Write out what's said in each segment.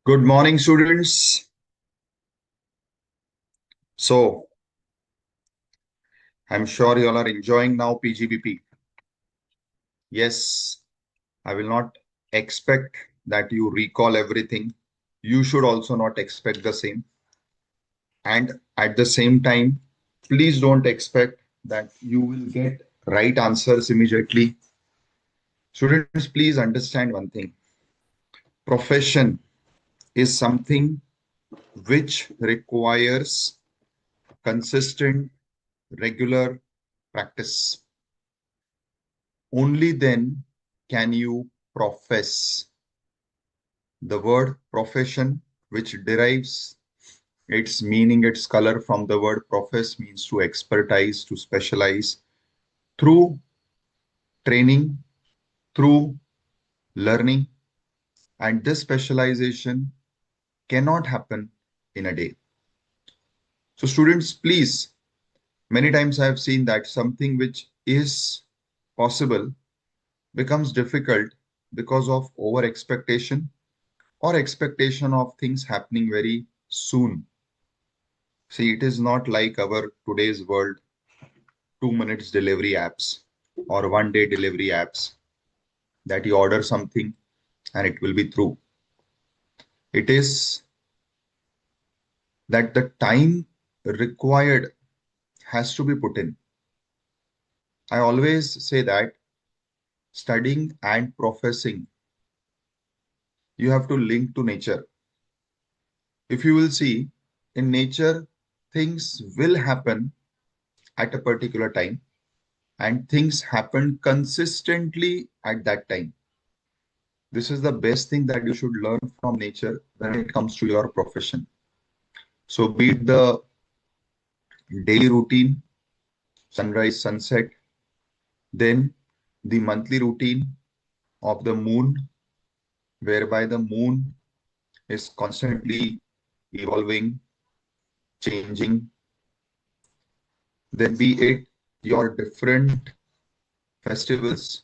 Good morning, students. So, I'm sure you all are enjoying now PGBP. Yes, I will not expect that you recall everything. You should also not expect the same. And at the same time, please don't expect that you will get right answers immediately. Students, please understand one thing. Profession is something which requires consistent, regular practice. Only then can you profess. The word profession, which derives its meaning, its color from the word profess, means to expertise, to specialize through training, through learning, and this specialization cannot happen in a day. So, students, please, many times I have seen that something which is possible becomes difficult because of over expectation or expectation of things happening very soon. See, it is not like our today's world, 2 minutes delivery apps or 1 day delivery apps that you order something and it will be through. It is that the time required has to be put in. I always say that studying and professing, you have to link to nature. If you will see, in nature, things will happen at a particular time and things happen consistently at that time. This is the best thing that you should learn from nature when it comes to your profession. So be it the daily routine, sunrise, sunset, then the monthly routine of the moon, whereby the moon is constantly evolving, changing, then be it your different festivals,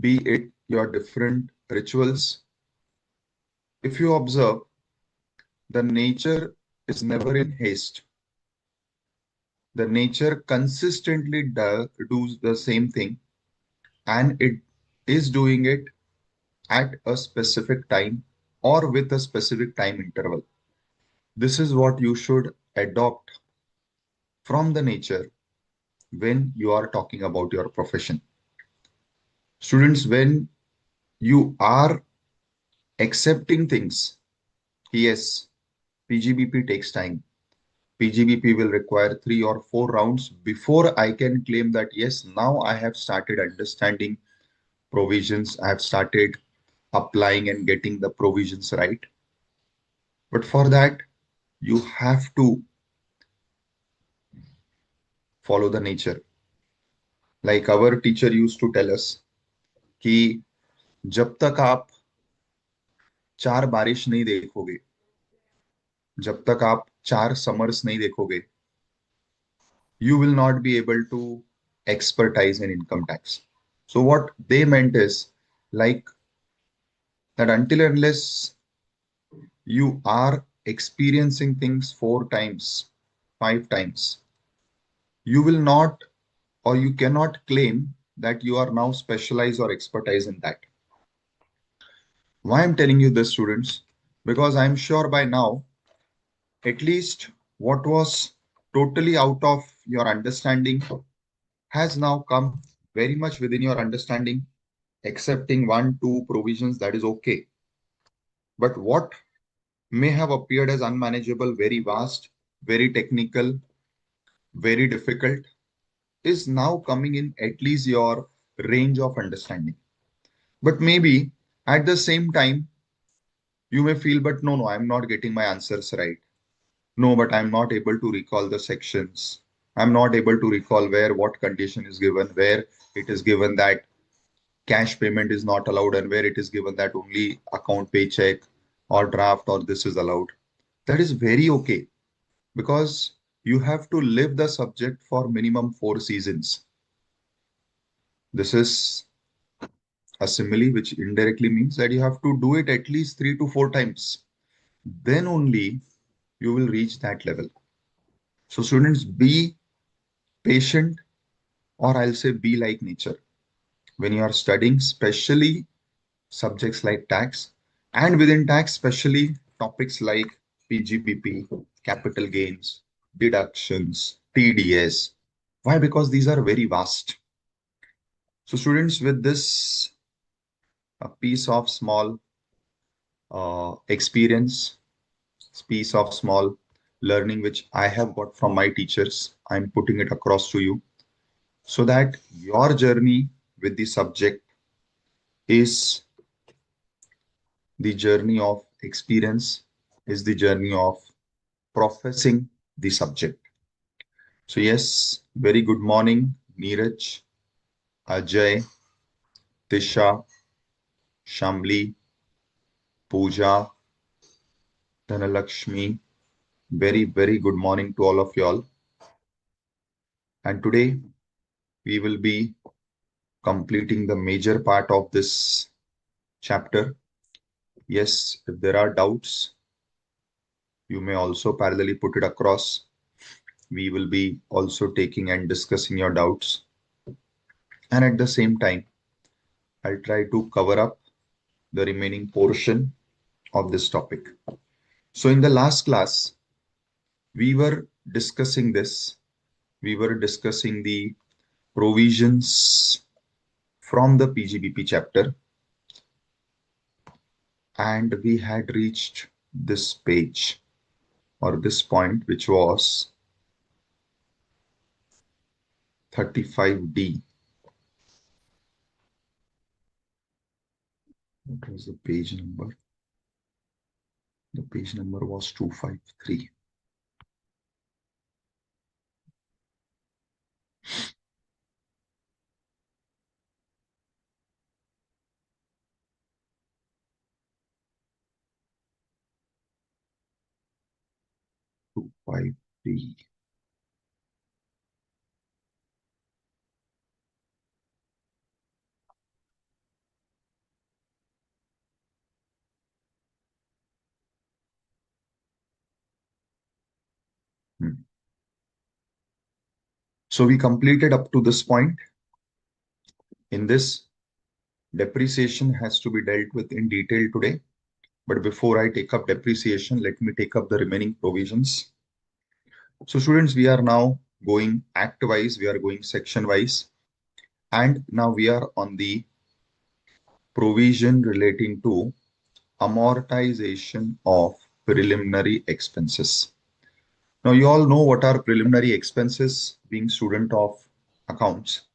be it your different rituals. If you observe, the nature is never in haste. The nature consistently does the same thing and it is doing it at a specific time or with a specific time interval. This is what you should adopt from the nature when you are talking about your profession. Students, when you are accepting things, yes, PGBP takes time. PGBP will require 3 or 4 rounds before I can claim that, yes, now I have started understanding provisions. I have started applying and getting the provisions right. But for that, you have to follow the nature. Like our teacher used to tell us कि जब तक आप 4 बारिश नहीं देखोगे, जब तक आप 4 summers नहीं देखोगे, you will not be able to expertise in income tax. So what they meant is like that until unless you are experiencing things 4 times, 5 times, you will not or you cannot claim that you are now specialized or expertise in that. Why I'm telling you this, students? Because I'm sure by now, at least what was totally out of your understanding has now come very much within your understanding, accepting 1, 2 provisions, that is okay. But what may have appeared as unmanageable, very vast, very technical, very difficult, is now coming in at least your range of understanding. But maybe at the same time, you may feel, but no, I'm not getting my answers right. No, but I'm not able to recall the sections. I'm not able to recall where what condition is given, where it is given that cash payment is not allowed, and where it is given that only account paycheck or draft or this is allowed. That is very okay because you have to live the subject for minimum 4 seasons. This is a simile which indirectly means that you have to do it at least 3 to 4 times. then only you will reach that level. So students, be patient, or I'll say be like nature. When you are studying, especially subjects like tax, and within tax, especially topics like PGBP, capital gains, deductions, TDS. Why? Because these are very vast. So students, with this a piece of small experience, piece of small learning which I have got from my teachers, I'm putting it across to you so that your journey with the subject is the journey of experience, is the journey of professing the subject. So yes, very good morning, Neeraj, Ajay, Tisha, Shamli, Pooja, Dhanalakshmi. Very good morning to all of y'all. And today we will be completing the major part of this chapter. Yes, if there are doubts, you may also parallelly put it across. We will be also taking and discussing your doubts. And at the same time, I'll try to cover up the remaining portion of this topic. So in the last class, we were discussing this. We were discussing the provisions from the PGBP chapter, and we had reached this page or this point, which was 35D. What was the page number? The page number was 253. Two five three. So we completed up to this point. In this, depreciation has to be dealt with in detail today. But before I take up depreciation, let me take up the remaining provisions. So students, we are now going act-wise, we are going section-wise. And now we are on the provision relating to amortization of preliminary expenses. Now you all know what are preliminary expenses, being student of accounts.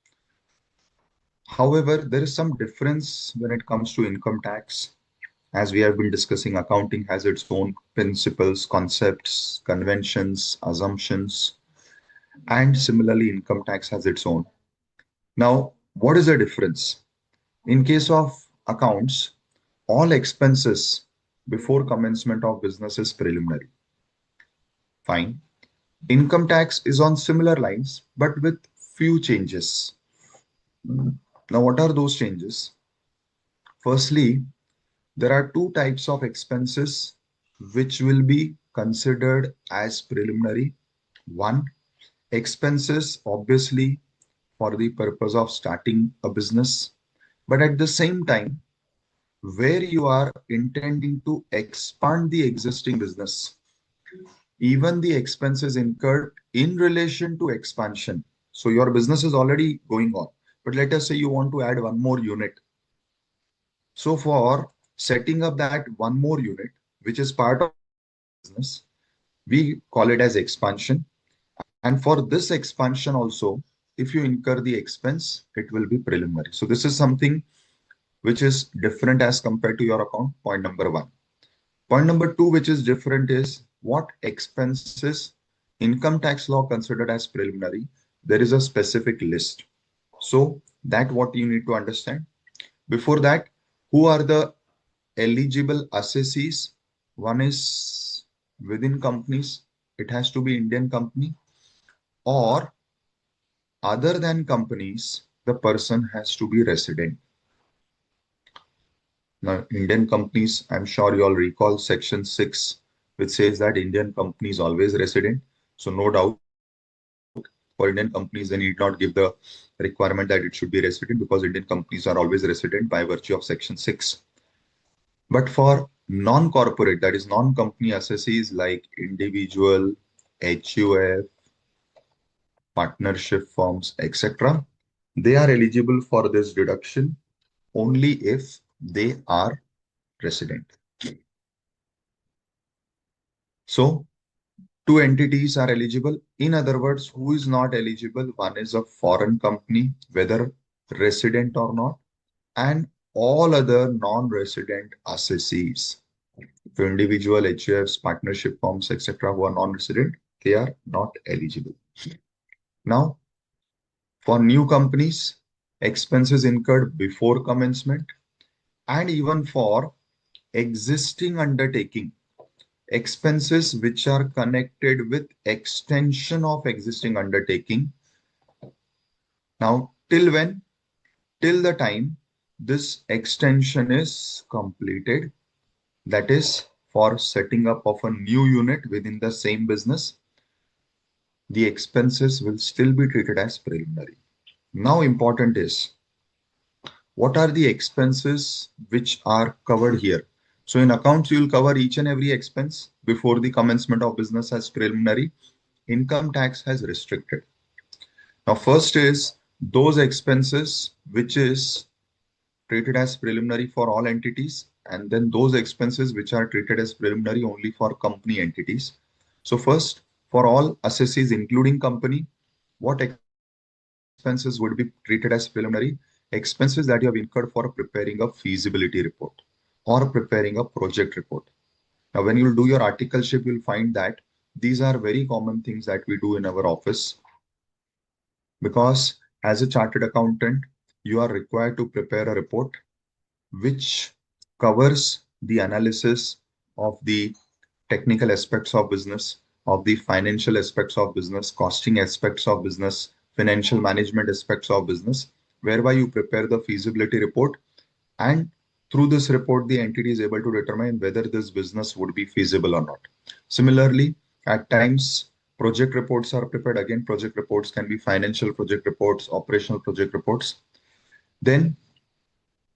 However, there is some difference when it comes to income tax. As we have been discussing, accounting has its own principles, concepts, conventions, assumptions, and similarly, income tax has its own. Now, what is the difference? In case of accounts, all expenses before commencement of business is preliminary. Fine. Income tax is on similar lines, but with few changes. Now, what are those changes? Firstly, there are two types of expenses which will be considered as preliminary. One, expenses obviously for the purpose of starting a business, but at the same time, where you are intending to expand the existing business, even the expenses incurred in relation to expansion. So your business is already going on, but let us say you want to add one more unit. So for setting up that one more unit, which is part of business, we call it as expansion. And for this expansion also, if you incur the expense, it will be preliminary. So this is something which is different as compared to your account, point number one. Point number two, which is different, is what expenses income tax law considered as preliminary. There is a specific list. So that what you need to understand. Before that, who are the eligible assessees? One is within companies. It has to be Indian company, or other than companies, the person has to be resident. Now, Indian companies, I'm sure you all recall Section 6 which says that Indian company is always resident. So no doubt for Indian companies, they need not give the requirement that it should be resident because Indian companies are always resident by virtue of Section 6. But for non-corporate, that is non-company assessees like individual, HUF, partnership firms, etc., they are eligible for this deduction only if they are resident. So two entities are eligible. In other words, who is not eligible? One is a foreign company, whether resident or not, and all other non-resident assessees. So individual HUFs, partnership firms, etc., who are non-resident, they are not eligible. Now, for new companies, expenses incurred before commencement, and even for existing undertaking, expenses which are connected with extension of existing undertaking. Now, till when? Till the time this extension is completed, that is for setting up of a new unit within the same business, the expenses will still be treated as preliminary. Now, important is what are the expenses which are covered here? So in accounts, you will cover each and every expense before the commencement of business as preliminary. Income tax has restricted. Now, first is those expenses which is treated as preliminary for all entities, and then those expenses which are treated as preliminary only for company entities. So first, for all assessees, including company, what expenses would be treated as preliminary? Expenses that you have incurred for preparing a feasibility report or preparing a project report. Now, when you'll do your articleship, you'll find that these are very common things that we do in our office because as a chartered accountant, you are required to prepare a report which covers the analysis of the technical aspects of business, of the financial aspects of business, costing aspects of business, financial management aspects of business, whereby you prepare the feasibility report. And through this report, the entity is able to determine whether this business would be feasible or not. Similarly, at times, project reports are prepared. Again, project reports can be financial project reports, operational project reports. Then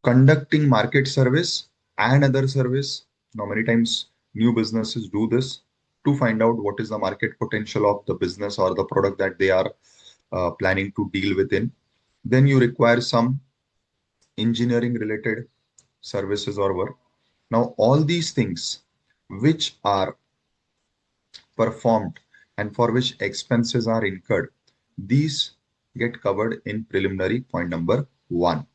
conducting market service and other service. Now, many times new businesses do this to find out what is the market potential of the business or the product that they are planning to deal within. Then you require some engineering related services or work. Now, all these things which are performed and for which expenses are incurred, these get covered in preliminary point number one.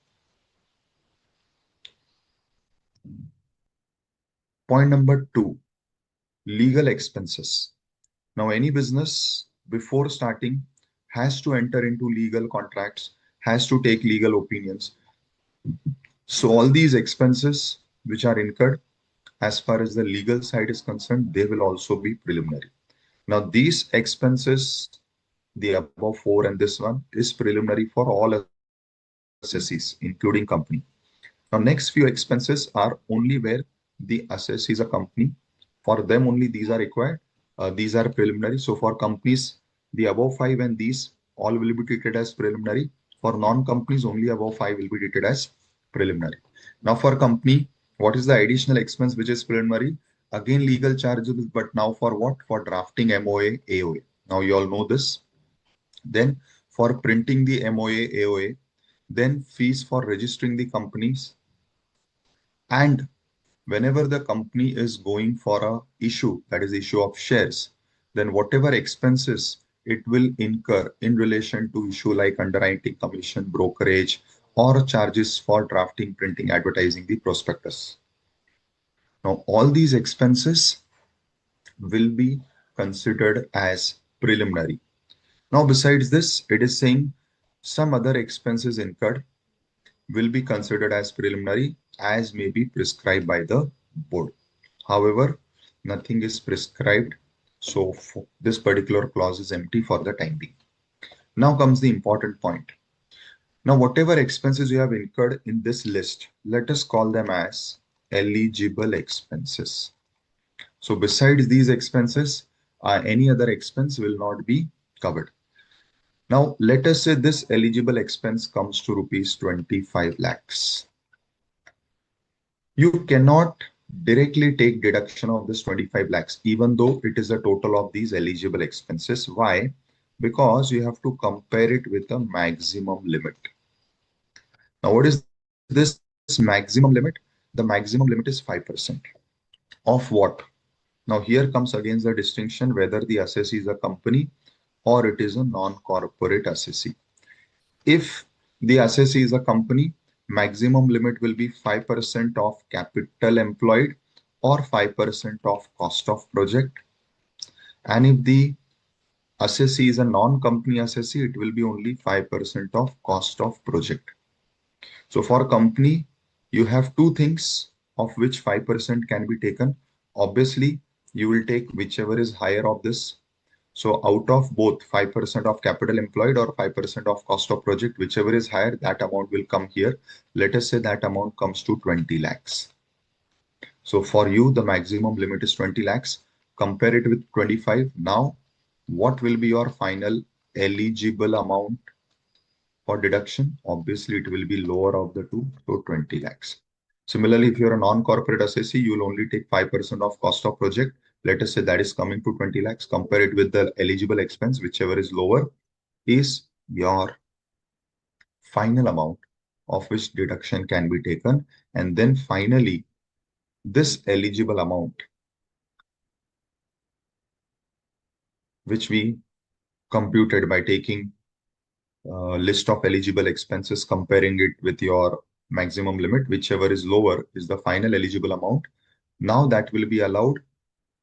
Point number two, legal expenses. Now, any business before starting has to enter into legal contracts, has to take legal opinions. So all these expenses which are incurred as far as the legal side is concerned, they will also be preliminary. Now, these expenses, the above four and this one is preliminary for all assessees, including company. Now, next few expenses are only where the assessee is a company. For them only these are required. These are preliminary. So for companies, the above five and these all will be treated as preliminary. For non-companies, only above five will be treated as preliminary. Now for company, what is the additional expense which is preliminary? Again, legal charges, but now for what? For drafting MOA, AOA. Now you all know this. Then for printing the MOA, AOA, then fees for registering the companies, and whenever the company is going for a issue, that is issue of shares, then whatever expenses it will incur in relation to issue like underwriting commission, brokerage, or charges for drafting, printing, advertising the prospectus. Now, all these expenses will be considered as preliminary. Now, besides this, it is saying some other expenses incurred will be considered as preliminary as may be prescribed by the board. However, nothing is prescribed, so this particular clause is empty for the time being. Now comes the important point. Now, whatever expenses you have incurred in this list, let us call them as eligible expenses. So besides these expenses, any other expense will not be covered. Now, let us say this eligible expense comes to rupees 25 lakhs. You cannot directly take deduction of this 25 lakhs, even though it is a total of these eligible expenses. Why? Because you have to compare it with the maximum limit. Now, what is this maximum limit? The maximum limit is 5%. Of what? Now, here comes again the distinction whether the assessee is a company or it is a non-corporate assessee. If the assessee is a company, maximum limit will be 5% of capital employed or 5% of cost of project. And if the assessee is a non-company assessee, it will be only 5% of cost of project. So for company, you have two things of which 5% can be taken. Obviously, you will take whichever is higher of this. So out of both 5% of capital employed or 5% of cost of project, whichever is higher, that amount will come here. Let us say that amount comes to 20 lakhs. So for you, the maximum limit is 20 lakhs. Compare it with 25. Now, what will be your final eligible amount for deduction? Obviously, it will be lower of the two, so 20 lakhs. Similarly, if you're a non-corporate assessee, you will only take 5% of cost of project. Let us say that is coming to 20 lakhs. Compare it with the eligible expense, whichever is lower, is your final amount of which deduction can be taken. And then finally, this eligible amount, which we computed by taking list of eligible expenses, comparing it with your maximum limit, whichever is lower is the final eligible amount. Now that will be allowed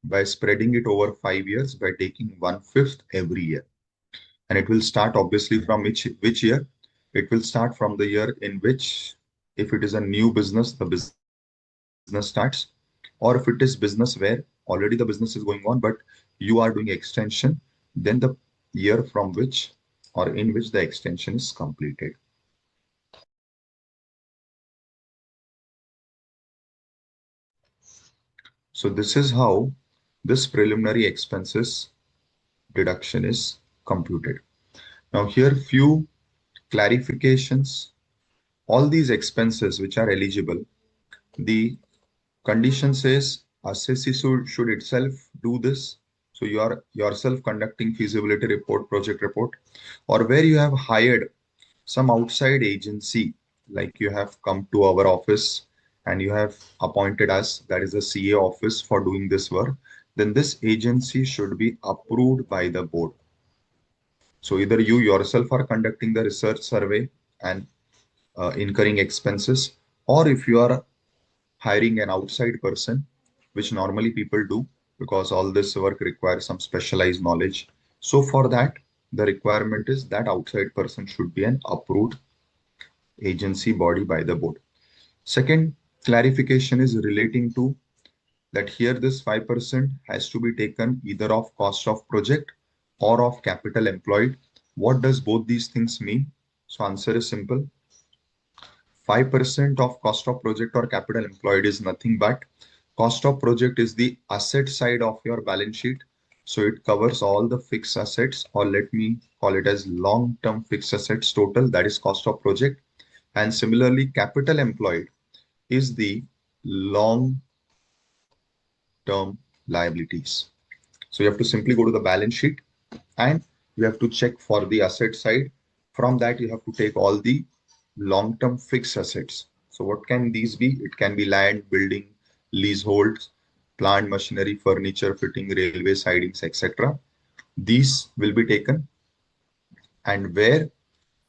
by spreading it over 5 years by taking 1/5 every year. And it will start obviously from which year? It will start from the year in which, if it is a new business, the business starts, or if it is business where already the business is going on, but you are doing extension, then the year from which or in which the extension is completed. So this is how this preliminary expenses deduction is computed. Now here few clarifications. All these expenses which are eligible, the condition says assessee should itself do this. So you are yourself conducting feasibility report, project report, or where you have hired some outside agency, like you have come to our office and you have appointed us, that is the CA office, for doing this work, then this agency should be approved by the board. So either you yourself are conducting the research survey and incurring expenses, or if you are hiring an outside person, which normally people do because all this work requires some specialized knowledge. So for that, the requirement is that outside person should be an approved agency body by the board. Second clarification is relating to that here this 5% has to be taken either of cost of project or of capital employed. What does both these things mean? So answer is simple. 5% of cost of project or capital employed is nothing but cost of project is the asset side of your balance sheet. So it covers all the fixed assets, or let me call it as long-term fixed assets total, that is cost of project. And similarly, capital employed is the long-term liabilities. So you have to simply go to the balance sheet and you have to check for the asset side. From that, you have to take all the long-term fixed assets. So what can these be? It can be land, building, leaseholds, plant, machinery, furniture, fitting, railway sidings, etc. These will be taken. And where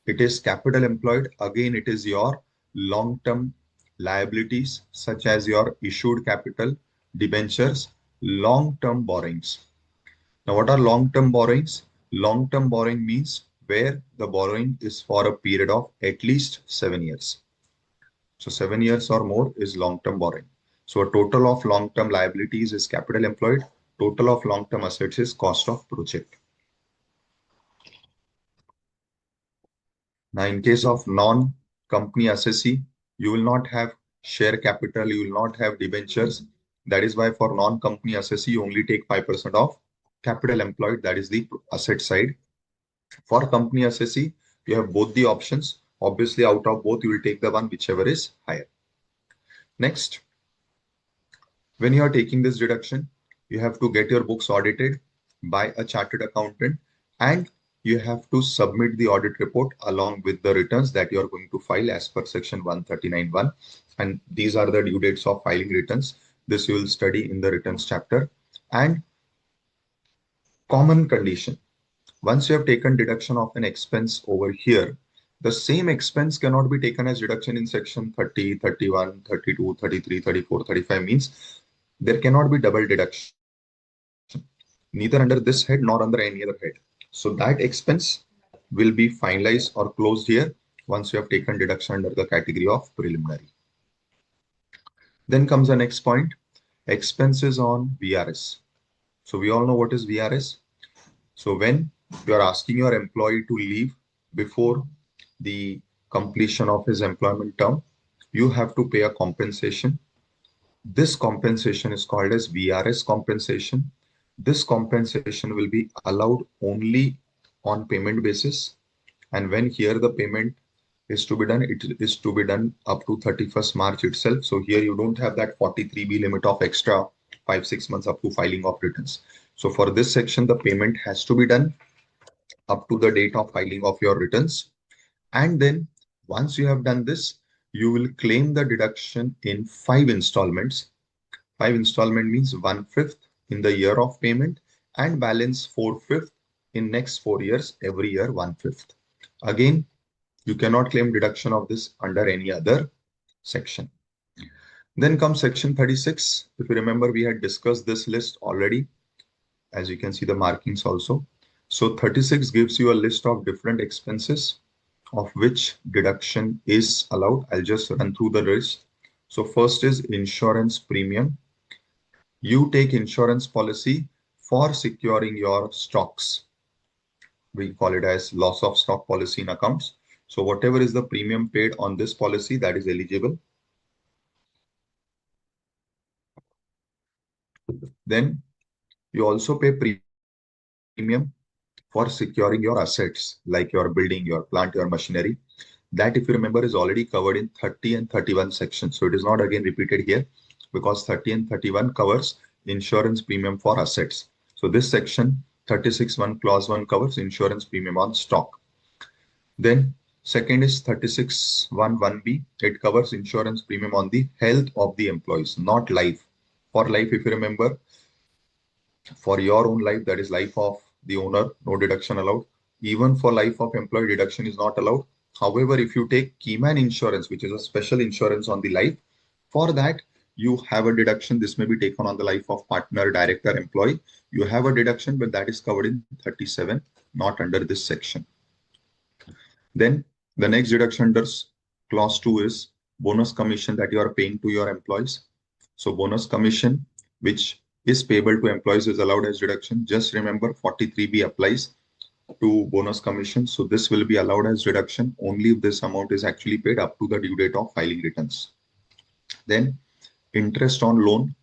it is capital employed, again, it is your long-term liabilities, such as your issued capital, debentures, long-term borrowings. Now, what are long-term borrowings? Long-term borrowing means where the borrowing is for a period of at least 7 years. So 7 years or more is long-term borrowing. So a total of long-term liabilities is capital employed. Total of long-term assets is cost of project. Now, in case of non-company assessee, you will not have share capital, you will not have debentures. That is why for non-company assessee, you only take 5% of capital employed. That is the asset side. For company assessee, you have both the options. Obviously, out of both, you will take the one whichever is higher. Next, when you are taking this deduction, you have to get your books audited by a chartered accountant, and you have to submit the audit report along with the returns that you are going to file as per section 139(1). And these are the due dates of filing returns. This you will study in the returns chapter. And common condition. Once you have taken deduction of an expense over here, the same expense cannot be taken as deduction in section 30, 31, 32, 33, 34, 35. Means there cannot be double deduction, neither under this head nor under any other head. So that expense will be finalized or closed here once you have taken deduction under the category of preliminary. Then comes the next point, expenses on VRS. So we all know what is VRS. So when you are asking your employee to leave before the completion of his employment term, you have to pay a compensation. This compensation is called as VRS compensation. This compensation will be allowed only on payment basis. And when here the payment is to be done, it is to be done up to 31st March itself. So here you don't have that 43B limit of extra 5-6 months up to filing of returns. So for this section, the payment has to be done up to the date of filing of your returns. And then once you have done this, you will claim the deduction in 5 installments. 5 installment means 1/5 in the year of payment and balance 4/5 in next 4 years, every year 1/5. Again, you cannot claim deduction of this under any other section. Then comes section 36. If you remember, we had discussed this list already. As you can see the markings also. So 36 gives you a list of different expenses of which deduction is allowed. I'll just run through the list. So first is insurance premium. You take insurance policy for securing your stocks. We call it as loss of stock policy in accounts. So whatever is the premium paid on this policy, that is eligible. Then you also pay premium for securing your assets like your building, your plant, your machinery. That, if you remember, is already covered in 30 and 31 sections. So it is not again repeated here because 30 and 31 covers insurance premium for assets. So this section 36(1) clause 1 covers insurance premium on stock. Then second is 36(1)(1)(b). It covers insurance premium on the health of the employees, not life. For life, if you remember, for your own life, that is life of the owner, no deduction allowed. Even for life of employee, deduction is not allowed. However, if you take keyman insurance, which is a special insurance on the life, for that you have a deduction. This may be taken on the life of partner, director, employee. You have a deduction, but that is covered in 37, not under this section. Then the next deduction under clause 2 is bonus commission that you are paying to your employees. So bonus commission, which is payable to employees, is allowed as deduction. Just remember 43B applies to bonus commission. So this will be allowed as deduction only if this amount is actually paid up to the due date of filing returns. Then interest on loan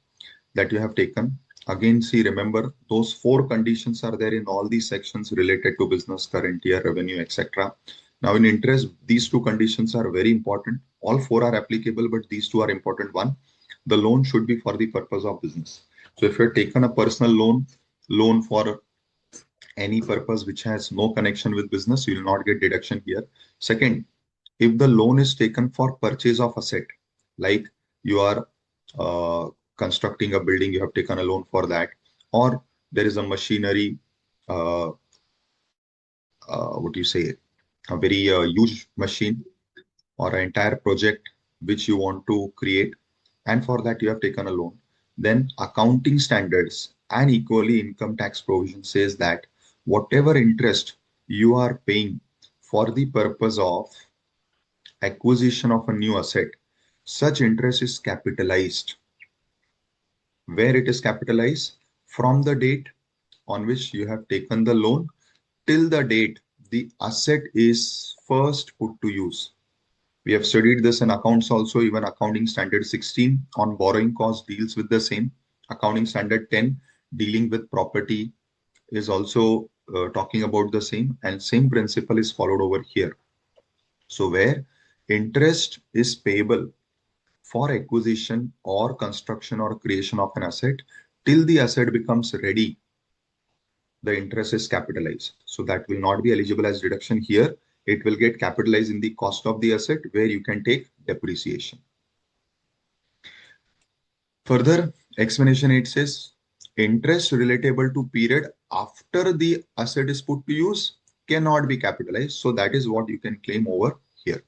that you have taken. Again, see, remember those 4 conditions are there in all these sections related to business, current year, revenue, etc. Now in interest, these 2 conditions are very important. All 4 are applicable, but these 2 are important. One, the loan should be for the purpose of business. So if you're taken a personal loan for any purpose which has no connection with business, you will not get deduction here. Second, if the loan is taken for purchase of asset, like you are constructing a building, you have taken a loan for that, or there is a machinery, what do you say, a very huge machine or an entire project which you want to create, and for that you have taken a loan, then accounting standards and equally income tax provision says that whatever interest you are paying for the purpose of acquisition of a new asset, such interest is capitalized. Where it is capitalized? From the date on which you have taken the loan till the date the asset is first put to use. We have studied this in accounts also, even accounting standard 16 on borrowing cost deals with the same. Accounting standard 10 dealing with property is also talking about the same, and same principle is followed over here. So where interest is payable for acquisition or construction or creation of an asset till the asset becomes ready, the interest is capitalized. So that will not be eligible as deduction here. It will get capitalized in the cost of the asset where you can take depreciation. Further explanation, it says interest relatable to period after the asset is put to use cannot be capitalized. So that is what you can claim over here.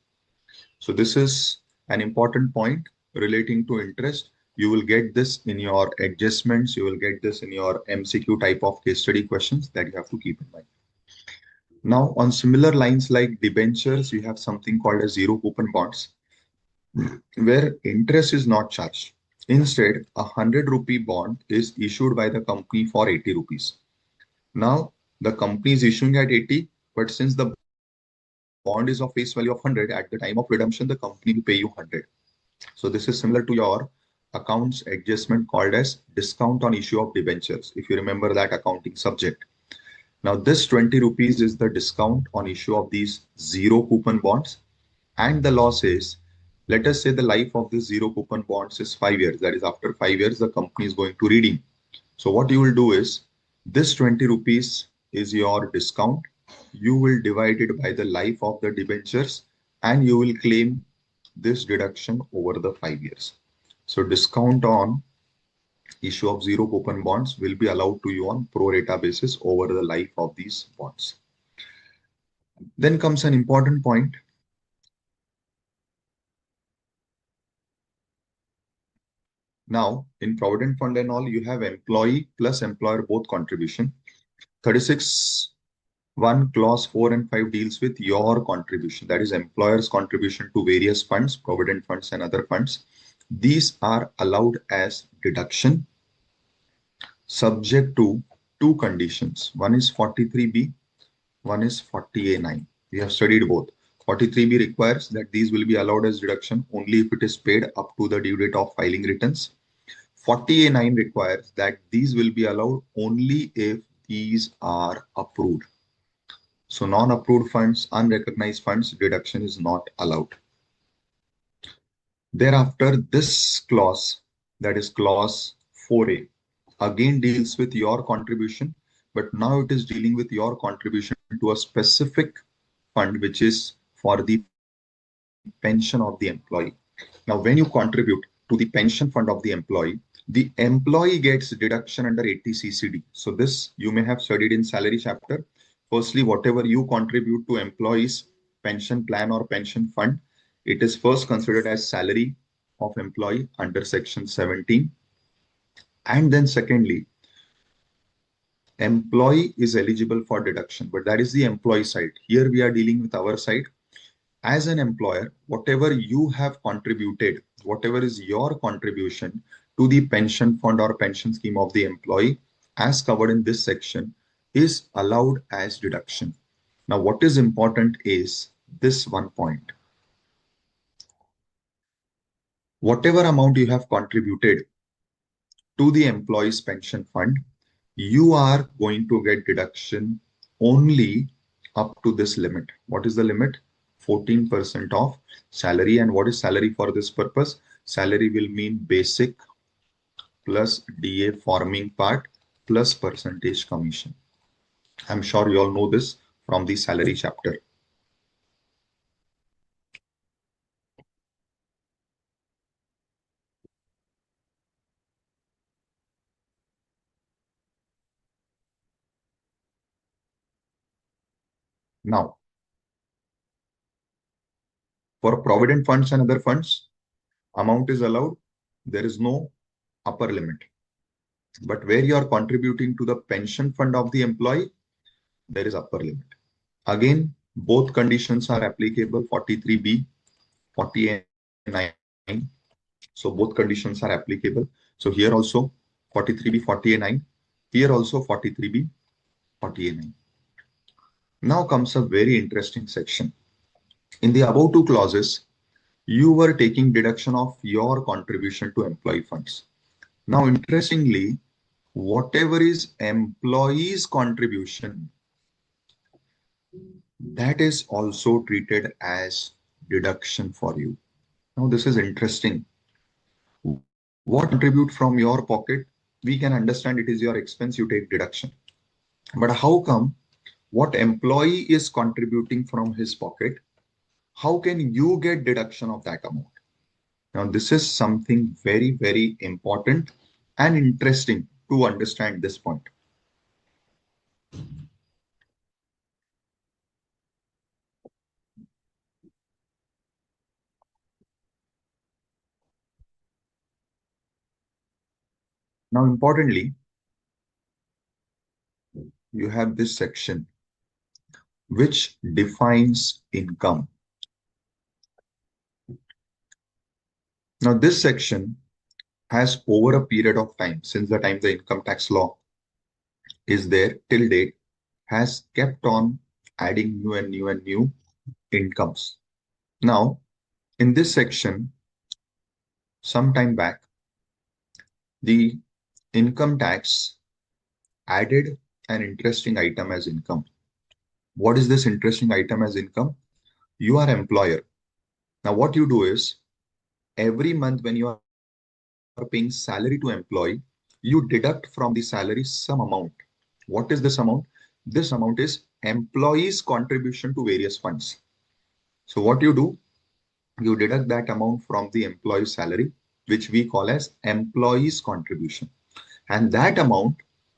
So this is an important point relating to interest. You will get this in your adjustments. You will get this in your MCQ type of case study questions that you have to keep in mind. Now, on similar lines like debentures, you have something called as zero coupon bonds, where interest is not charged. Instead, a 100 rupee bond is issued by the company for 80 rupees. Now, the company is issuing at 80, but since the bond is of face value of 100, at the time of redemption, the company will pay you 100. So this is similar to your accounts adjustment called as discount on issue of debentures, if you remember that accounting subject. Now this 20 rupees is the discount on issue of these zero coupon bonds. And the loss is, let us say the life of this zero coupon bonds is 5 years. That is, after 5 years, the company is going to redeem. So what you will do is, this 20 rupees is your discount. You will divide it by the life of the debentures and you will claim this deduction over the 5 years. So discount on issue of zero coupon bonds will be allowed to you on pro rata basis over the life of these bonds. Then comes an important point. Now, in Provident Fund and all, you have employee plus employer both contribution. 36(1) clause 4 and 5 deals with your contribution, that is employer's contribution to various funds, provident funds and other funds. These are allowed as deduction subject to two conditions. One is 43B, one is 40A9. We have studied both. 43B requires that these will be allowed as deduction only if it is paid up to the due date of filing returns. 40A9 requires that these will be allowed only if these are approved. So non-approved funds, unrecognized funds, deduction is not allowed. Thereafter, this clause, that is clause 4A, again deals with your contribution, but now it is dealing with your contribution to a specific fund, which is for the pension of the employee. Now, when you contribute to the pension fund of the employee gets deduction under 80 CCD. So this you may have studied in salary chapter. Firstly, whatever you contribute to employees pension plan or pension fund, it is first considered as salary of employee under section 17. And then secondly, employee is eligible for deduction, but that is the employee side. Here we are dealing with our side. As an employer, whatever you have contributed, whatever is your contribution to the pension fund or pension scheme of the employee, as covered in this section, is allowed as deduction. Now, what is important is this one point. Whatever amount you have contributed to the employee's pension fund, you are going to get deduction only up to this limit. What is the limit? 14% of salary. And what is salary for this purpose? Salary will mean basic plus DA forming part plus percentage commission. I'm sure you all know this from the salary chapter. Now, for provident funds and other funds, amount is allowed. There is no upper limit. But where you are contributing to the pension fund of the employee, there is upper limit. Again, both conditions are applicable, 43B, 40A9. So both conditions are applicable. So here also 43B, 40A9. Here also 43B, 40A9. Now comes a very interesting section. In the above two clauses, You were taking deduction of your contribution to employee funds. Now, interestingly, whatever is employees' contribution, that is also treated as deduction for you. Now, this is interesting. What you contribute from your pocket, we can understand it is your expense, you take deduction. But how come what employee is contributing from his pocket, how can you get deduction of that amount? Now, this is something very, very important and interesting to understand this point. Now, importantly, you have this section which defines income. Now, this section has over a period of time, since the time the income tax law is there till date, has kept on adding new and new and new incomes. Now, in this section, some time back, the income tax added an interesting item as income. What is this interesting item as income? You are employer. Now, what you do is every month when you are paying salary to employee, you deduct from the salary some amount. What is this amount? This amount is employees' contribution to various funds. So what you do, you deduct that amount from the employee salary, which we call as employees' contribution. And that amount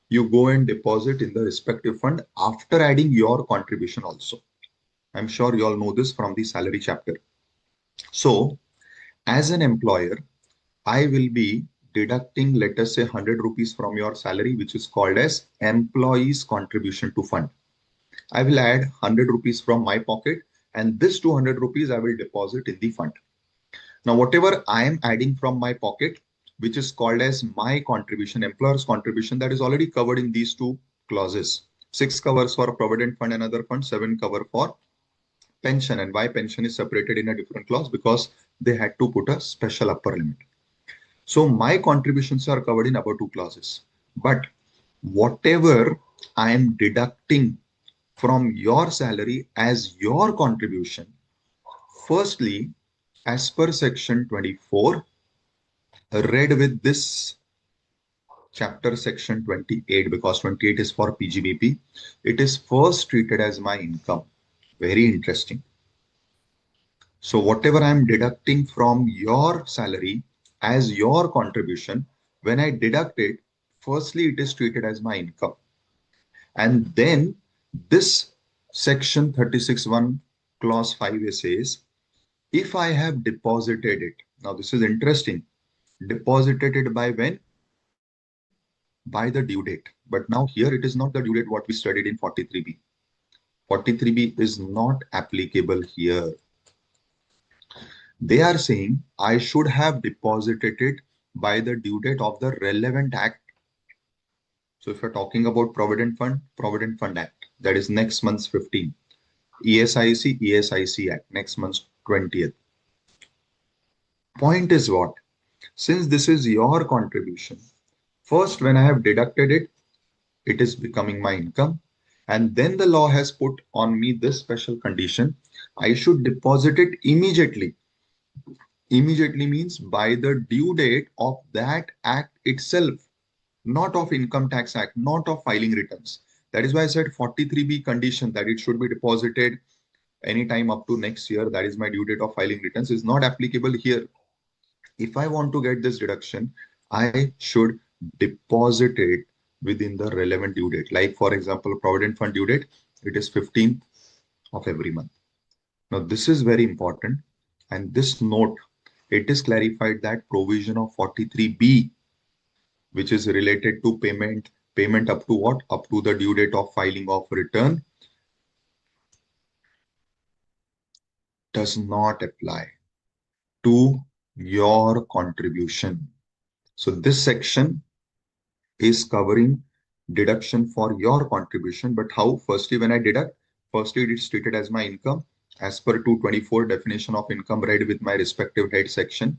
you go and deposit in the respective fund after adding your contribution also. I'm sure you all know this from the salary chapter. So as an employer, I will be deducting, let us say 100 rupees from your salary, which is called as employees contribution to fund. I will add 100 rupees from my pocket, and this 200 rupees I will deposit in the fund. Now, whatever I am adding from my pocket, which is called as my contribution, employer's contribution, that is already covered in these two clauses. 6 covers for provident fund and other fund, 7 cover for pension. And why pension is separated in a different clause? Because they had to put a special upper limit. So my contributions are covered in about two clauses. But whatever I am deducting from your salary as your contribution, firstly, as per section 24, read with this chapter section 28, because 28 is for PGBP, it is first treated as my income. Very interesting. So whatever I'm deducting from your salary as your contribution, when I deduct it, firstly, it is treated as my income. And then this section 36(1) clause 5A says, if I have deposited it, now this is interesting, deposited it by when? By the due date. But now here it is not the due date what we studied in 43B. 43B is not applicable here. They are saying I should have deposited it by the due date of the relevant act. So if you're talking about Provident Fund Act, that is next month's 15. ESIC Act, next month's 20th. Point is what? Since this is your contribution, first when I have deducted it, it is becoming my income. And then the law has put on me this special condition. I should deposit it immediately. Immediately means by the due date of that act itself, not of Income Tax Act, not of filing returns. That is why I said 43B condition that it should be deposited anytime up to next year. That is my due date of filing returns is not applicable here. If I want to get this deduction, I should deposit it within the relevant due date. Like for example, Provident Fund due date, it is 15th of every month. Now this is very important. And this note, it is clarified that provision of 43B, which is related to payment up to what? Up to the due date of filing of return, does not apply to your contribution. So this section is covering deduction for your contribution. But how? Firstly, when I deduct, firstly it is treated as my income. as per 224 definition of income read with my respective head section.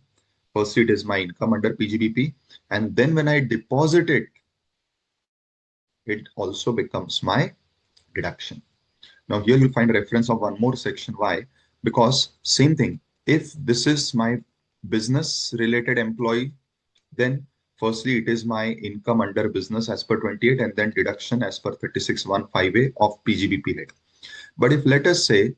First, it is my income under PGBP, and then when I deposit it, it also becomes my deduction. Now here you'll find a reference of one more section. Why? Because same thing. If this is my business related employee, then firstly it is my income under business as per 28 and then deduction as per 3615A of PGBP head. But if let us say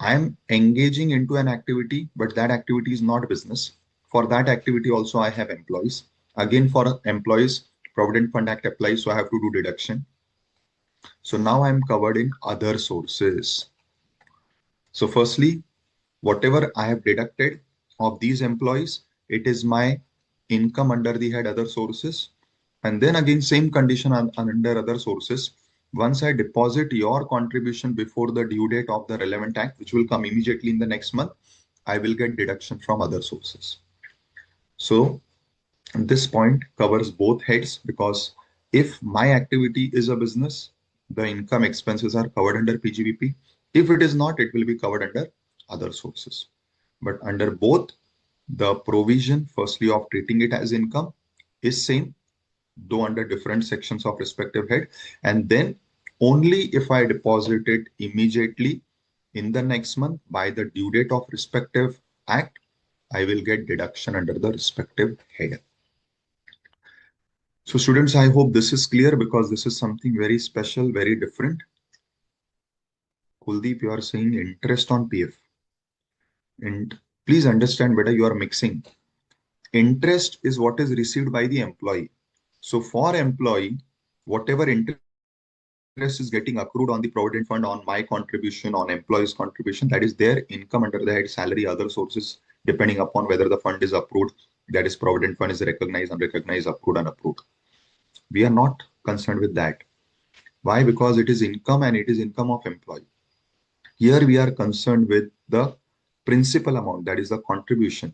I'm engaging into an activity, but that activity is not business. For that activity also I have employees. Again, for employees, Provident Fund Act applies, so I have to do deduction. So now I'm covered in other sources. So firstly, whatever I have deducted of these employees, it is my income under the head other sources. And then again, same condition under other sources. Once I deposit your contribution before the due date of the relevant act, which will come immediately in the next month, I will get deduction from other sources. So this point covers both heads because if my activity is a business, the income expenses are covered under PGBP. If it is not, it will be covered under other sources. But under both, the provision, firstly, of treating it as income is same, though under different sections of respective head. And then only if I deposit it immediately in the next month by the due date of respective act, I will get deduction under the respective head. So students, I hope this is clear because this is something very special, very different. Kuldeep, you are saying interest on PF. And please understand better, you are mixing. Interest is what is received by the employee. So for employee, whatever interest is getting accrued on the Provident Fund, on my contribution, on employee's contribution, that is their income under the head salary, other sources, depending upon whether the fund is approved, that is Provident Fund is recognized, unrecognized, approved, unapproved. We are not concerned with that. Why? Because it is income and it is income of employee. Here we are concerned with the principal amount, that is the contribution.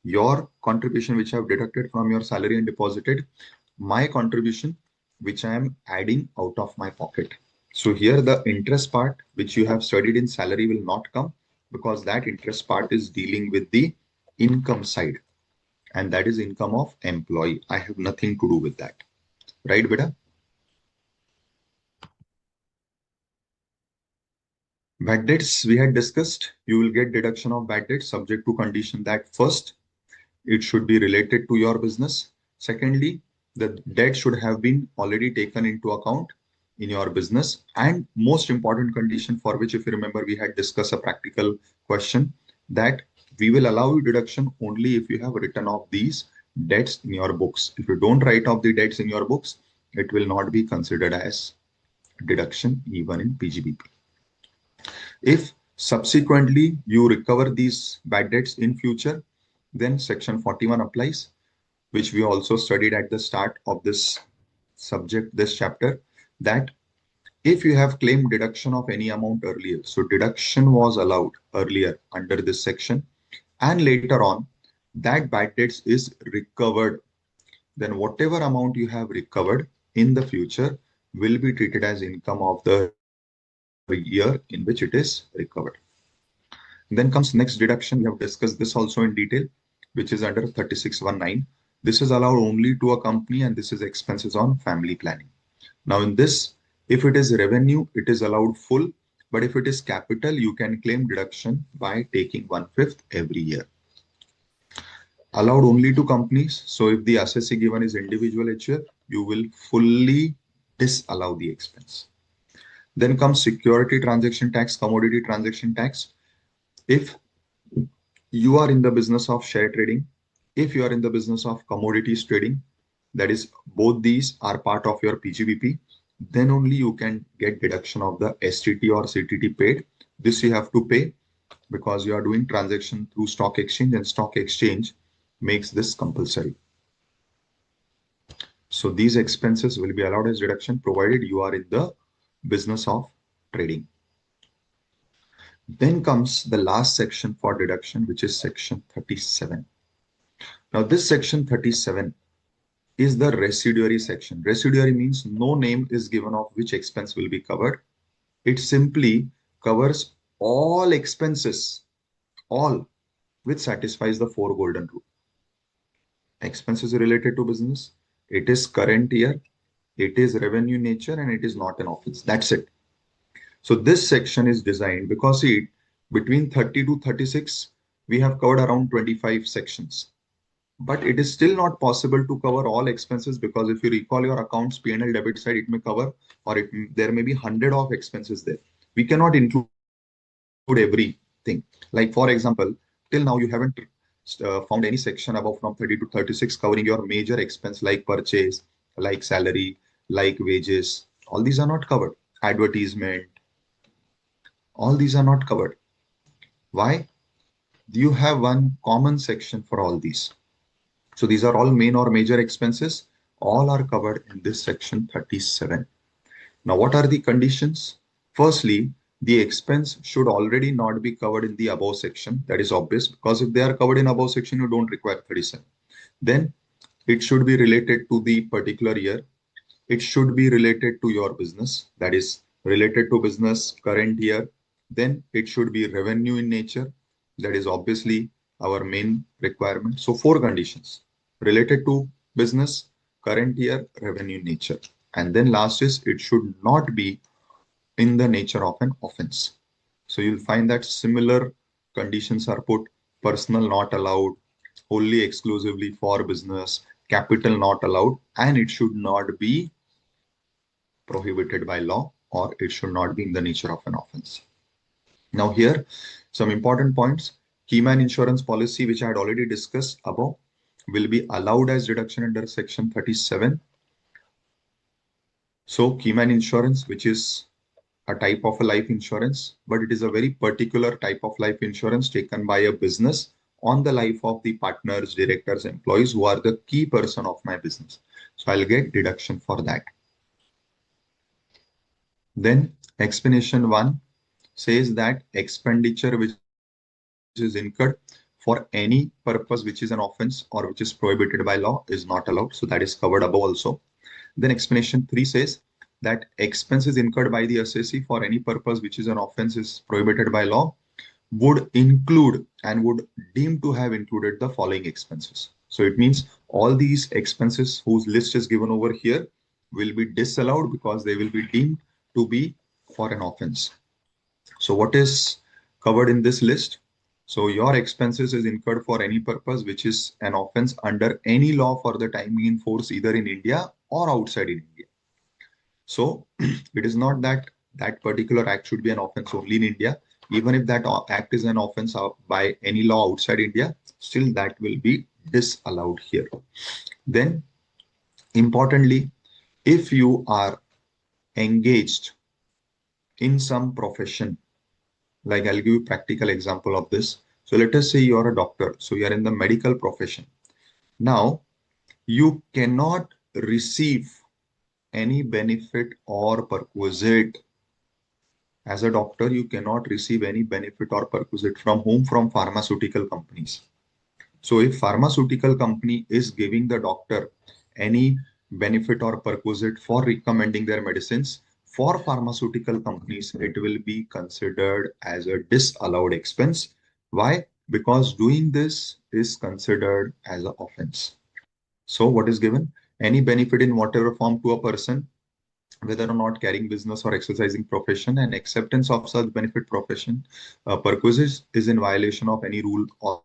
Your contribution which I have deducted from your salary and deposited, my contribution which I am adding out of my pocket. So here the interest part which you have studied in salary will not come because that interest part is dealing with the income side and that is income of employee. I have nothing to do with that. Right, beta? Bad debts we had discussed. You will get deduction of bad debts subject to condition that first, it should be related to your business. Secondly, the debt should have been already taken into account in your business. And most important condition for which, if you remember, we had discussed a practical question that we will allow you deduction only if you have written off these debts in your books. If you don't write off the debts in your books, it will not be considered as deduction even in PGBP. If subsequently you recover these bad debts in future, then section 41 applies, which we also studied at the start of this subject, this chapter, that if you have claimed deduction of any amount earlier, so deduction was allowed earlier under this section, and later on that bad debts is recovered, then whatever amount you have recovered in the future will be treated as income of the year in which it is recovered. Then comes next deduction. We have discussed this also in detail, which is under 3619. This is allowed only to a company and this is expenses on family planning. Now in this, if it is revenue, it is allowed full, but if it is capital, you can claim deduction by taking 1/5 every year. Allowed only to companies. So if the assessee given is individual HUF, you will fully disallow the expense. Then comes security transaction tax, commodity transaction tax. If you are in the business of share trading, if you are in the business of commodities trading, that is both these are part of your PGBP, then only you can get deduction of the STT or CTT paid. This you have to pay because you are doing transaction through stock exchange and stock exchange makes this compulsory. So these expenses will be allowed as deduction provided you are in the business of trading. Then comes the last section for deduction, which is section 37. Now this section 37 is the residuary section. Residuary means no name is given of which expense will be covered. It simply covers all expenses, all, which satisfies the four golden rule. Expenses related to business, it is current year, it is revenue nature, and it is not an offense. That's it. So this section is designed because see, between 30 to 36, we have covered around 25 sections. But it is still not possible to cover all expenses because if you recall your accounts P&L debit side, it may cover or there may be 100 of expenses there. We cannot include everything. Like for example, till now you haven't found any section above from 30 to 36 covering your major expense like purchase, like salary, like wages. All these are not covered. Advertisement, all these are not covered. Why? You have one common section for all these. So these are all main or major expenses. All are covered in this section 37. Now, what are the conditions? Firstly, the expense should already not be covered in the above section. That is obvious because if they are covered in above section, you don't require 37. Then it should be related to the particular year. It should be related to your business. That is related to business current year. Then it should be revenue in nature. That is obviously our main requirement. So four conditions related to business, current year, revenue nature. And then last is it should not be in the nature of an offense. So you'll find that similar conditions are put: personal not allowed, only exclusively for business, capital not allowed, and it should not be prohibited by law or it should not be in the nature of an offense. Now here, some important points. Keyman insurance policy, which I had already discussed above, will be allowed as deduction under section 37. So Keyman insurance, which is a type of a life insurance, but it is a very particular type of life insurance taken by a business on the life of the partners, directors, employees who are the key person of my business. So I'll get deduction for that. Then explanation 1 says that expenditure which is incurred for any purpose which is an offense or which is prohibited by law is not allowed. So that is covered above also. Then explanation 3 says that expenses incurred by the assessee for any purpose which is an offense is prohibited by law would include and would deem to have included the following expenses. So it means all these expenses whose list is given over here will be disallowed because they will be deemed to be for an offense. So what is covered in this list? So your expenses is incurred for any purpose which is an offense under any law for the time being in force either in India or outside in India. So it is not that that particular act should be an offense only in India. Even if that act is an offense by any law outside India, still that will be disallowed here. Then importantly, if you are engaged in some profession, like I'll give you practical example of this. So let us say you are a doctor. So you are in the medical profession. Now you cannot receive any benefit or perquisite. As a doctor, you cannot receive any benefit or perquisite from whom? From pharmaceutical companies. So if pharmaceutical company is giving the doctor any benefit or perquisite for recommending their medicines, for pharmaceutical companies, it will be considered as a disallowed expense. Why? Because doing this is considered as an offense. So what is given? Any benefit in whatever form to a person, whether or not carrying business or exercising profession, and acceptance of such benefit profession purposes is in violation of any rule or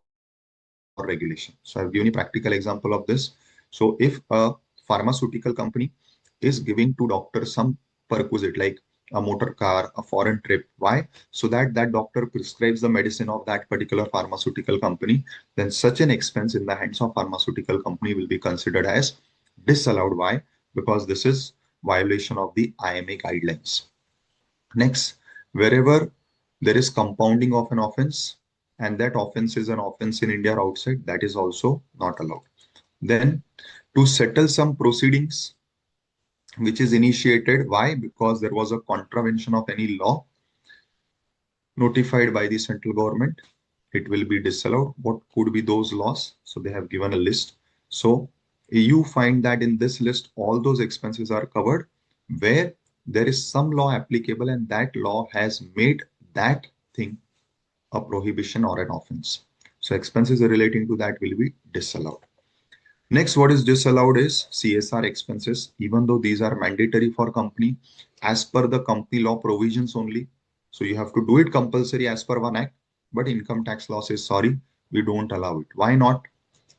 regulation. So I've given you practical example of this. So if a pharmaceutical company is giving to doctor some perquisite like a motor car, a foreign trip, why? So that that doctor prescribes the medicine of that particular pharmaceutical company, then such an expense in the hands of pharmaceutical company will be considered as disallowed. Why? Because this is violation of the IMA guidelines. Next, wherever there is compounding of an offense and that offense is an offense in India or outside, that is also not allowed. Then to settle some proceedings which is initiated, why? Because there was a contravention of any law notified by the central government, it will be disallowed. What could be those laws? So they have given a list. So you find that in this list, all those expenses are covered where there is some law applicable and that law has made that anything, a prohibition or an offense. So expenses relating to that will be disallowed. Next, what is disallowed is CSR expenses, even though these are mandatory for company as per the company law provisions only. So you have to do it compulsory as per one act, but income tax law says, sorry, we don't allow it. Why not?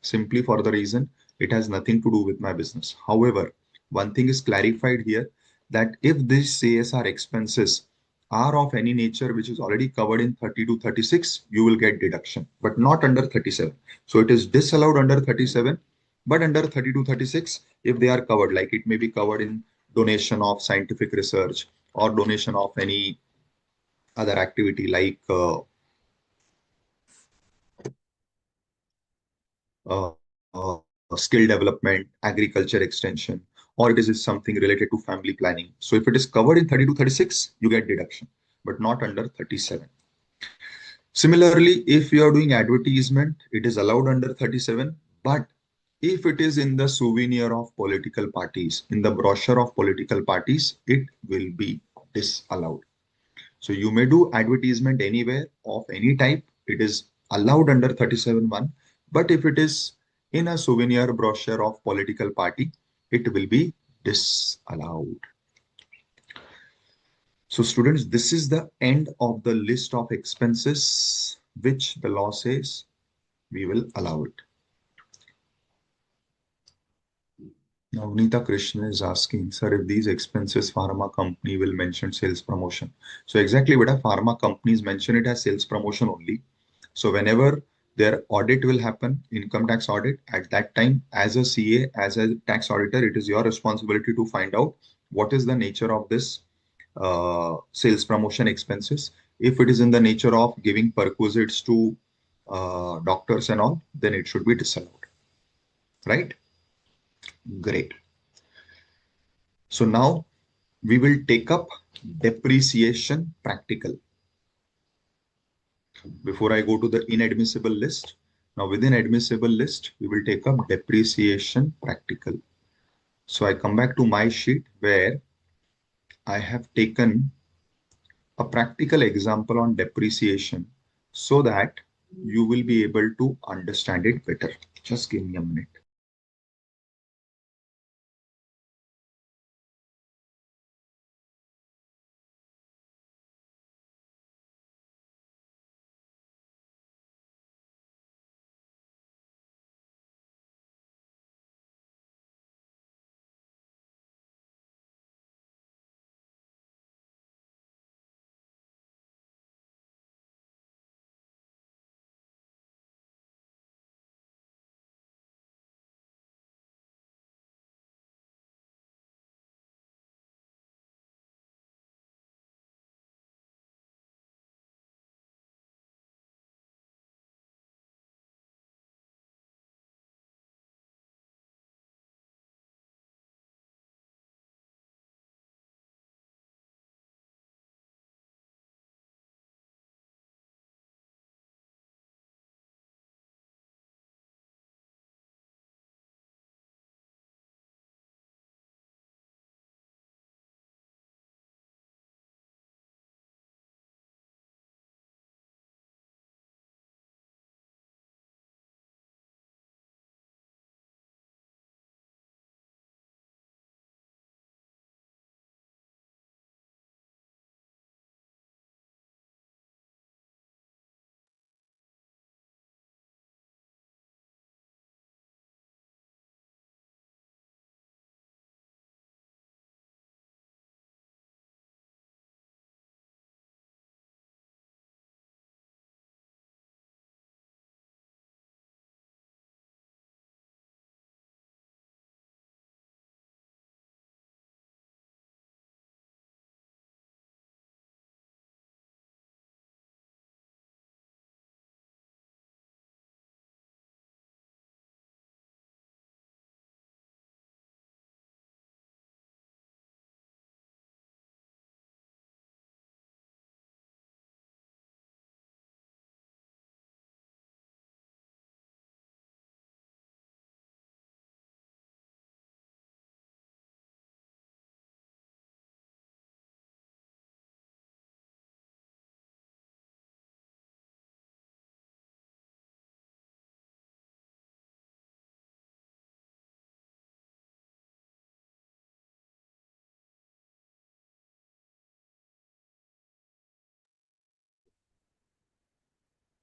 Simply for the reason it has nothing to do with my business. However, one thing is clarified here that if these CSR expenses are of any nature which is already covered in 30 to 36, you will get deduction, but not under 37. So it is disallowed under 37, but under 30 to 36, if they are covered, like it may be covered in donation of scientific research or donation of any other activity like uh, uh, skill development, agriculture extension, or it is something related to family planning. So if it is covered in 30 to 36, you get deduction, but not under 37. Similarly, if you are doing advertisement, it is allowed under 37, but if it is in the souvenir of political parties, in the brochure of political parties, it will be disallowed. So you may do advertisement anywhere of any type. It is allowed under 37(1). But if it is in a souvenir brochure of political party, it will be disallowed. So students, this is the end of the list of expenses which the law says we will allow it. Now, Nita Krishna is asking, sir, if these expenses pharma company will mention sales promotion. So exactly what a pharma companies mention it as sales promotion only. So whenever their audit will happen, income tax audit, at that time, as a CA, as a tax auditor, it is your responsibility to find out what is the nature of this sales promotion expenses. If it is in the nature of giving perquisites to doctors and all, then it should be disallowed, right? Great. So now we will take up depreciation practical. Before I go to the inadmissible list, now within admissible list, we will take up depreciation practical. So I come back to my sheet where I have taken a practical example on depreciation so that you will be able to understand it better. Just give me a minute.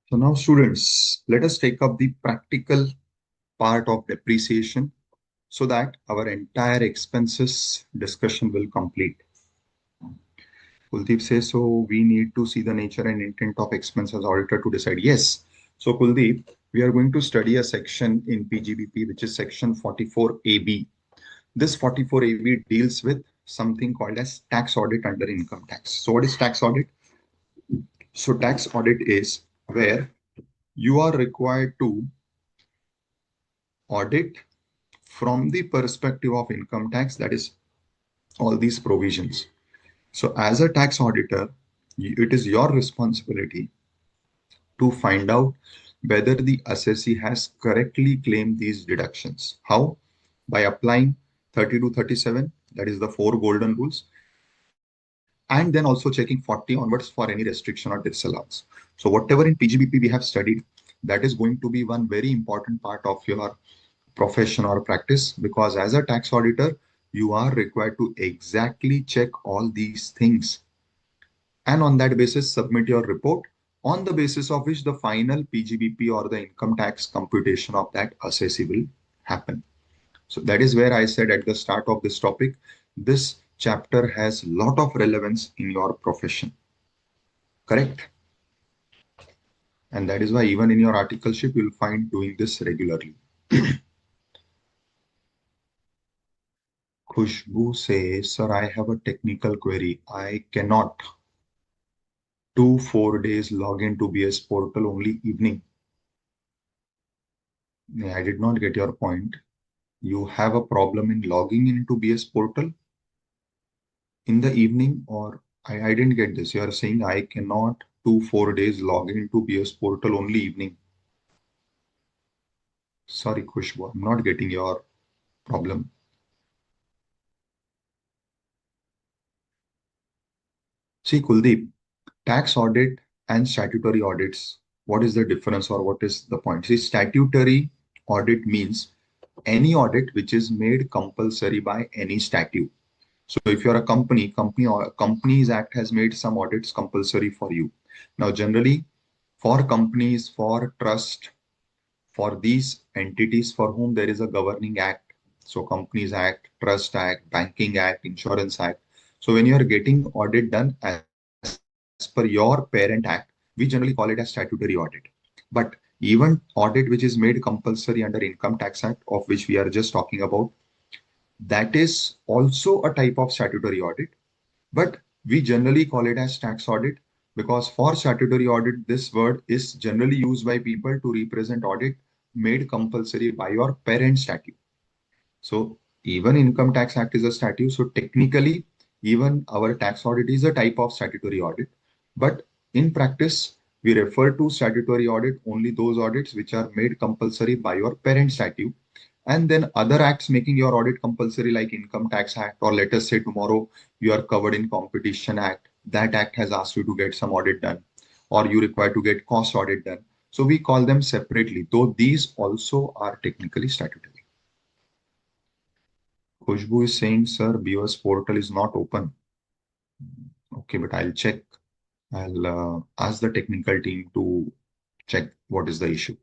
So now students, let us take up the practical part of depreciation so that our entire expenses discussion will complete. Kuldeep says, so we need to see the nature and intent of expense as auditor to decide. Yes. So Kuldeep, we are going to study a section in PGBP, which is section 44AB. This 44AB deals with something called as tax audit under income tax. So what is tax audit? So tax audit is where you are required to audit from the perspective of income tax, that is all these provisions. So as a tax auditor, it is your responsibility to find out whether the assessee has correctly claimed these deductions. How? By applying 30 to 37, that is the four golden rules, and then also checking 40 onwards for any restriction or disallowance. So whatever in PGBP we have studied, that is going to be one very important part of your profession or practice, because as a tax auditor, you are required to exactly check all these things, and on that basis submit your report, on the basis of which the final PGBP or the income tax computation of that assessee will happen. So that is where I said at the start of this topic, this chapter has a lot of relevance in your profession. Correct? And that is why even in your articleship, you'll find doing this regularly. Khushbu says, sir, I have a technical query. I cannot do 4 days login to BS portal only evening. I did not get your point. You have a problem in logging into BS portal in the evening, or I didn't get this. You are saying I cannot do 4 days login into BS portal only evening. Sorry, Khushbu, I'm not getting your problem. See, Kuldeep, tax audit and statutory audits, what is the difference or what is the point? See, statutory audit means any audit which is made compulsory by any statute. So if you're a company or Companies Act has made some audits compulsory for you. Now, generally, for companies, for trust, for these entities for whom there is a governing act. So Companies Act, Trust Act, Banking Act, Insurance Act. So when you are getting audit done as per your parent act, we generally call it as statutory audit. But even audit which is made compulsory under Income Tax Act, of which we are just talking about, that is also a type of statutory audit, but we generally call it as tax audit, because for statutory audit, this word is generally used by people to represent audit made compulsory by your parent statute. So even Income Tax Act is a statute. So technically, even our tax audit is a type of statutory audit. But in practice, we refer to statutory audit only those audits which are made compulsory by your parent statute. And then other acts making your audit compulsory, like Income Tax Act, or let us say tomorrow you are covered in Competition Act. That act has asked you to get some audit done, or you require to get cost audit done. So we call them separately, though these also are technically statutory. Khushbu is saying, sir, BOS portal is not open. Okay, but I'll check. I'll ask the technical team to check what is the issue.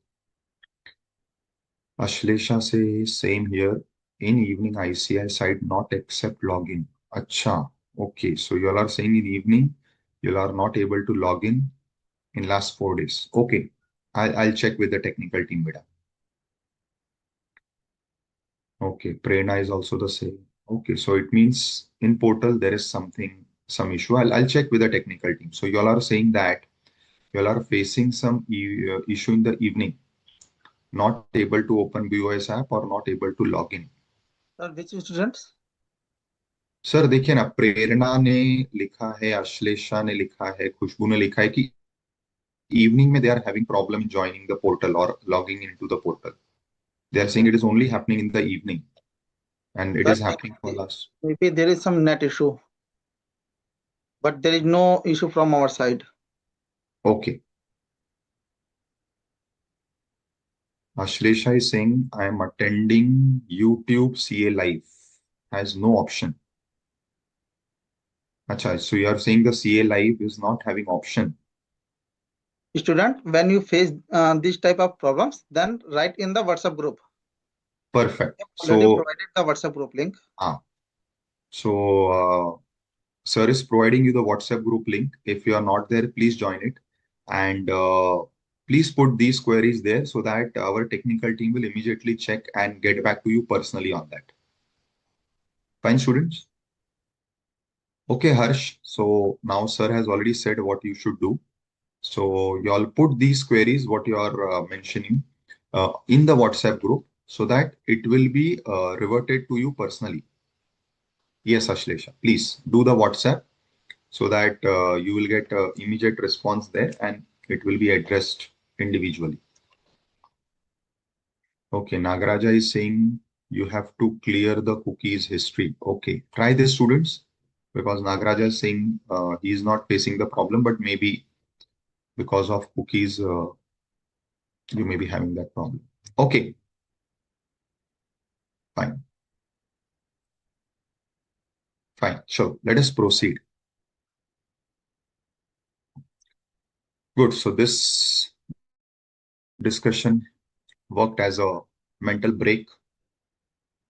Ashlesha says, same here. In evening, ICAI site not accept login. Acha. Okay, so you all are saying in evening, you are not able to log in last 4 days. Okay, I'll check with the technical team, beta. Okay, Prerna is also the same. Okay, so it means in portal there is some issue. I'll check with the technical team. So you all are saying that you all are facing some issue in the evening, not able to open BOS app or not able to log in. Which students? Sir देखिए ना, प्रेरणा ने लिखा है, अश्लेषा ने लिखा है, खुशबू ने लिखा है कि इवनिंग में they are having problem joining the portal और logging into the portal. They are saying it is only happening in the evening, and it Sir, is happening for last. maybe there is some net issue, but there is no issue from our side. Okay. Ashlesha is saying, I am attending YouTube CA live. Has no option. Acha, so you are saying the CA live is not having option. Student, when you face this type of problems, then write in the WhatsApp group. Perfect. I have already So, provided the WhatsApp group link. ah, so sir is providing you the WhatsApp group link. If you are not there, please join it. And please put these queries there so that our technical team will immediately check and get back to you personally on that. Fine, students? Okay, Harsh. So now sir has already said what you should do. So you all put these queries, what you are mentioning, in the WhatsApp group so that it will be reverted to you personally. Yes, Ashlesha, please do the WhatsApp so that you will get immediate response there and it will be addressed individually. Okay, Nagaraja is saying you have to clear the cookies history. Okay, try this, students, because Nagaraja is saying he is not facing the problem, but maybe because of cookies, you may be having that problem. Okay, fine, fine. So let us proceed. Good. So this discussion worked as a mental break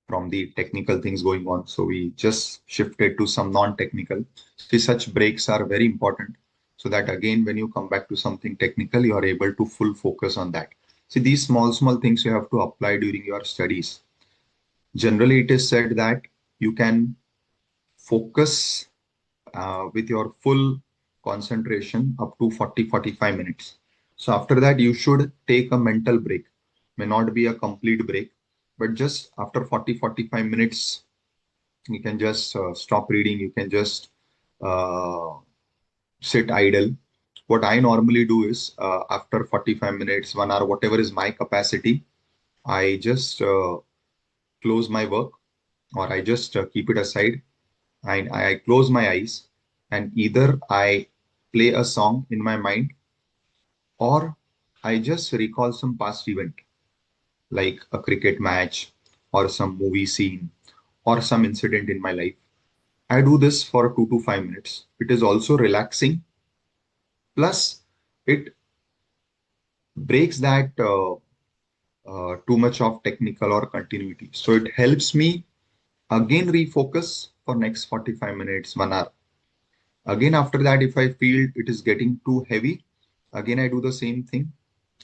from the technical things going on. So we just shifted to some non-technical. See, such breaks are very important so that again, when you come back to something technical, you are able to full focus on that. See, these small things you have to apply during your studies. Generally, it is said that you can focus with your full concentration up to 40-45 minutes. So after that, you should take a mental break. May not be a complete break, but just after 40-45 minutes, you can just stop reading. You can just uh, sit idle. What I normally do is after 45 minutes, 1 hour, whatever is my capacity, I just close my work or I just keep it aside. I close my eyes and either I play a song in my mind or I just recall some past event like a cricket match or some movie scene or some incident in my life. I do this for 2 to 5 minutes. It is also relaxing. Plus, it breaks that too much of technical or continuity. So it helps me again refocus for next 45 minutes, 1 hour. Again, after that, if I feel it is getting too heavy, again I do the same thing.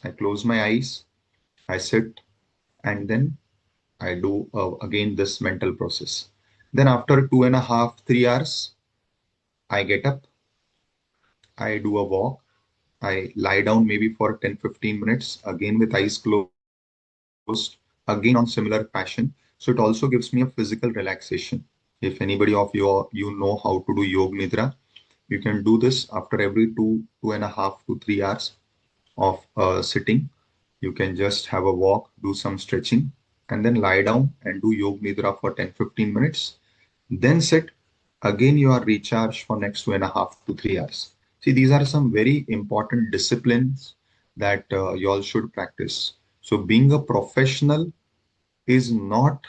I close my eyes, I sit, and then I do again this mental process. Then after 2.5, 3 hours, I get up, I do a walk, I lie down maybe for 10-15 minutes, again with eyes closed, again on similar fashion. So it also gives me a physical relaxation. If anybody of you know how to do yoga nidra, you can do this after every 2.5 to 3 hours of sitting. You can just have a walk, do some stretching, and then lie down and do yoga nidra for 10-15 minutes. Then sit. Again, you are recharged for next 2.5 to 3 hours. See, these are some very important disciplines that you all should practice. So, being a professional is not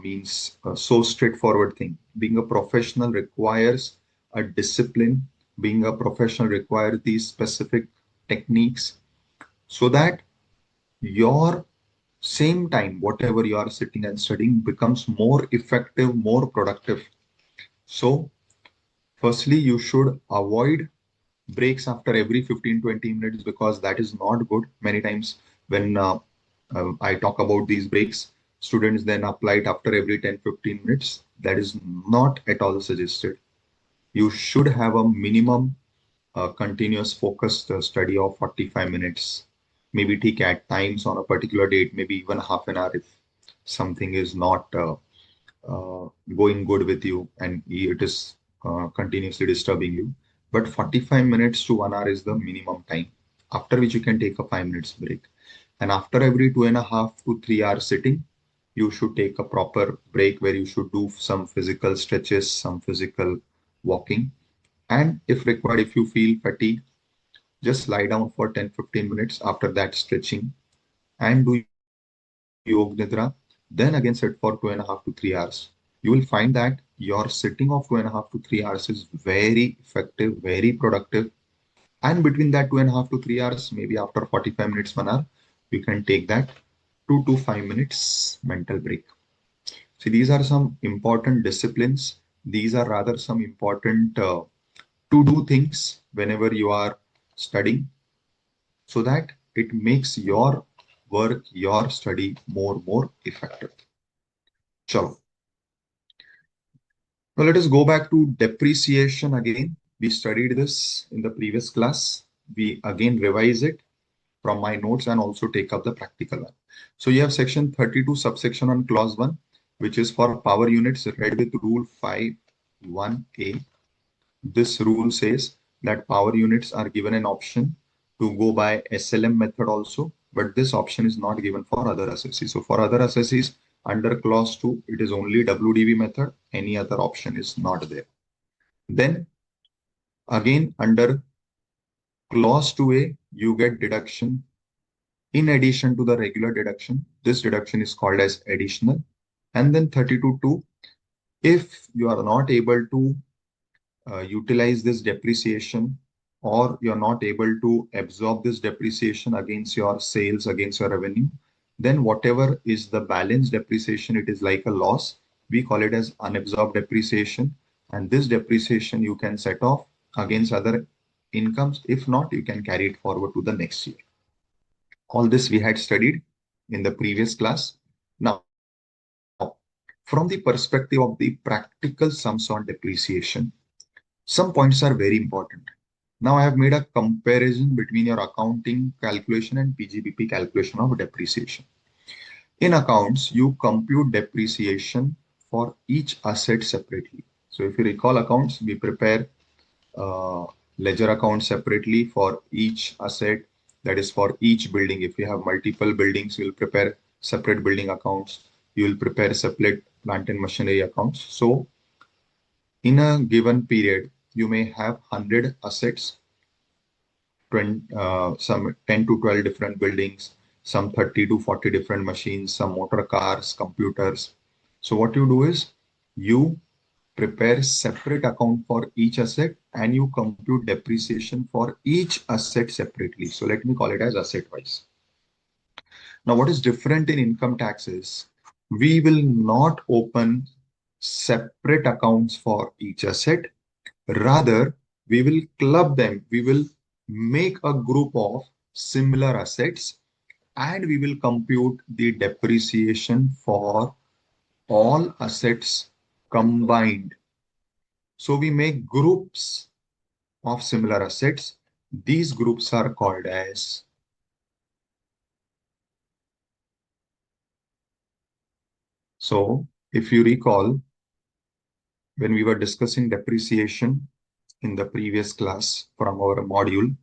means so straightforward thing. Being a professional requires a discipline. Being a professional requires these specific techniques so that your same time, whatever you are sitting and studying, becomes more effective, more productive. So, firstly, you should avoid breaks after every 15-20 minutes because that is not good. Many times when I talk about these breaks, students then apply it after every 10-15 minutes. That is not at all suggested. You should have a minimum continuous focused study of 45 minutes. Maybe take at times on a particular date, maybe even half an hour if something is not going good with you and it is continuously disturbing you. But 45 minutes to 1 hour is the minimum time, after which you can take a 5 minutes break. And after every 2.5 to 3 hours sitting, you should take a proper break where you should do some physical stretches, some physical walking. And if required, if you feel fatigued, just lie down for 10-15 minutes after that stretching and do yoga nidra. Then again sit for 2.5 to 3 hours. You will find that your sitting of 2.5 to 3 hours is very effective, very productive, And between that 2.5 to 3 hours, maybe after 45 minutes, 1 hour, you can take that 2 to 5 minutes mental break. See, these are some important disciplines. These are rather some important to do things whenever you are studying so that it makes your work, your study more effective. Chalo. Now let us go back to depreciation again. We studied this in the previous class. We again revise it from my notes and also take up the practical one. So you have section 32 subsection on clause 1, which is for power units read with rule 5(1)(a). This rule says that power units are given an option to go by SLM method also, but this option is not given for other assessees. So for other assessees under clause 2, it is only WDV method. Any other option is not there. Then again under clause 2A, you get deduction in addition to the regular deduction. This deduction is called as additional. And then 32(2), if you are not able to utilize this depreciation or you're not able to absorb this depreciation against your sales, against your revenue, then whatever is the balance depreciation, it is like a loss. We call it as unabsorbed depreciation. And this depreciation you can set off against other incomes. If not, you can carry it forward to the next year. All this we had studied in the previous class. Now, from the perspective of the practical sums on depreciation, some points are very important. Now I have made a comparison between your accounting calculation and PGBP calculation of depreciation. In accounts, you compute depreciation for each asset separately. So if you recall accounts, we prepare uh, ledger accounts separately for each asset, that is for each building. If you have multiple buildings, you will prepare separate building accounts. You will prepare separate plant and machinery accounts. So in a given period, you may have 100 assets, 20, some 10 to 12 different buildings, some 30 to 40 different machines, some motor cars, computers. So what you do is you prepare separate account for each asset and you compute depreciation for each asset separately. So let me call it as asset wise. Now, what is different in income taxes? We will not open separate accounts for each asset. Rather, we will club them. We will make a group of similar assets and we will compute the depreciation for all assets combined. So we make groups of similar assets. These groups are called as. So if you recall, when we were discussing depreciation in the previous class from our module,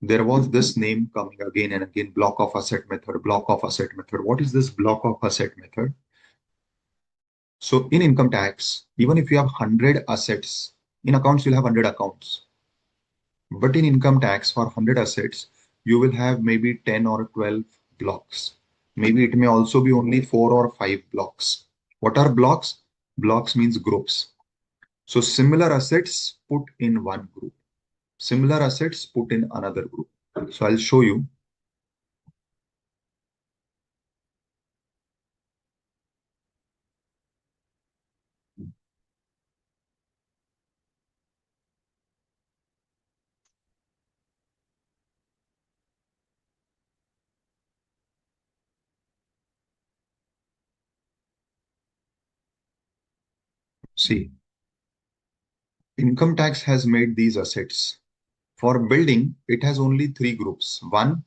there was this name coming again and again, block of asset method, block of asset method. What is this block of asset method? So in income tax, even if you have 100 assets, in accounts, you'll have 100 accounts. But in income tax for 100 assets, you will have maybe 10 or 12 blocks. Maybe it may also be only 4 or 5 blocks. What are blocks? Blocks means groups. So similar assets put in one group. Similar assets put in another group. So I'll show you. See, income tax has made these assets. For building, it has only 3 groups. One,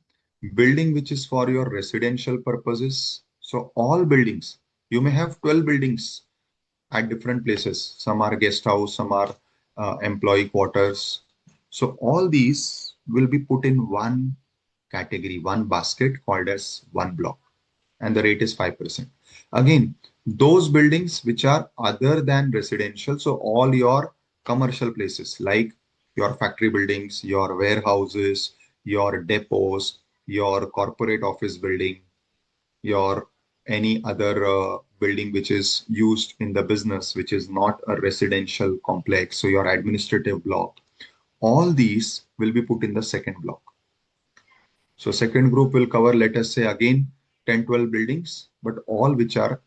building which is for your residential purposes. So all buildings, you may have 12 buildings at different places. Some are guest house, some are employee quarters. So all these will be put in one category, one basket called as one block, and the rate is 5%. Again, those buildings which are other than residential, so all your commercial places like your factory buildings, your warehouses, your depots, your corporate office building, your any other building which is used in the business, which is not a residential complex, so your administrative block, all these will be put in the second block. So second group will cover, let us say again, 10, 12 buildings, but all which are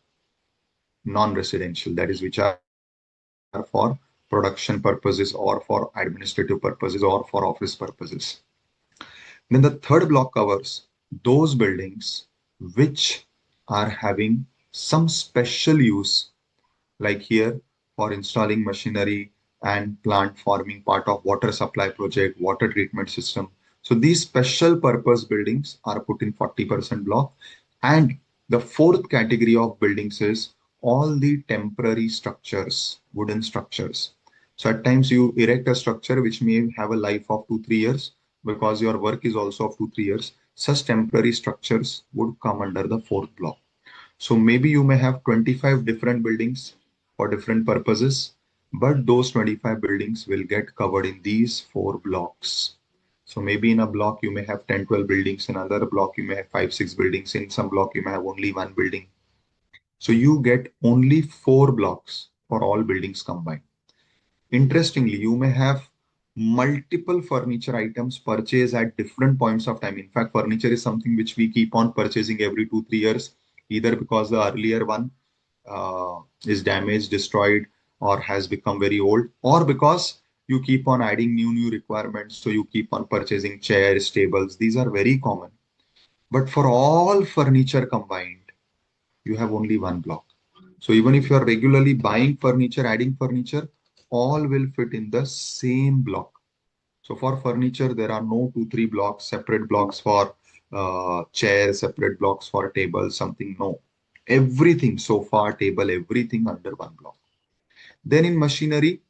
non-residential, that is, which are for production purposes or for administrative purposes or for office purposes. Then the third block covers those buildings which are having some special use, like here for installing machinery and plant forming part of water supply project, water treatment system. So these special purpose buildings are put in 40% block. And the fourth category of buildings is all the temporary structures, wooden structures. So at times you erect a structure which may have a life of 2, 3 years because your work is also of 2, 3 years. Such temporary structures would come under the fourth block. So maybe you may have 25 different buildings for different purposes, but those 25 buildings will get covered in these four blocks. So maybe in a block you may have 10, 12 buildings, in another block you may have 5, 6 buildings, in some block you may have only one building. So you get only four blocks for all buildings combined. Interestingly, you may have multiple furniture items purchased at different points of time. In fact, furniture is something which we keep on purchasing every 2, 3 years, either because the earlier one is damaged, destroyed, or has become very old, or because you keep on adding new requirements. So you keep on purchasing chairs, tables. These are very common. But for all furniture combined, you have only one block. So even if you are regularly buying furniture, adding furniture, all will fit in the same block. So for furniture, there are no 2, 3 blocks, separate blocks for chairs, separate blocks for tables, something. No, everything, sofa, table, everything under one block. Then in machinery,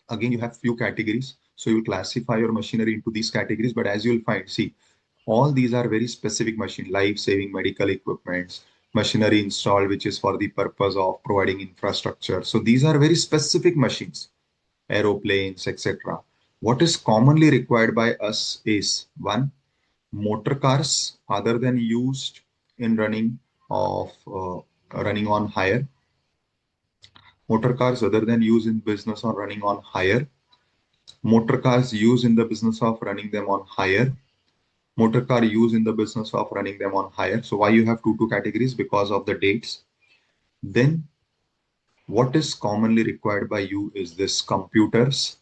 again, you have few categories. So you will classify your machinery into these categories. But as you will find, see, all these are very specific machine, life-saving medical equipments, machinery installed, which is for the purpose of providing infrastructure. So these are very specific machines, aeroplanes, etc. What is commonly required by us is one, motor cars other than used in running on hire, motor cars other than used in business or running on hire, motor cars used in the business of running them on hire, motor car used in the business of running them on hire. So why you have two categories? Because of the dates. Then what is commonly required by you is this computers.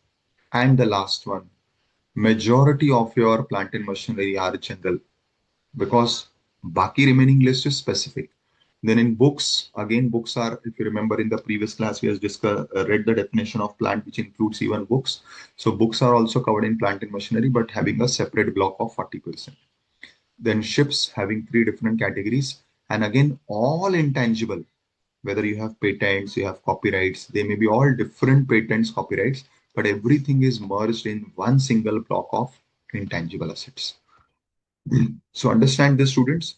And the last one, majority of your plant and machinery are general, because baki remaining list is specific. Then in books, again, books are, if you remember in the previous class, we have discussed, read the definition of plant, which includes even books. So books are also covered in plant and machinery, but having a separate block of 40%. Then ships having three different categories. And again, all intangible, whether you have patents, you have copyrights, they may be all different patents, copyrights, but everything is merged in one single block of intangible assets. So understand this, students.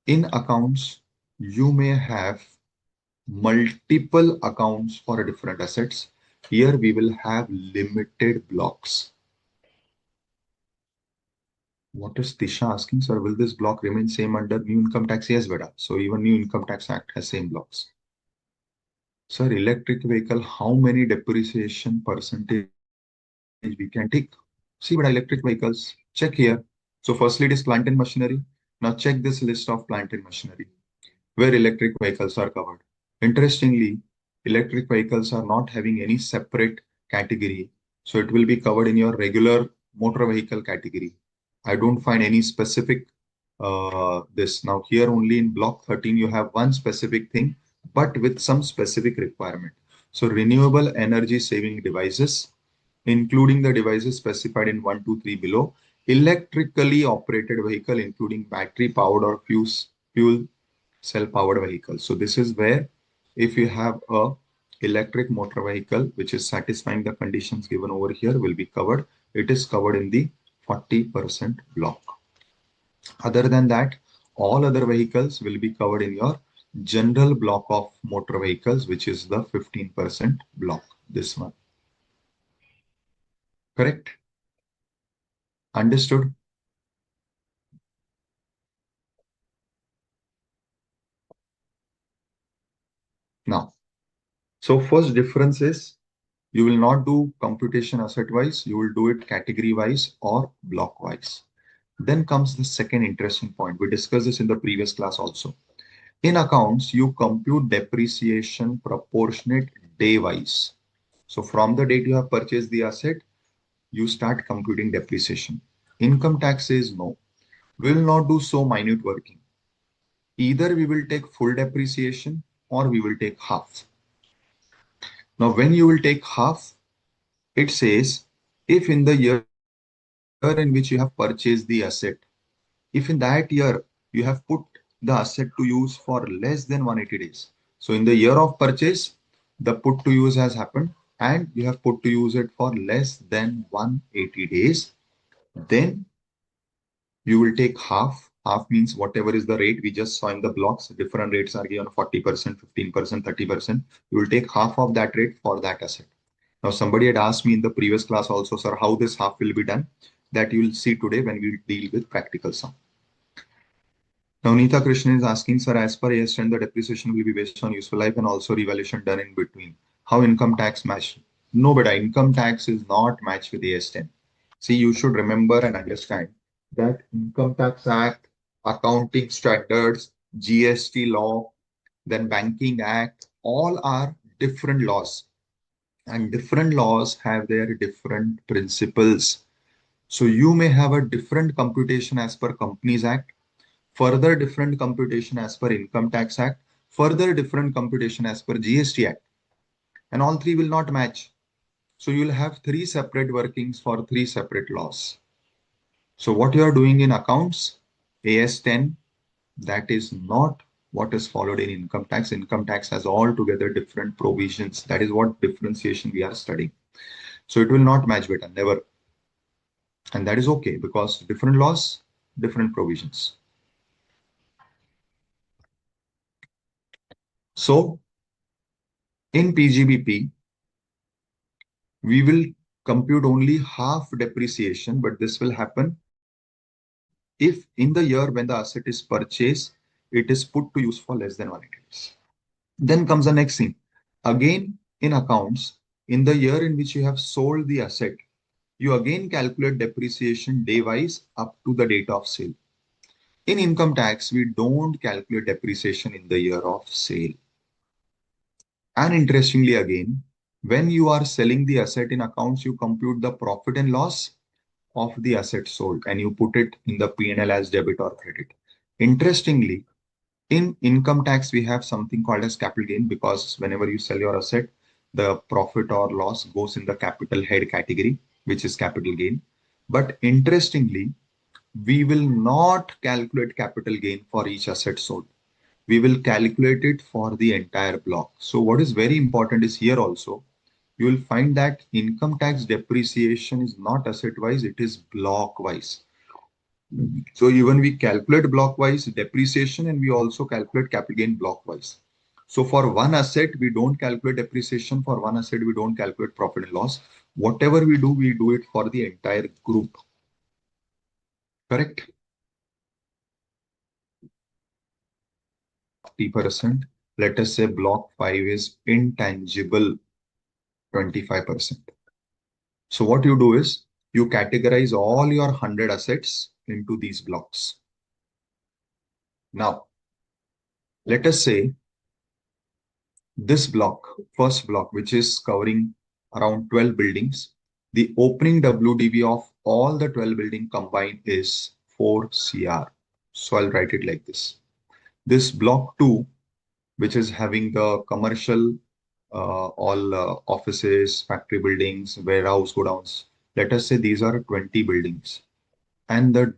In accounts, you may have multiple accounts for different assets. Here we will have limited blocks. What is Tisha asking, sir? Will this block remain same under new income tax? Yes, beta. So even new income tax act has same blocks. Sir, electric vehicle, how many depreciation percentage we can take? See, but electric vehicles, check here. So firstly, it is plant and machinery. Now check this list of plant and machinery where electric vehicles are covered. Interestingly, electric vehicles are not having any separate category. So it will be covered in your regular motor vehicle category. I don't find any specific this. Now here only in block 13, you have one specific thing, but with some specific requirement. So renewable energy saving devices, including the devices specified in 1, 2, 3 below, electrically operated vehicle, including battery powered or fuel cell powered vehicle. So this is where if you have a electric motor vehicle which is satisfying the conditions given over here will be covered. It is covered in the 40% block. Other than that, all other vehicles will be covered in your general block of motor vehicles, which is the 15% block. This one. Correct? Understood? Now, so first difference is You will not do computation asset wise, you will do it category wise or block wise. Then comes the second interesting point. We discussed this in the previous class also. In accounts, you compute depreciation proportionate day wise. So from the date you have purchased the asset, you start computing depreciation. Income tax says no. We will not do so minute working. Either we will take full depreciation or we will take half. Now, when you will take half, it says if in the year in which you have purchased the asset, if in that year you have put the asset to use for less than 180 days. So in the year of purchase, the put to use has happened and you have put to use it for less than 180 days, then you will take half. Half means whatever is the rate we just saw in the blocks. Different rates are given 40%, 15%, 30%. You will take half of that rate for that asset. Now, somebody had asked me in the previous class also, sir, how this half will be done. That you will see today when we deal with practical sum. Now, Neeta Krishnan is asking, sir, as per AS10, the depreciation will be based on useful life and also revaluation done in between. How income tax match? No, but income tax is not matched with AS10. See, you should remember and understand that Income Tax Act, accounting standards, GST law, then Banking Act, all are different laws. And different laws have their different principles. So you may have a different computation as per Companies Act, further different computation as per Income Tax Act, further different computation as per GST Act, and all three will not match. So you will have three separate workings for three separate laws. So what you are doing in accounts, AS10, that is not what is followed in income tax. Income tax has altogether different provisions. That is what differentiation we are studying. So it will not match better, never. And that is okay because different laws, different provisions. So in PGBP, we will compute only half depreciation, but this will happen if in the year when the asset is purchased, it is put to use for less than 180 days. Then comes the next thing. Again, in accounts, in the year in which you have sold the asset, you again calculate depreciation day wise up to the date of sale. In income tax, we don't calculate depreciation in the year of sale. And interestingly, again, when you are selling the asset in accounts, you compute the profit and loss of the asset sold and you put it in the P&L as debit or credit. Interestingly, in income tax, we have something called as capital gain because whenever you sell your asset, the profit or loss goes in the capital head category, which is capital gain. But interestingly, we will not calculate capital gain for each asset sold. We will calculate it for the entire block. So what is very important is here also, you will find that income tax depreciation is not asset wise, it is block wise. So even we calculate block wise depreciation and we also calculate capital gain block wise. So for one asset, we don't calculate depreciation. For one asset, we don't calculate profit and loss. Whatever we do it for the entire group. Correct? 40%. Let us say block 5 is intangible 25%. So what you do is you categorize all your 100 assets into these blocks. Now, let us say this block, first block, which is covering around 12 buildings, the opening WDV of all the 12 building combined is 4 CR. So I'll write it like this. This block 2, which is having the commercial, all offices, factory buildings, warehouse, godowns. Let us say these are 20 buildings and the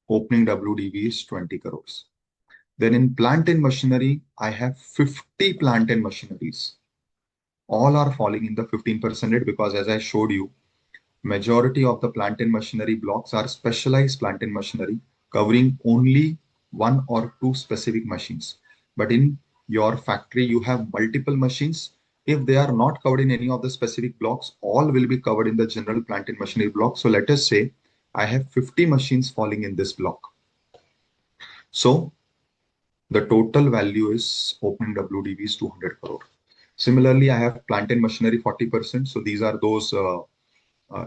opening WDV is 20 crores. Then in plant and machinery, I have 50 plant and machineries. All are falling in the 15% because as I showed you, majority of the plant and machinery blocks are specialized plant and machinery covering only one or two specific machines. But in your factory, you have multiple machines. If they are not covered in any of the specific blocks, all will be covered in the general plant and machinery block. So let us say I have 50 machines falling in this block. So the total value is opening WDV is 200 crore. Similarly, I have plant and machinery 40%. So these are those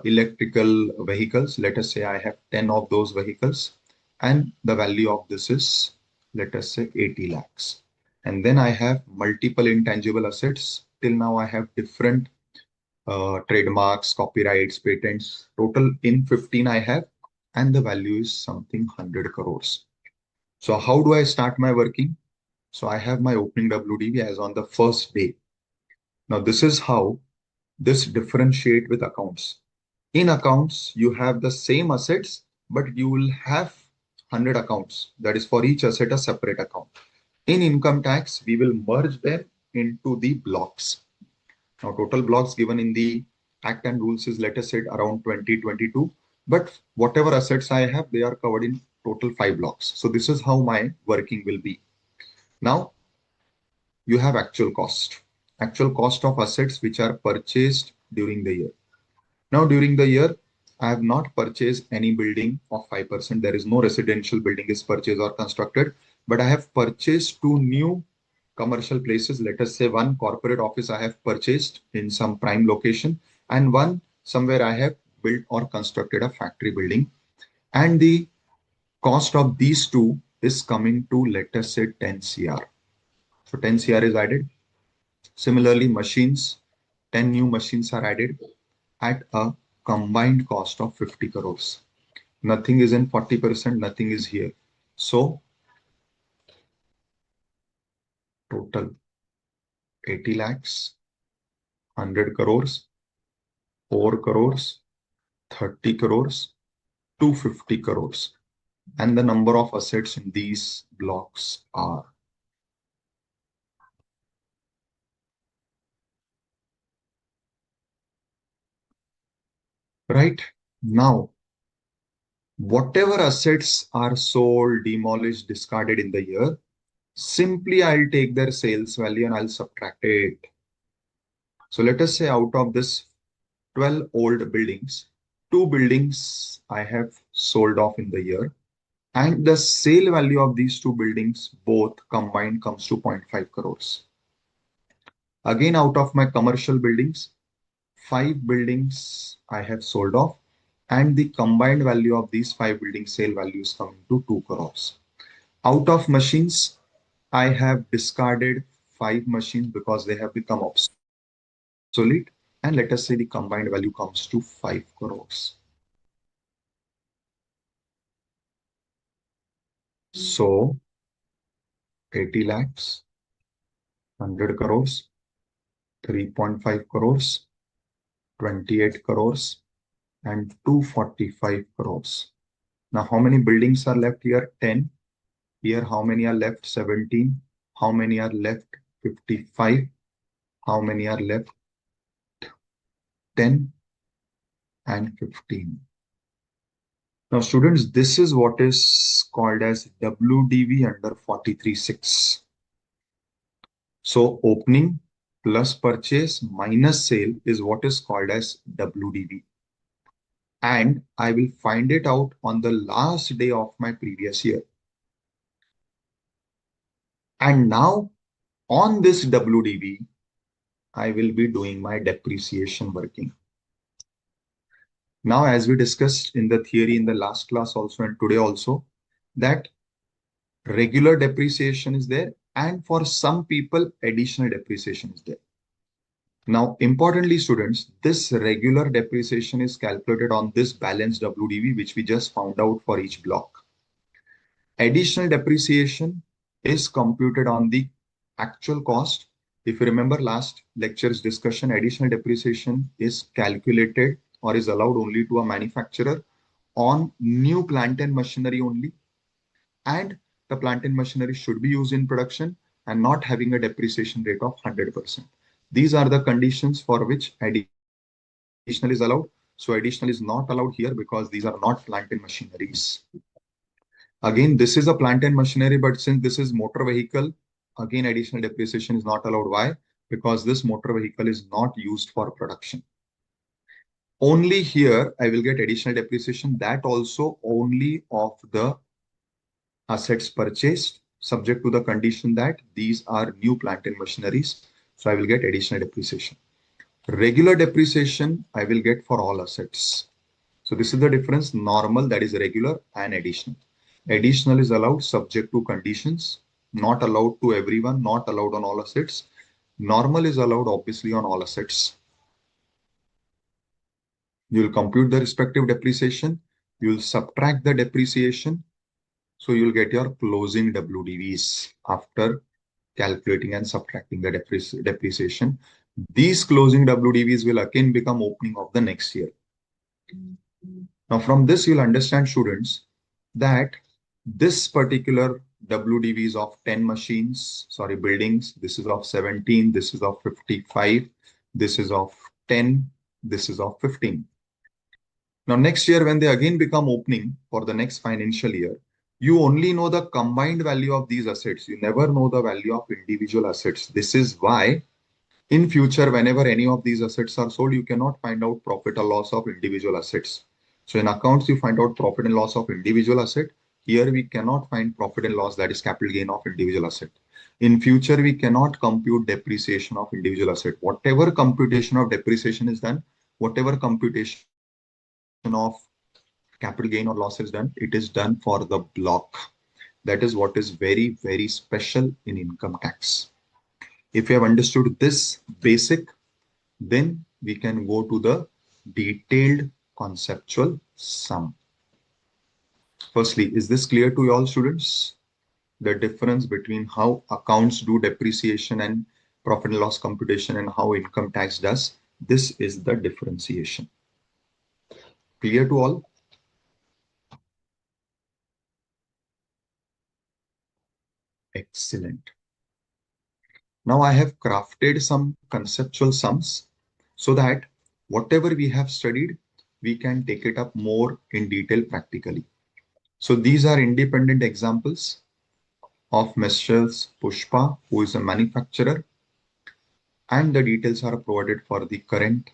electrical vehicles. Let us say I have 10 of those vehicles, and the value of this is, let us say, 80 lakhs. And then I have multiple intangible assets. Till now, I have different trademarks, copyrights, patents. Total in 15 I have, and the value is something 100 crores. So how do I start my working? So I have my opening WDV as on the first day. Now this is how this differentiate with accounts. In accounts, you have the same assets, but you will have 100 accounts. That is for each asset a separate account. In income tax, we will merge them into the blocks. Now, total blocks given in the Act and rules is, let us say, around 2022. But whatever assets I have, they are covered in total 5 blocks. So this is how my working will be. Now, you have actual cost of assets which are purchased during the year. Now, during the year, I have not purchased any building of 5%. There is no residential building is purchased or constructed, but I have purchased 2 new commercial places. Let us say one corporate office I have purchased in some prime location, and one somewhere I have built or constructed a factory building. And the cost of these two is coming to, let us say, 10 CR. So 10 CR is added. Similarly, machines, 10 new machines are added at a combined cost of 50 crores. Nothing is in 40%, nothing is here. So total 80 lakhs, 100 crores, 4 crores, 30 crores, 250 crores. And the number of assets in these blocks are, right? Now, whatever assets are sold, demolished, discarded in the year, simply I'll take their sales value and I'll subtract it. So let us say out of this 12 old buildings, 2 buildings I have sold off in the year, and the sale value of these 2 buildings both combined comes to 0.5 crores. Again, out of my commercial buildings, 5 buildings I have sold off, and the combined value of these 5 building sale values coming to 2 crores. Out of machines, I have discarded 5 machines because they have become obsolete, and let us say the combined value comes to 5 crores. So 80 lakhs, 100 crores, 3.5 crores, 28 crores, and 245 crores. Now, how many buildings are left here? 10. Here, how many are left? 17. How many are left? 55. How many are left? 10 and 15. Now, students, this is what is called as WDV under 43.6. So, opening plus purchase minus sale is what is called as WDV. And I will find it out on the last day of my previous year. And now on this WDV, I will be doing my depreciation working. Now, as we discussed in the theory in the last class also and today also, that regular depreciation is there, and for some people, additional depreciation is there. Now, importantly, students, this regular depreciation is calculated on this balanced WDV, which we just found out for each block. Additional depreciation is computed on the actual cost. If you remember last lecture's discussion, additional depreciation is calculated or is allowed only to a manufacturer on new plant and machinery only. And the plant and machinery should be used in production and not having a depreciation rate of 100%. These are the conditions for which additional is allowed. So additional is not allowed here because these are not plant and machineries. Again, this is a plant and machinery, but since this is motor vehicle, again, additional depreciation is not allowed. Why? Because this motor vehicle is not used for production. Only here I will get additional depreciation, that also only of the assets purchased, subject to the condition that these are new plant and machineries. So I will get additional depreciation. Regular depreciation I will get for all assets. So this is the difference. Normal, that is regular, and additional. Additional is allowed subject to conditions, not allowed to everyone, not allowed on all assets. Normal is allowed obviously on all assets. You will compute the respective depreciation. You will subtract the depreciation. So you will get your closing WDVs after calculating and subtracting the depreciation. These closing WDVs will again become opening of the next year. Now, from this, you'll understand, students, that this particular WDVs of 10 machines, sorry, buildings, this is of 17, this is of 55, this is of 10, this is of 15. Now, next year, when they again become opening for the next financial year, you only know the combined value of these assets. You never know the value of individual assets. This is why in future, whenever any of these assets are sold, you cannot find out profit or loss of individual assets. So in accounts, you find out profit and loss of individual asset. Here we cannot find profit and loss, that is capital gain of individual asset. In future, we cannot compute depreciation of individual asset. Whatever computation of depreciation is done, whatever computation of capital gain or loss is done, it is done for the block. That is what is very, very special in income tax. If you have understood this basic, then we can go to the detailed conceptual sum. Firstly, is this clear to you all, students? The difference between how accounts do depreciation and profit and loss computation and how income tax does. This is the differentiation. Clear to all? Excellent. Now I have crafted some conceptual sums so that whatever we have studied, we can take it up more in detail practically. So these are independent examples of Messrs. Pushpa, who is a manufacturer, and the details are provided for the current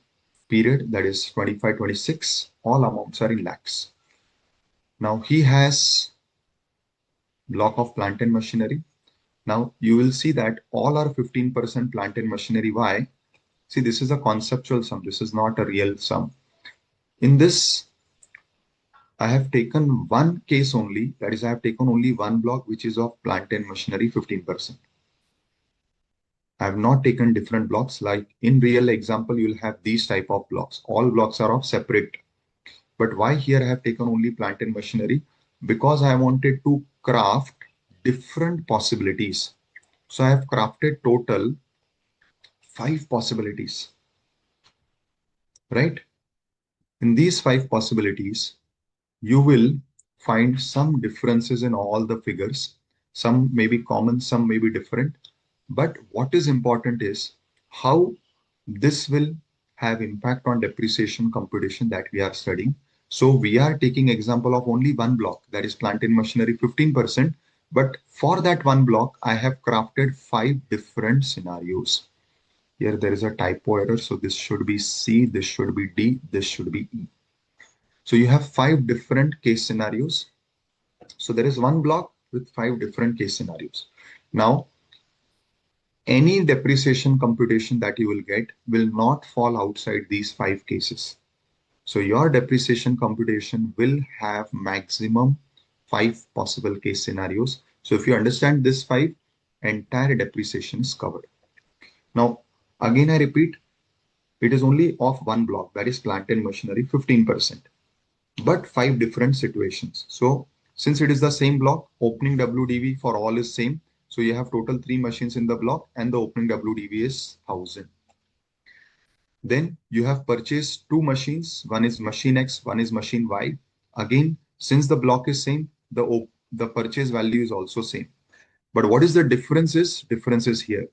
period, that is 25-26. All amounts are in lakhs. Now he has block of plant and machinery. Now you will see that all are 15% plant and machinery. Why? See, this is a conceptual sum. This is not a real sum. In this, I have taken one case only. That is, I have taken only one block, which is of plant and machinery 15%. I have not taken different blocks. Like in real example, you will have these type of blocks. All blocks are of separate. But why here I have taken only plant and machinery? Because I wanted to craft different possibilities. So I have crafted total 5 possibilities, right? In these 5 possibilities, you will find some differences in all the figures. Some may be common, some may be different. But what is important is how this will have impact on depreciation computation that we are studying. So we are taking example of only one block, that is plant and machinery 15%. But for that one block, I have crafted 5 different scenarios. Here there is a typo error. So this should be C, this should be D, this should be E. So you have 5 different case scenarios. So there is one block with 5 different case scenarios. Now, any depreciation computation that you will get will not fall outside these 5 cases. So your depreciation computation will have maximum 5 possible case scenarios. So if you understand this 5, entire depreciation is covered. Now, again, I repeat, it is only of one block, that is plant and machinery 15%. But 5 different situations. So since it is the same block, opening WDV for all is same. So you have total 3 machines in the block and the opening WDV is 1000. Then you have purchased 2 machines. One is machine X, one is machine Y. Again, since the block is same, the purchase value is also same. But what is the difference is? Difference is here.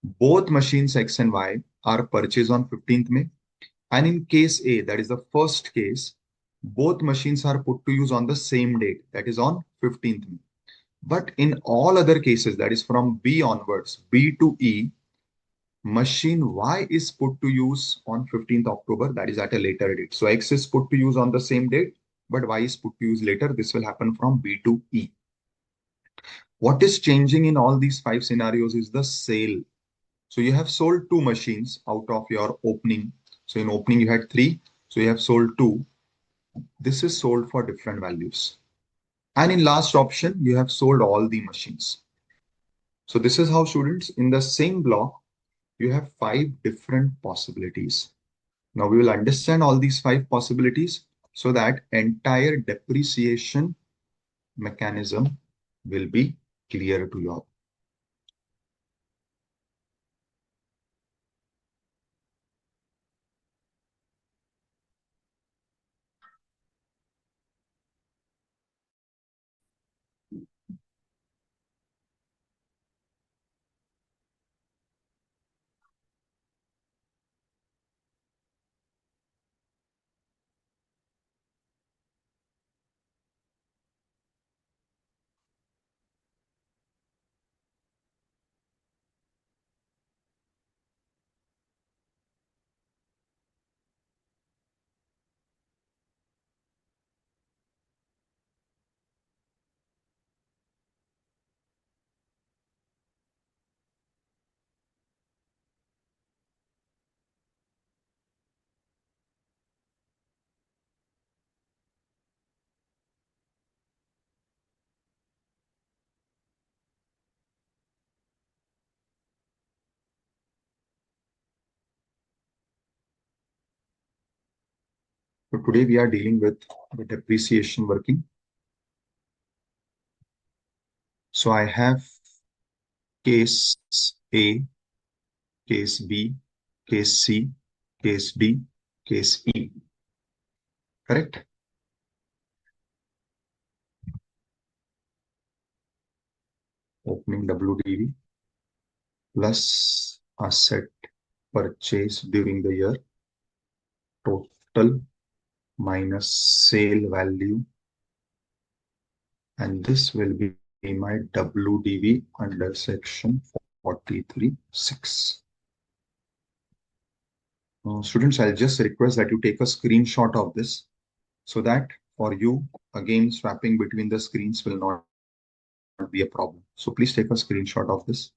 Both machines X and Y are purchased on 15th May. And in case A, that is the first case, both machines are put to use on the same date, that is on 15th May. But in all other cases, that is from B onwards, B to E, machine Y is put to use on 15th October, that is at a later date. So X is put to use on the same date, but Y is put to use later. This will happen from B to E. What is changing in all these 5 scenarios is the sale. So you have sold two machines out of your opening. So in opening you had three. So you have sold two. This is sold for different values. And in last option, you have sold all the machines. So this is how students in the same block, you have five different possibilities. Now we will understand all these five possibilities so that entire depreciation mechanism will be clear to you all. So today we are dealing with the depreciation working. So I have case A, case B, case C, case D, case E. Correct? Opening WDV plus asset purchase during the year, total minus sale value, and this will be my WDV under section 43.6. Students, I'll just request that you take a screenshot of this so that for you, again, swapping between the screens will not be a problem. So please take a screenshot of this.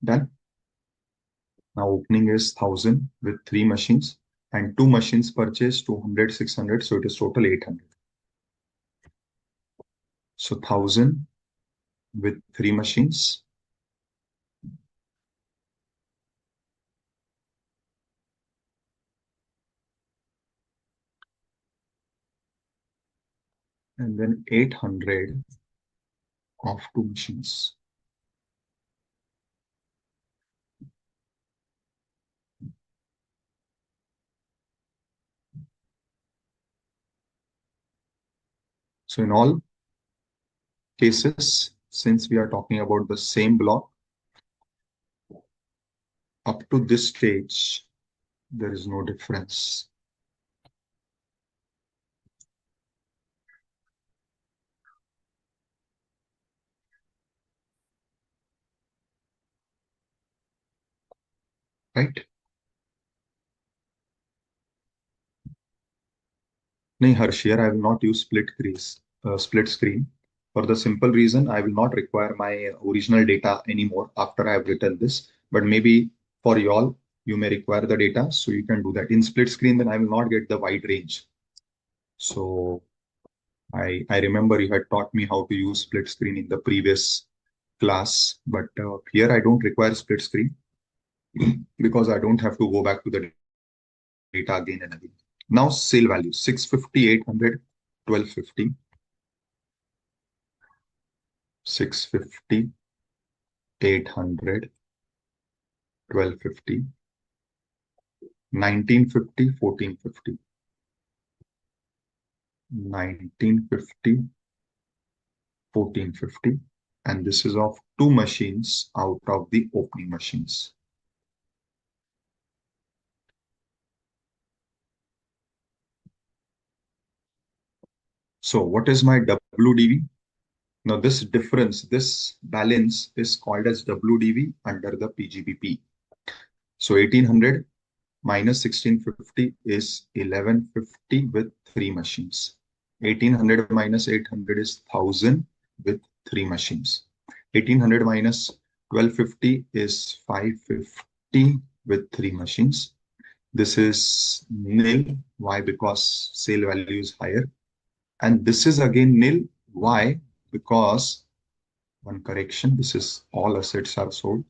Done. Now opening is 1000 with three machines and two machines purchased 200, 600. So it is total 800. So 1000 with three machines. And then 800 of two machines. So in all cases, since we are talking about the same block, up to this stage, there is no difference. Right? No, Harsh, here I will not use split screen for the simple reason I will not require my original data anymore after I have written this. But maybe for y'all, you may require the data, so you can do that. In split screen, then I will not get the wide range. So I remember you had taught me how to use split screen in the previous class, but here I don't require split screen because I don't have to go back to the data again and again. Now sale value 650, 800, 1250, 650, 800, 1250, 1950, 1450, 1950, 1450, and this is of two machines out of the opening machines. So what is my WDV? Now this difference, this balance is called as WDV under the PGBP. So 1800 minus 1650 is 1150 with three machines. 1800 minus 800 is 1000 with three machines. 1800 minus 1250 is 550 with three machines. This is nil. Why? Because sale value is higher. And this is again nil. Why? Because one correction, this is all assets are sold.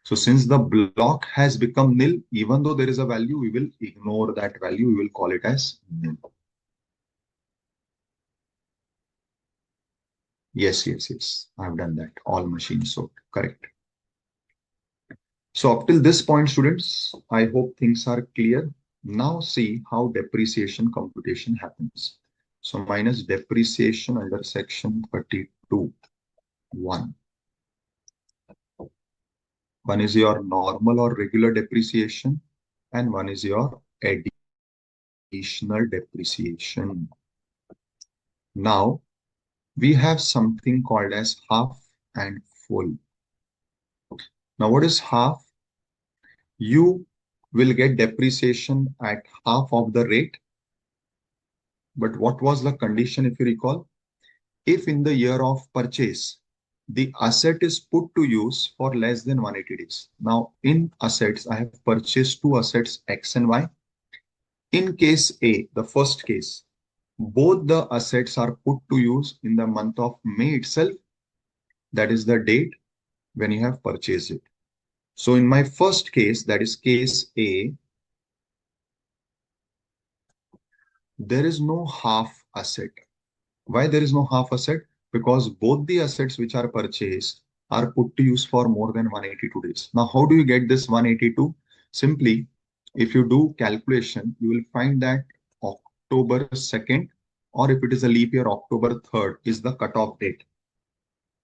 So since the block has become nil, even though there is a value, we will ignore that value. We will call it as nil. Yes, yes, yes. I've done that. All machines sold. Correct. So up till this point, students, I hope things are clear. Now see how depreciation computation happens. So minus depreciation under section 32, 1. One is your normal or regular depreciation, and one is your additional depreciation. Now, we have something called as half and full. Now, what is half? You will get depreciation at half of the rate. But what was the condition, if you recall? If in the year of purchase, the asset is put to use for less than 180 days. Now, in assets, I have purchased two assets, X and Y. In case A, the first case, both the assets are put to use in the month of May itself. That is the date when you have purchased it. So in my first case, that is case A, there is no half asset. Why there is no half asset? Because both the assets which are purchased are put to use for more than 182 days. Now, how do you get this 182? Simply, if you do calculation, you will find that October 2nd, or if it is a leap year, October 3rd is the cutoff date.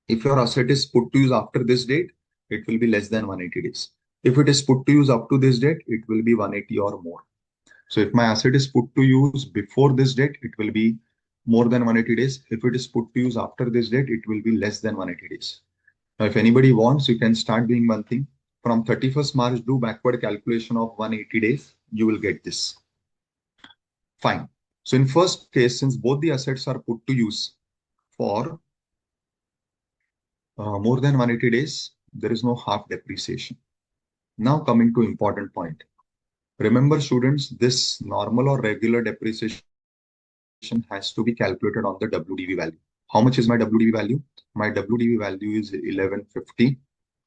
If your asset is put to use after this date, it will be less than 180 days. If it is put to use up to this date, it will be 180 or more. So if my asset is put to use before this date, it will be more than 180 days. If it is put to use after this date, it will be less than 180 days. Now, if anybody wants, you can start doing one thing. From 31st March, do backward calculation of 180 days. You will get this. Fine. So in first case, since both the assets are put to use for more than 180 days, there is no half depreciation. Now coming to important point. Remember students, this normal or regular depreciation has to be calculated on the WDV value. How much is my WDV value? My WDV value is 1150.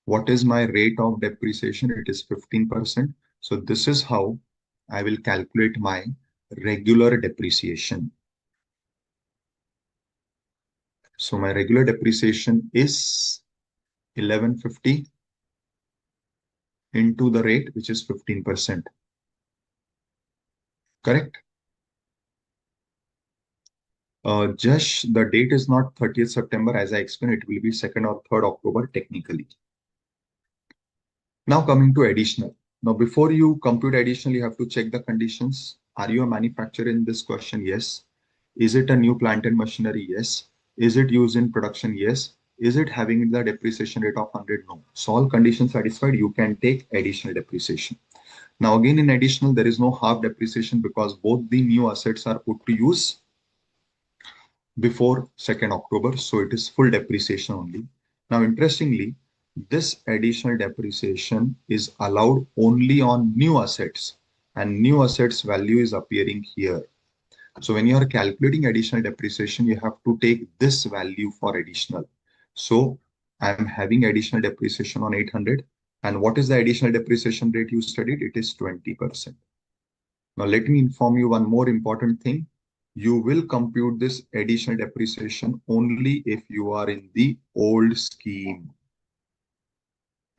What is my rate of depreciation? It is 15%. So this is how I will calculate my regular depreciation. So my regular depreciation is 1150 into the rate, which is 15%. Correct? Just the date is not 30th September, as I explained, it will be 2nd or 3rd October technically. Now coming to additional. Now, before you compute additional, you have to check the conditions. Are you a manufacturer in this question? Yes. Is it a new plant and machinery? Yes. Is it used in production? Yes. Is it having the depreciation rate of 100? No. So all conditions satisfied, you can take additional depreciation. Now again in additional, there is no half depreciation because both the new assets are put to use before 2nd October. So it is full depreciation only. Now, interestingly, this additional depreciation is allowed only on new assets, and new assets value is appearing here. So when you are calculating additional depreciation, you have to take this value for additional. So I'm having additional depreciation on 800. And what is the additional depreciation rate you studied? It is 20%. Now, let me inform you one more important thing. You will compute this additional depreciation only if you are in the old scheme.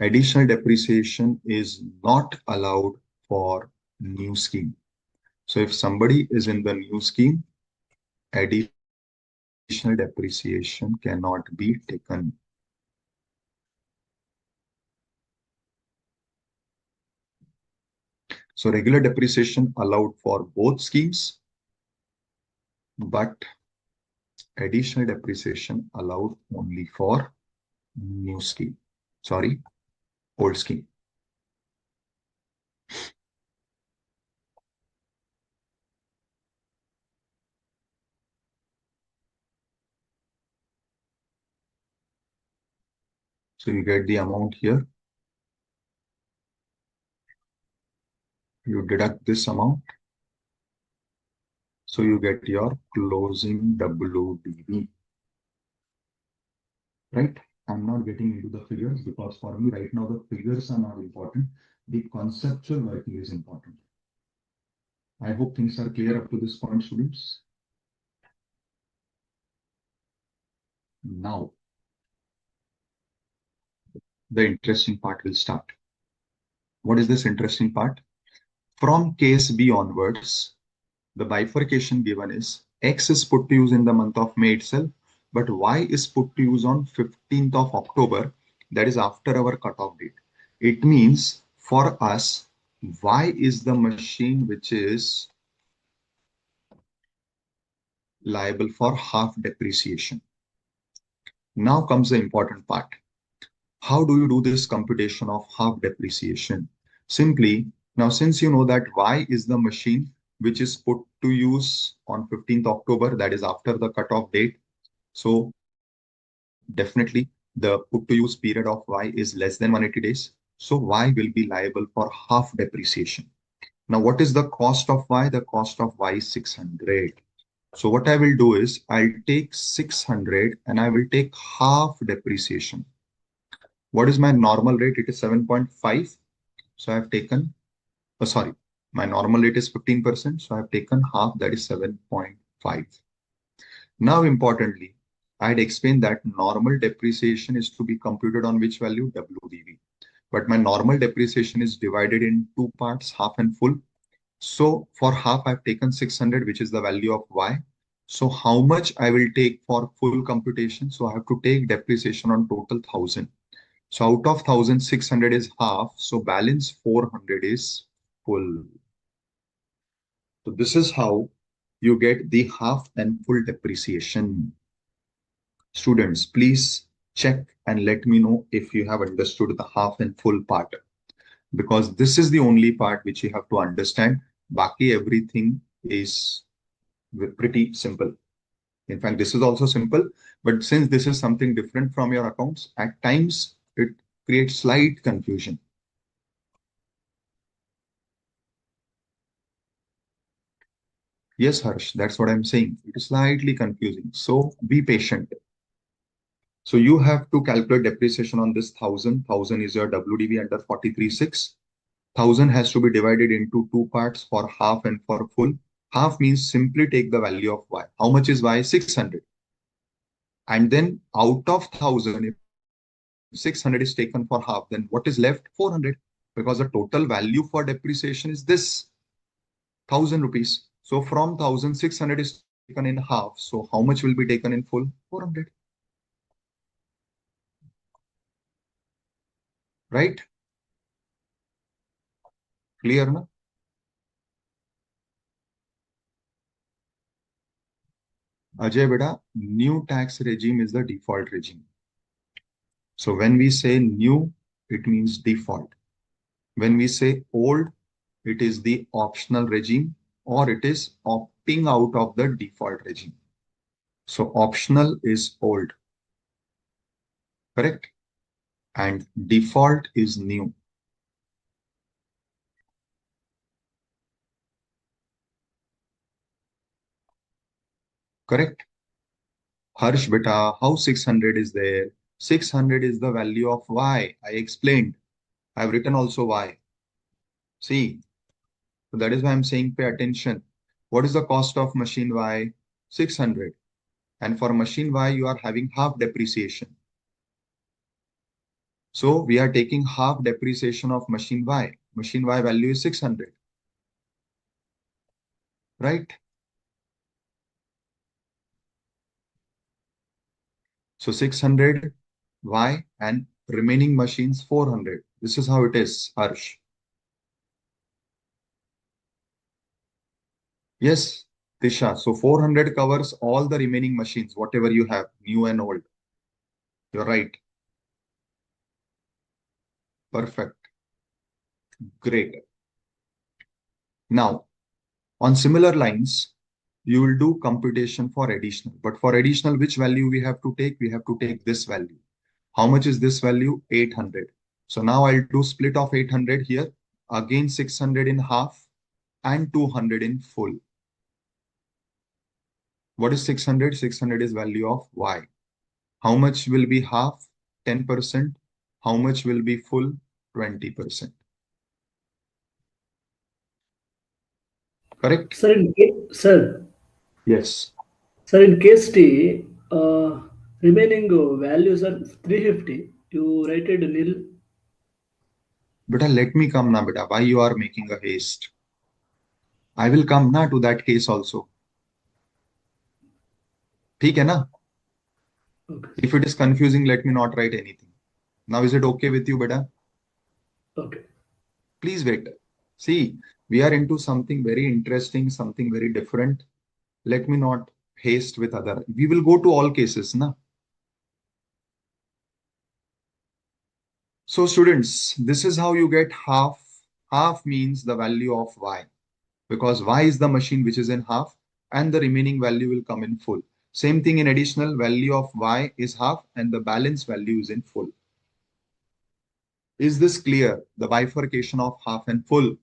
Additional depreciation is not allowed for new scheme. So if somebody is in the new scheme, additional depreciation cannot be taken. So regular depreciation allowed for both schemes, but additional depreciation allowed only for new scheme. Sorry, old scheme. So you get the amount here. You deduct this amount. So you get your closing WDV, right? I'm not getting into the figures because for me right now the figures are not important. The conceptual working is important. I hope things are clear up to this point, students. Now, the interesting part will start. What is this interesting part? From case B onwards, the bifurcation given is X is put to use in the month of May itself, but Y is put to use on 15th of October, that is after our cutoff date. It means for us, Y is the machine which is liable for half depreciation. Now comes the important part. How do you do this computation of half depreciation? Simply, now since you know that Y is the machine which is put to use on 15th October, that is after the cutoff date. So definitely the put to use period of Y is less than 180 days. So Y will be liable for half depreciation. Now what is the cost of Y? The cost of Y is 600. So what I will do is I'll take 600 and I will take half depreciation. What is my normal rate? It is 7.5. So I have taken, sorry, my normal rate is 15%. So I have taken half, that is 7.5. Now, importantly, I had explained that normal depreciation is to be computed on which value? WDV. But my normal depreciation is divided in two parts, half and full. So for half, I've taken 600, which is the value of Y. So how much I will take for full computation? So I have to take depreciation on total 1000. So out of 1600 is half. So balance 400 is full. So this is how you get the half and full depreciation. Students, please check and let me know if you have understood the half and full part, because this is the only part which you have to understand. Baki everything is pretty simple. In fact, this is also simple, but since this is something different from your accounts, at times it creates slight confusion. Yes, Harsh, that's what I'm saying. It is slightly confusing. So be patient. So you have to calculate depreciation on this 1000. 1000 is your WDV under 43.6. 1000 has to be divided into two parts, for half and for full. Half means simply take the value of Y. How much is Y? 600. And then out of 1000, if 600 is taken for half, then what is left? 400. Because the total value for depreciation is this 1000 rupees. So from 1600 is taken in half. So how much will be taken in full? 400. Right? Clear, na? Ajay beta, new tax regime is the default regime. So when we say new, it means default. When we say old, it is the optional regime, or it is opting out of the default regime. So optional is old, correct? And default is new. Correct? Harsh beta, how 600 is there? 600 is the value of Y. I explained. I've written also Y. See, so that is why I'm saying pay attention. What is the cost of machine Y? 600. And for machine Y, you are having half depreciation. So we are taking half depreciation of machine Y. Machine Y value is 600, right? So 600 Y and remaining machines 400. This is how it is, Harsh. Yes, Tisha. So 400 covers all the remaining machines, whatever you have, new and old. You're right. Perfect. Great. Now, on similar lines, you will do computation for additional. But for additional, which value we have to take? We have to take this value. How much is this value? 800. So now I'll do split of 800 here. Again, 600 in half and 200 in full. What is 600? 600 is value of y. How much will be half? 10%. How much will be full? 20%. Correct? Sir, Yes. sir, in case T, remaining values are 350. You rated nil. Beta, let me come now, beta. Why you are making a haste? I will come now to that case also. ठीक है ना? Okay. If it is confusing, let me not write anything. Now, is it okay with you, beta? Okay. Please wait. See, we are into something very interesting, something very different. Let me not haste with other. We will go to all cases, na? So students, this is how you get half. Half means the value of y, because y is the machine which is in half and the remaining value will come in full. Same thing in additional, value of y is half and the balance value is in full. Is this clear? The bifurcation of half and full.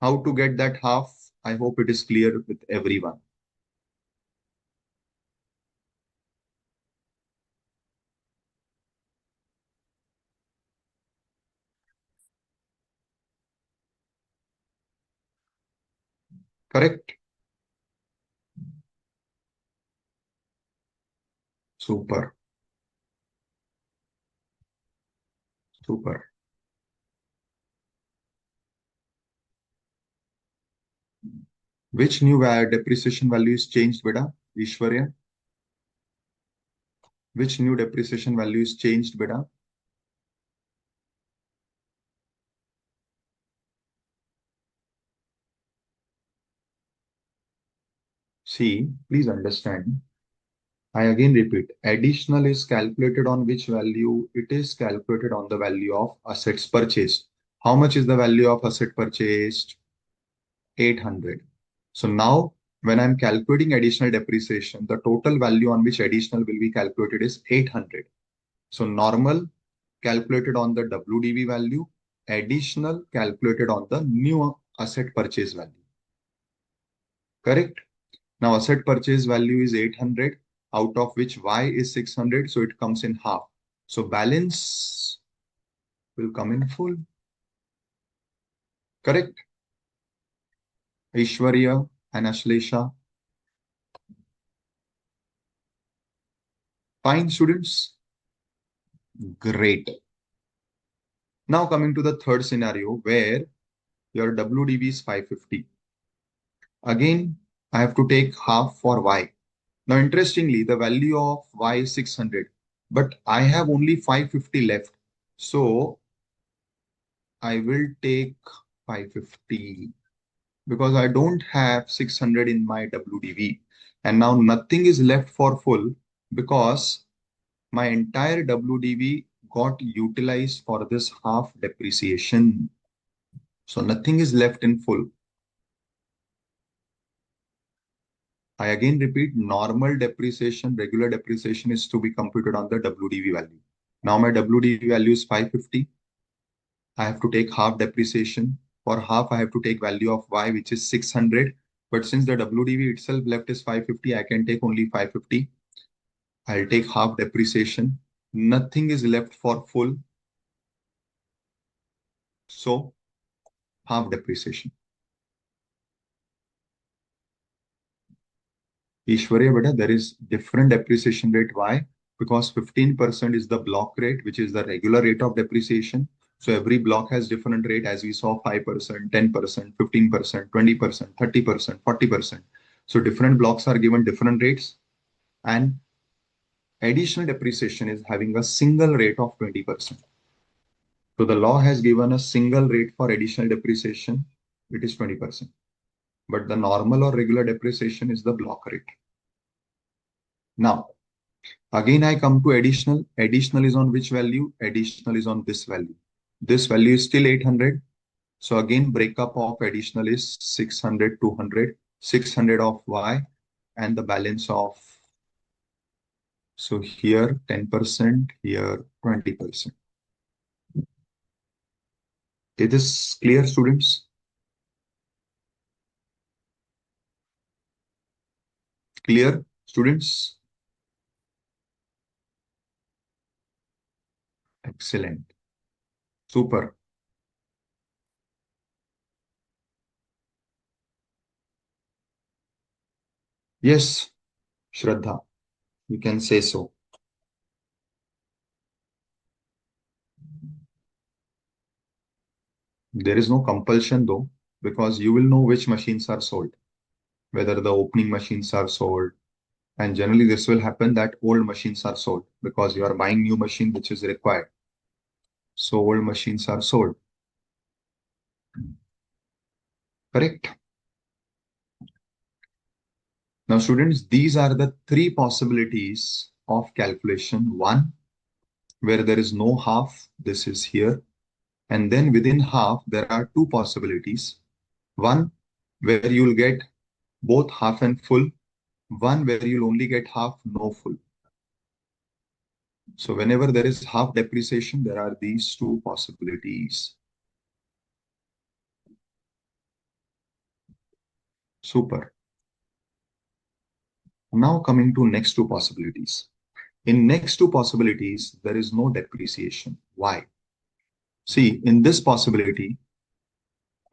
How to get that half? I hope it is clear with everyone. Correct? Super. Super. Which new depreciation value is changed, beta? Ishwarya? Which new depreciation value is changed, beta? See, please understand. I again repeat, additional is calculated on which value? It is calculated on the value of assets purchased. How much is the value of asset purchased? 800. So now when I'm calculating additional depreciation, the total value on which additional will be calculated is 800. So normal calculated on the WDV value, additional calculated on the new asset purchase value. Correct? Now asset purchase value is 800, out of which Y is 600, so it comes in half. So balance will come in full. Correct? Aishwarya and Ashlesha. Fine, students? Great. Now coming to the third scenario where your WDV is 550. Again, I have to take half for Y. Now, interestingly, the value of Y is 600, but I have only 550 left. So I will take 550 because I don't have 600 in my WDV. And now nothing is left for full because my entire WDV got utilized for this half depreciation. So nothing is left in full. I again repeat, normal depreciation, regular depreciation is to be computed on the WDV value. Now my WDV value is 550. I have to take half depreciation. For half, I have to take value of Y, which is 600. But since the WDV itself left is 550, I can take only 550. I'll take half depreciation. Nothing is left for full. So half depreciation. Ishwarya, beta, there is different depreciation rate. Why? Because 15% is the block rate, which is the regular rate of depreciation. So every block has different rate, as we saw 5%, 10%, 15%, 20%, 30%, 40%. So different blocks are given different rates, and additional depreciation is having a single rate of 20%. So the law has given a single rate for additional depreciation, it is 20%. But the normal or regular depreciation is the block rate. Now, again, I come to additional. Additional is on which value? Additional is on this value. This value is still 800. So again, breakup of additional is 600, 200, 600 of Y and the balance of, so here 10%, here 20%. It is clear, students? Clear, students? Excellent. Super. Yes, Shraddha, you can say so. There is no compulsion though, because you will know which machines are sold, whether the opening machines are sold. And generally, this will happen that old machines are sold because you are buying new machine which is required. So old machines are sold. Correct? Now, students, these are the three possibilities of calculation. One, where there is no half, this is here. And then within half, there are two possibilities. One, where you will get both half and full. One, where you'll only get half, no full. So whenever there is half depreciation, there are these two possibilities. Super. Now coming to next two possibilities. In next two possibilities, there is no depreciation. Why? See, in this possibility,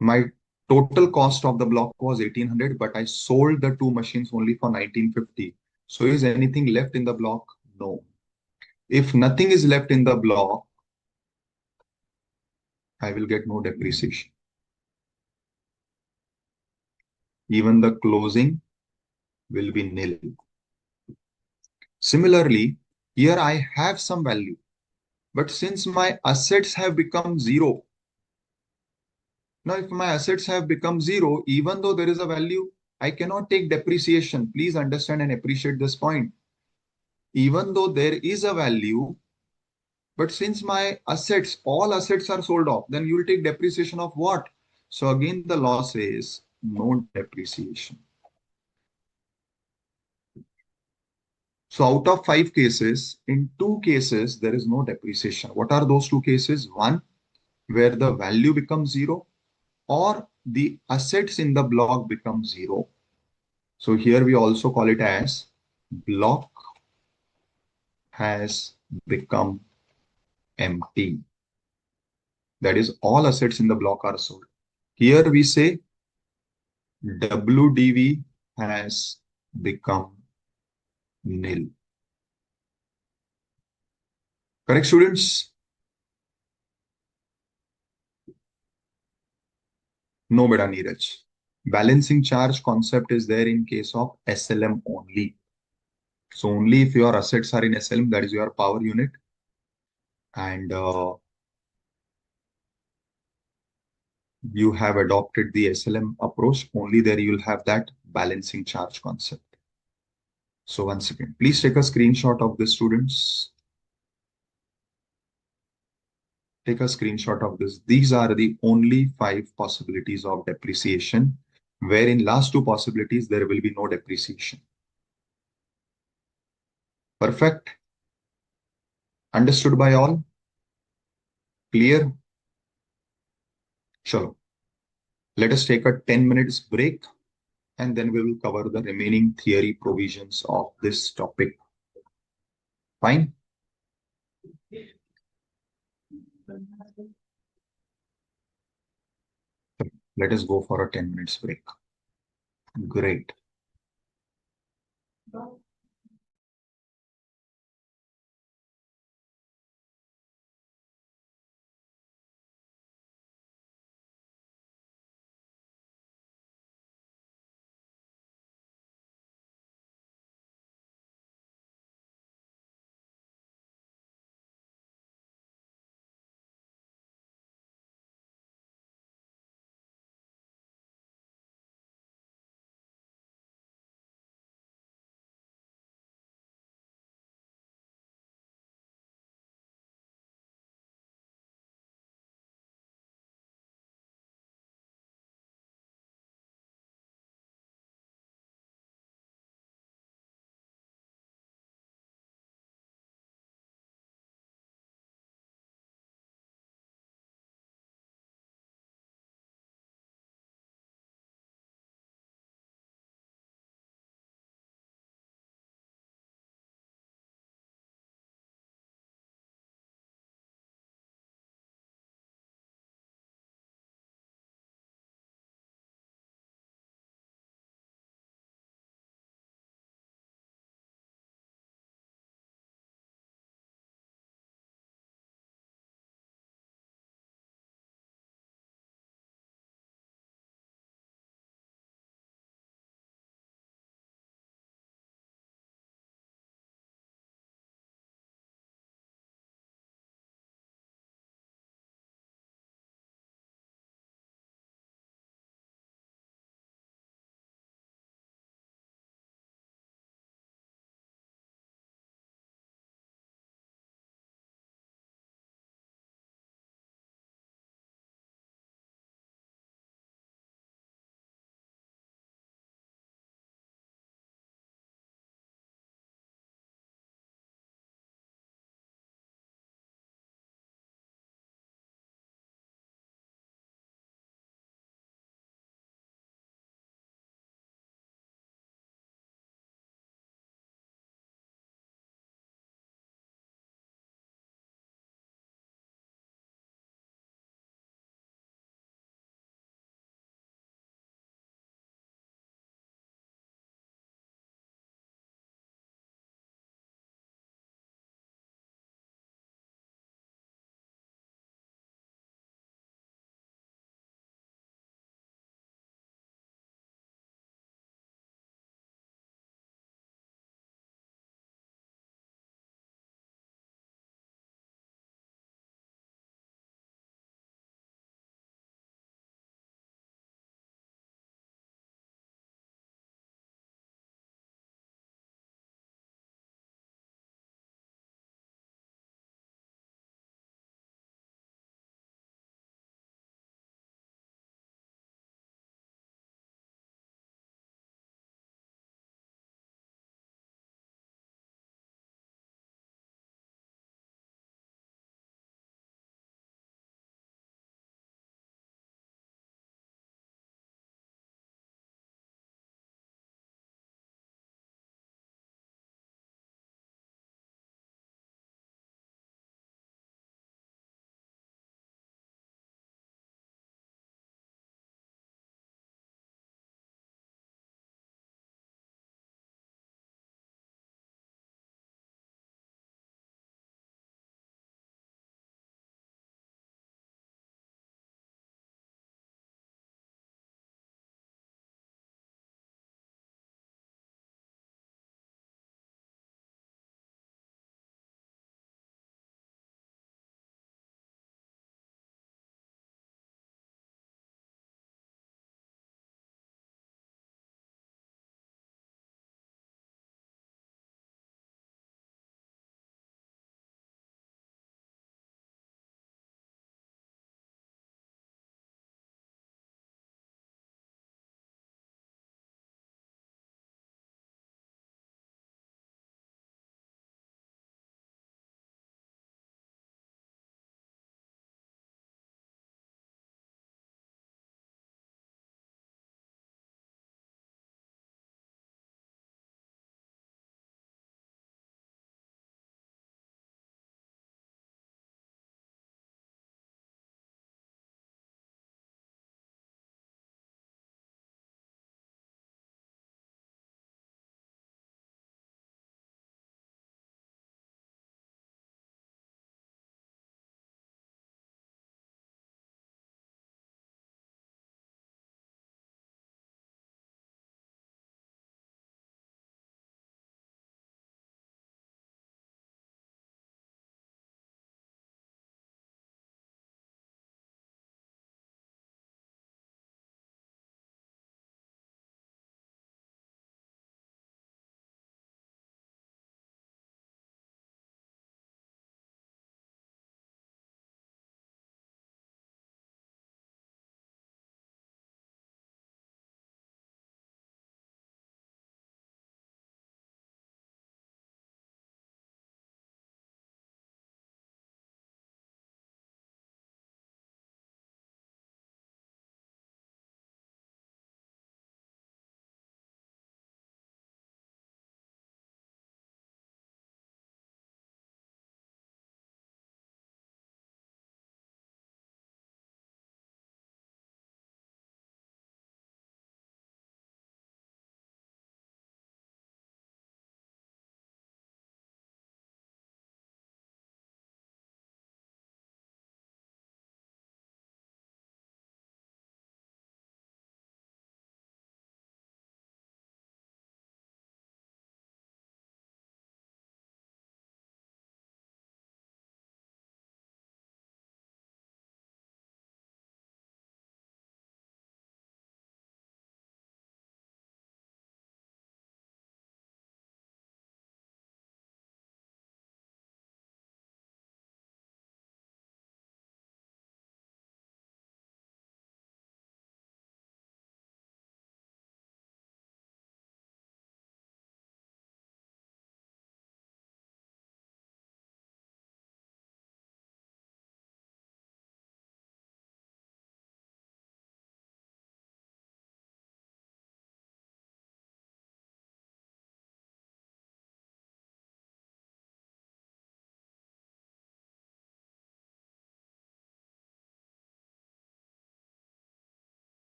my total cost of the block was 1800, but I sold the two machines only for 1950. So is anything left in the block? No. If nothing is left in the block, I will get no depreciation. Even the closing will be nil. Similarly, here I have some value, but since my assets have become zero, now if my assets have become zero, even though there is a value, I cannot take depreciation. Please understand and appreciate this point. Even though there is a value, but since my assets, all assets are sold off, then you will take depreciation of what? So again, the law says no depreciation. So out of 5 cases, in 2 cases, there is no depreciation. What are those 2 cases? One, where the value becomes zero, or the assets in the block become zero. So here we also call it as block has become empty. That is, all assets in the block are sold. Here we say WDV has become nil. Correct, students? No, beta Neeraj. Balancing charge concept is there in case of SLM only. So only if your assets are in SLM, that is your power unit, and you have adopted the SLM approach, only there you will have that balancing charge concept. So once again, please take a screenshot of this, students. Take a screenshot of this. These are the only 5 possibilities of depreciation, where in last 2 possibilities, there will be no depreciation. Perfect. Understood by all? Clear? Sure. Let us take a 10 minutes break, and then we will cover the remaining theory provisions of this topic. Fine? Let us go for a 10 minutes break. Great.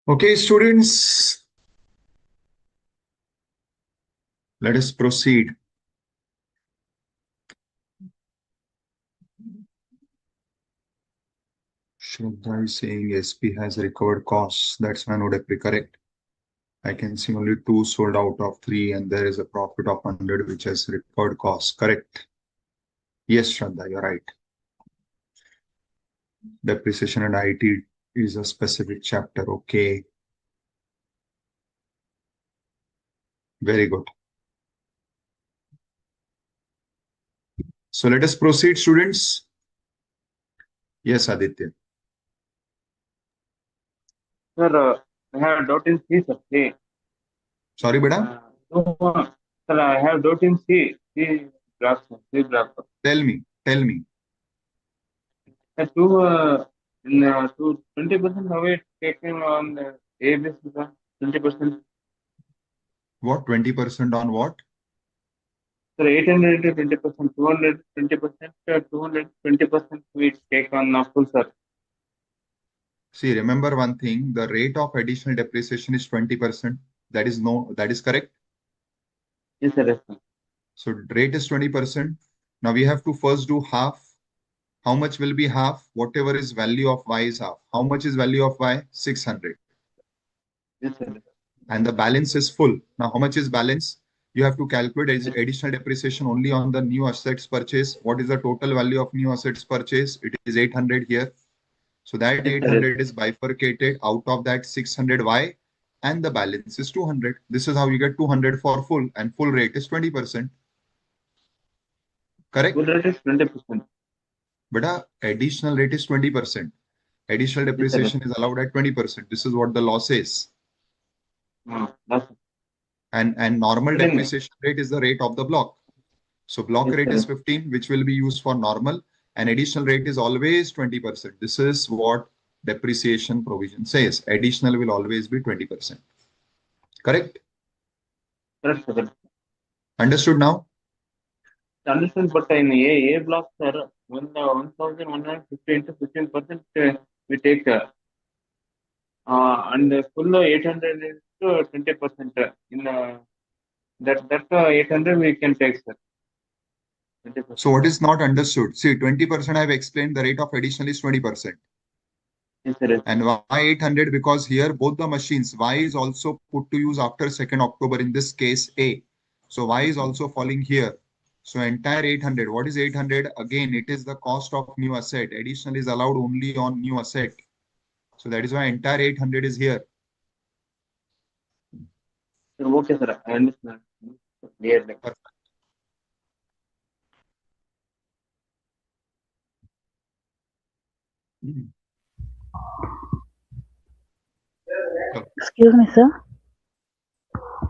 Okay, students, let us proceed. Shraddha is saying SP has recovered costs. That's my node correct. I can see only 2 sold out of 3, and there is a profit of 100 which has recovered costs. Correct. Yes, Shraddha, you're right. Depreciation and IT is a specific chapter. Okay. Very good. So let us proceed, students. Yes, Aditya. Sir, I have doubt in C, sir. C. Sorry, beta. Sir, I have doubt in C. C graph, sir. C graph. Tell me. Tell me. Sir, to 20% away taken on the A basis, sir. 20%. What? 20% on what? Sir, 800 into 20%, 200 20%, 200 20% we take on full, sir. See, remember one thing, the rate of additional depreciation is 20%. That is correct. Yes, sir. Yes, sir. So rate is 20%. Now we have to first do half. How much will be half? Whatever is value of Y is half. How much is value of Y? 600. Yes, sir. And the balance is full. Now, how much is balance? You have to calculate additional depreciation only on the new assets purchase. What is the total value of new assets purchase? It is 800 here. So that Yes, sir. 800 is bifurcated out of that 600Y and the balance is 200. This is how you get 200 for full, and full rate is 20%. Correct? Full rate is 20%. But additional rate is 20%. Additional Yes, sir. depreciation is allowed at 20%. This is what the law says. That's And normal But in- depreciation rate is the rate of the block. So block Yes, rate sir. is 15, which will be used for normal, and additional rate is always 20%. This is what depreciation provision says. Additional will always be 20%. Correct? correct, sir. Understood now? Understand, but in A block, sir, when the 1,150 into 15%, we take, and the full 800 into 20%. In that 800 we can take, sir. 20%. So what is not understood? See, 20% I've explained, the rate of additional is 20%. Yes, sir. Yes. And why 800? Because here both the machines, Y is also put to use after 2nd October, in this case A. So Y is also falling here. So entire 800. What is 800? Again, it is the cost of new asset. Additional is allowed only on new asset. So that is why entire 800 is here. Sir, okay, sir. I understand. Clearly. Excuse me, sir.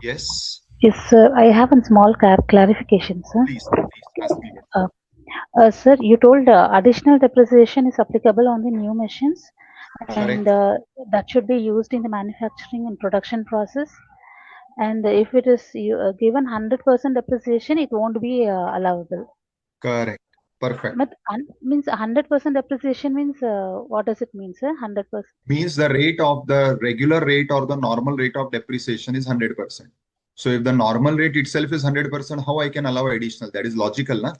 Yes. Yes, sir. I have a small clarification, sir. Please ask me. Sir, you told additional depreciation is applicable on the new machines, and that should be used in the manufacturing and production process. And if it is given 100% depreciation, it won't be allowable. Correct. Perfect. But means 100% depreciation means what does it mean, sir? 100%. Means the rate of the regular rate or the normal rate of depreciation is 100%. So if the normal rate itself is 100%, how I can allow additional? That is logical, na?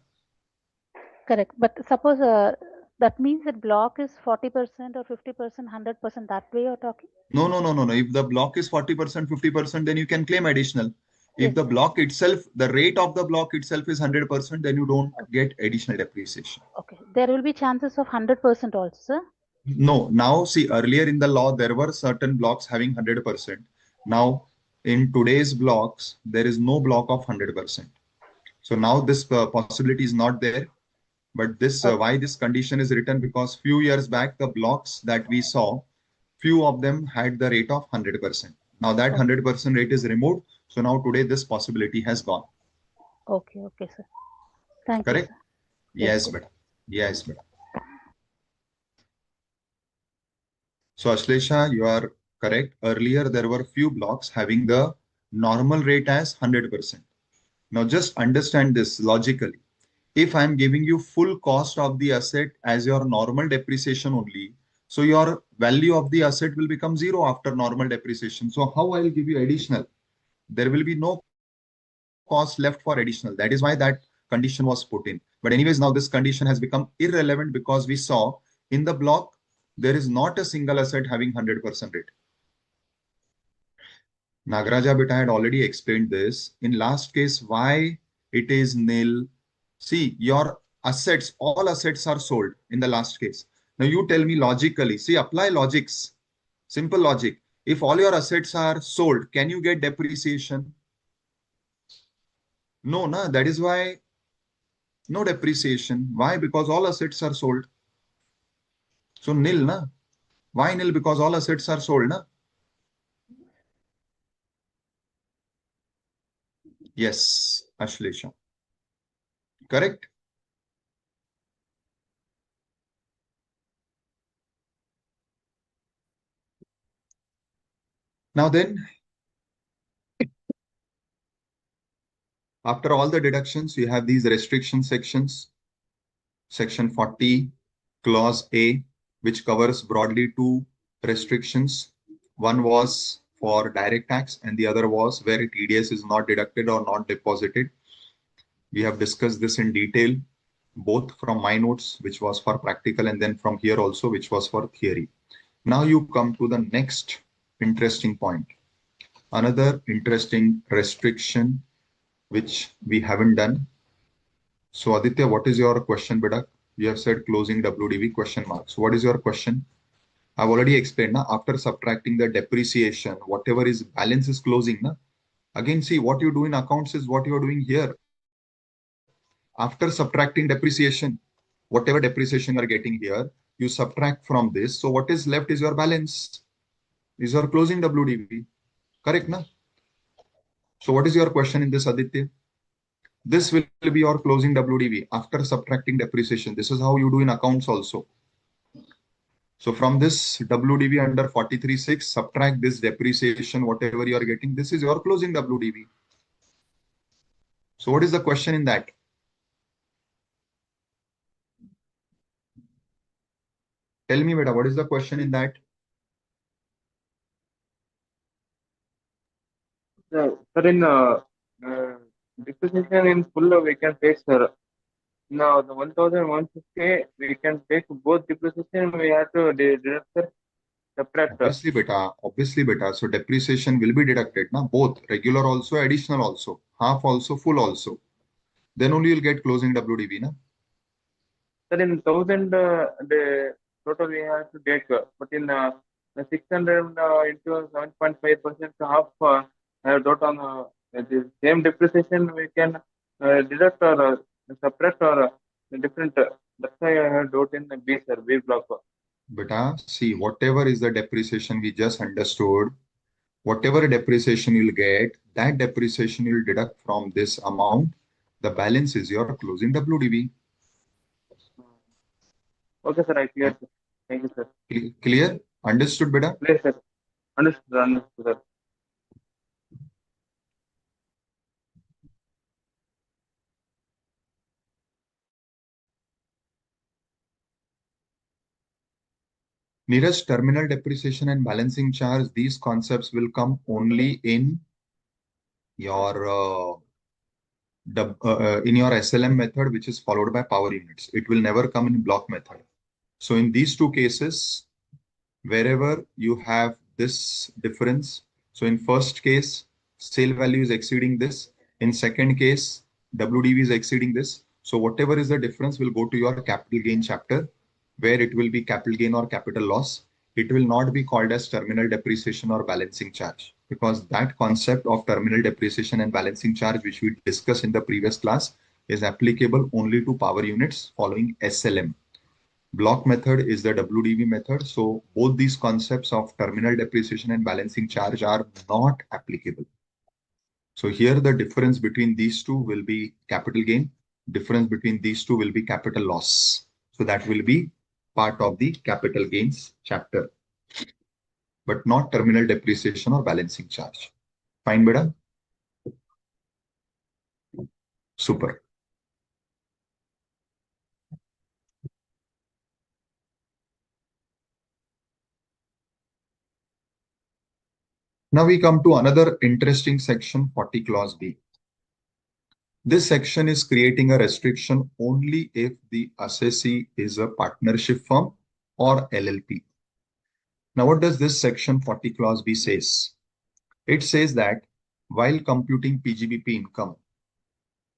Correct. But suppose that means that block is 40% or 50%, 100%. That way you're talking? No. If the block is 40%, 50%, then you can claim additional. If Yes. the block itself, the rate of the block itself is 100%, then you don't get additional depreciation. Okay. There will be chances of 100% also, sir? No. Now, see, earlier in the law, there were certain blocks having 100%. Now, in today's blocks, there is no block of 100%. So now this possibility is not there. But this why this condition is written, because few years back, the blocks that we saw, few of them had the rate of 100%. Now that 100% rate is removed. So now today this possibility has gone. Okay, sir. Thank Correct? you, sir. Yes, beta. Yes, beta. So Ashlesha, you are correct. Earlier, there were few blocks having the normal rate as 100%. Now just understand this logically. If I'm giving you full cost of the asset as your normal depreciation only, So your value of the asset will become zero after normal depreciation. So how I will give you additional? There will be no cost left for additional. That is why that condition was put in. But anyways, now this condition has become irrelevant because we saw in the block, there is not a single asset having 100% rate. Nagaraja beta had already explained this. In last case, why it is nil? See, your assets, all assets are sold in the last case. Now you tell me logically, see, apply logics, simple logic. If all your assets are sold, can you get depreciation? No, na, that is why no depreciation. Why? Because all assets are sold. So nil, na. Why nil? Because all assets are sold, na. Yes, Ashlesha. Correct? Now then, after all the deductions, you have these restriction sections. Section 40, Clause A, which covers broadly two restrictions. One was for direct tax and the other was where TDS is not deducted or not deposited. We have discussed this in detail, both from my notes, which was for practical, and then from here also, which was for theory. Now you come to the next interesting point. Another interesting restriction, which we haven't done. So Aditya, what is your question, beta? You have said closing WDV question mark. So what is your question? I've already explained. Na? After subtracting the depreciation, whatever is balance is closing. Na? Again, see what you do in accounts is what you are doing here. After subtracting depreciation, whatever depreciation you are getting here, you subtract from this. So what is left is your balance, is your closing WDV. Correct, na? So what is your question in this, Aditya? This will be your closing WDV after subtracting depreciation. This is how you do in accounts also. So from this WDV under 43.6, subtract this depreciation, whatever you are getting. This is your closing WDV. So what is the question in that? Tell me, beta, what is the question in that? Sir, in uh, depreciation in full, we can take, sir. Now, the 1,150, we can take both depreciation, we have to deduct, sir, separate. Obviously, beta. So depreciation will be deducted, na? Both regular also, additional also, half also, full also. Then only you'll get closing WDV, na? Sir, in 1,000, the total we have to take, but in the 600 into 7.5% half, total, the same depreciation we can deduct or separate or different. That's why I have doubt in the B, sir, B block. Beta, see, whatever is the depreciation we just understood, whatever depreciation you'll get, that depreciation you'll deduct from this amount. The balance is your closing WDV. Okay, sir, I clear, sir. Thank you, sir. Clear? Understood, beta? Clear, sir. Understood, understood, sir. Nearest terminal depreciation and balancing charge, these concepts will come only in your in your SLM method, which is followed by power units. It will never come in block method. So in these two cases, wherever you have this difference, so in first case, sale value is exceeding this. In second case, WDV is exceeding this. So whatever is the difference will go to your capital gain chapter, where it will be capital gain or capital loss. It will not be called as terminal depreciation or balancing charge, because that concept of terminal depreciation and balancing charge, which we discussed in the previous class, is applicable only to power units following SLM. Block method is the WDV method. So both these concepts of terminal depreciation and balancing charge are not applicable. So here the difference between these two will be capital gain. Difference between these two will be capital loss. So that will be part of the capital gains chapter, but not terminal depreciation or balancing charge. Fine, beta? Super. Now we come to another interesting section, 40 clause B. This section is creating a restriction only if the assessee is a partnership firm or LLP. Now, what does this section 40 clause B says? It says that while computing PGBP income,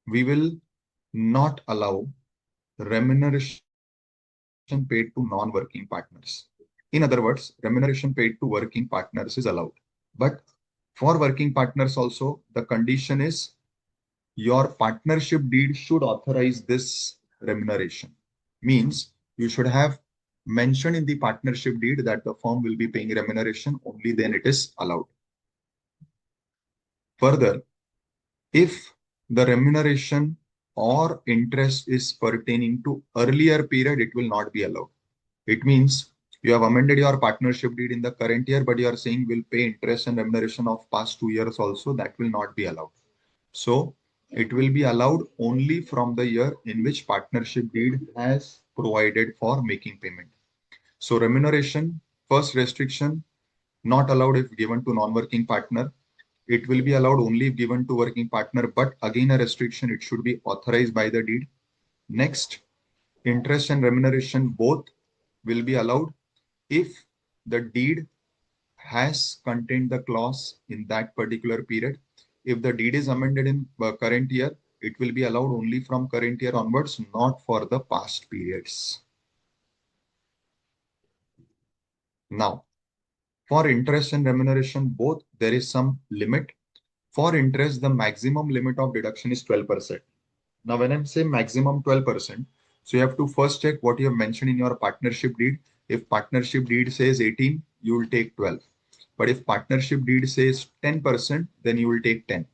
we will not allow remuneration paid to non-working partners. In other words, remuneration paid to working partners is allowed. But for working partners also, the condition is your partnership deed should authorize this remuneration. Means you should have mentioned in the partnership deed that the firm will be paying remuneration, only then it is allowed. Further, if the remuneration or interest is pertaining to earlier period, it will not be allowed. It means you have amended your partnership deed in the current year, but you are saying will pay interest and remuneration of past 2 years also, that will not be allowed. So it will be allowed only from the year in which partnership deed has provided for making payment. So remuneration, first restriction, not allowed if given to non-working partner. It will be allowed only if given to working partner, but again a restriction, it should be authorized by the deed. Next, interest and remuneration both will be allowed if the deed has contained the clause in that particular period. If the deed is amended in current year, it will be allowed only from current year onwards, not for the past periods. Now, for interest and remuneration both, there is some limit. For interest, the maximum limit of deduction is 12%. Now, when I'm saying maximum 12%, so you have to first check what you have mentioned in your partnership deed. If partnership deed says 18, you will take 12. But if partnership deed says 10%, then you will take 10.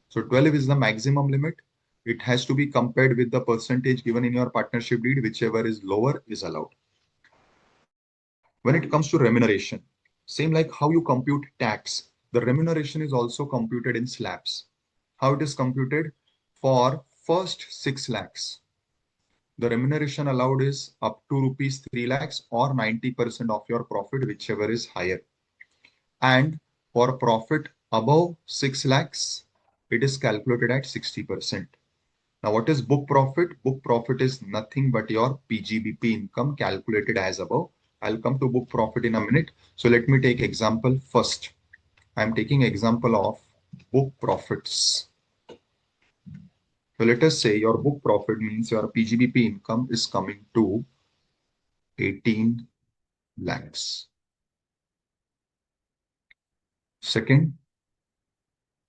So 12 is the maximum limit. It has to be compared with the percentage given in your partnership deed, whichever is lower is allowed. When it comes to remuneration, same like how you compute tax, the remuneration is also computed in slabs. How it is computed? For first 6 lakhs, the remuneration allowed is up to rupees 3 lakhs or 90% of your profit, whichever is higher. And for profit above 6 lakhs, it is calculated at 60%. Now, what is book profit? Book profit is nothing but your PGBP income calculated as above. I'll come to book profit in a minute. So let me take example first. I'm taking example of book profits. So let us say your book profit means your PGBP income is coming to 18 lakhs. Second,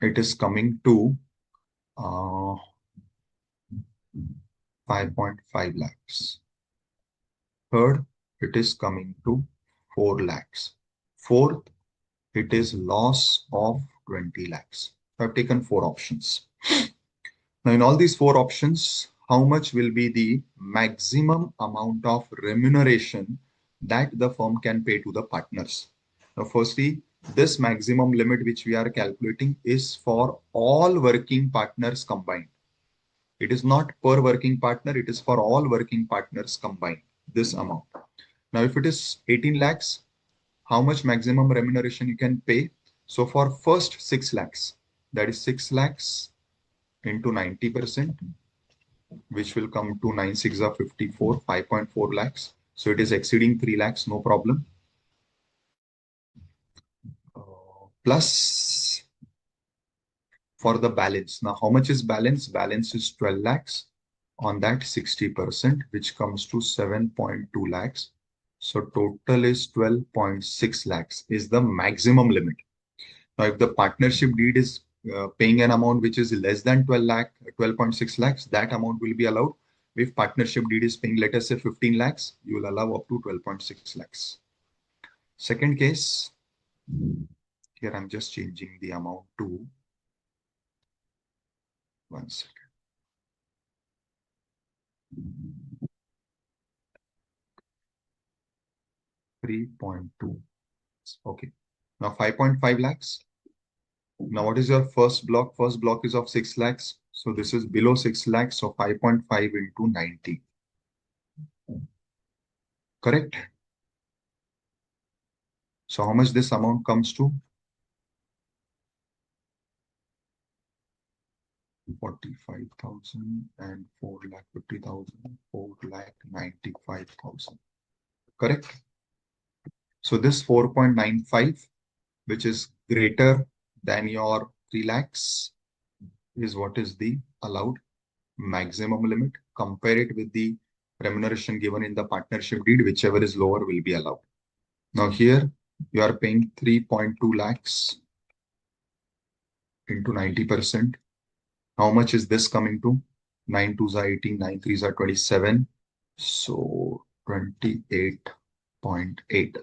it is coming to 5.5 lakhs. Third, it is coming to 4 lakhs. Fourth, it is loss of 20 lakhs. I've taken 4 options. Now, in all these 4 options, how much will be the maximum amount of remuneration that the firm can pay to the partners? Now, firstly, this maximum limit which we are calculating is for all working partners combined. It is not per working partner, it is for all working partners combined, this amount. Now, if it is 18 lakhs, how much maximum remuneration you can pay? So for first 6 lakhs, that is 6 lakhs into 90%, which will come to 9 6 are 54, 5.4 lakhs. So it is exceeding 3 lakhs, no problem. Plus for the balance. Now, how much is balance? Balance is 12 lakhs. On that 60%, which comes to 7.2 lakhs. So total is 12.6 lakhs is the maximum limit. Now, if the partnership deed is paying an amount which is less than 12.6 lakhs, that amount will be allowed. If partnership deed is paying, let us say 15 lakhs, you will allow up to 12.6 lakhs. Second case, here I'm just changing the amount to 1 second. 3.2. Okay. Now 5.5 lakhs. Now what is your first block? First block is of 6 lakhs. So this is below 6 lakhs. So 5.5 into 90. Correct? So how much this amount comes to? 45,000 and 4,50,000, 4,95,000. Correct? So this 4.95, which is greater than your 3 lakhs, is what is the allowed maximum limit. Compare it with the remuneration given in the partnership deed, whichever is lower will be allowed. Now here you are paying 3.2 lakhs into 90%. How much is this coming to? 9 2s are 18, 9 3s are 27. So 28.8.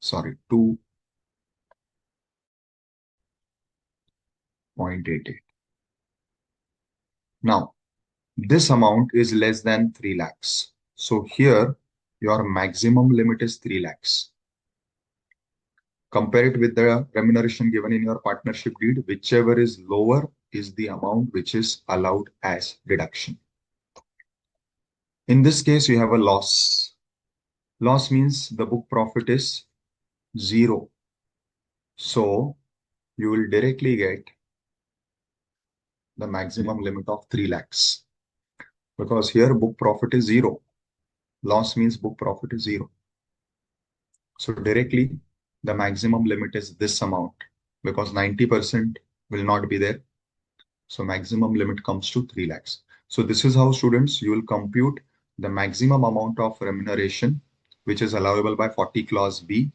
Sorry, 2.88. Now, this amount is less than 3 lakhs. So here, your maximum limit is 3 lakhs. Compare it with the remuneration given in your partnership deed. Whichever is lower is the amount which is allowed as deduction. In this case, you have a loss. Loss means the book profit is 0. So you will directly get the maximum limit of 3 lakhs. Because here book profit is 0. Loss means book profit is 0. So directly the maximum limit is this amount because 90% will not be there. So maximum limit comes to 3 lakhs. So this is how students you will compute the maximum amount of remuneration which is allowable by 40 clause B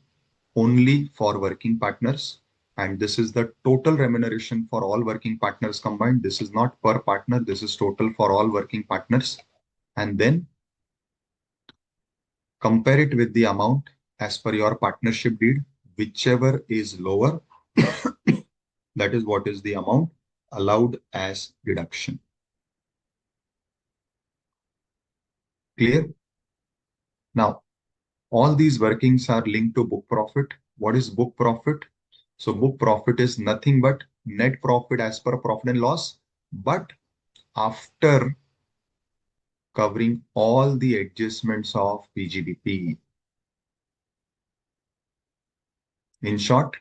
only for working partners. And this is the total remuneration for all working partners combined. This is not per partner. This is total for all working partners. And then compare it with the amount as per your partnership deed, whichever is lower, that is what is the amount allowed as deduction. Clear? Now, all these workings are linked to book profit. What is book profit? So book profit is nothing but net profit as per profit and loss, but after covering all the adjustments of PGBP. In short,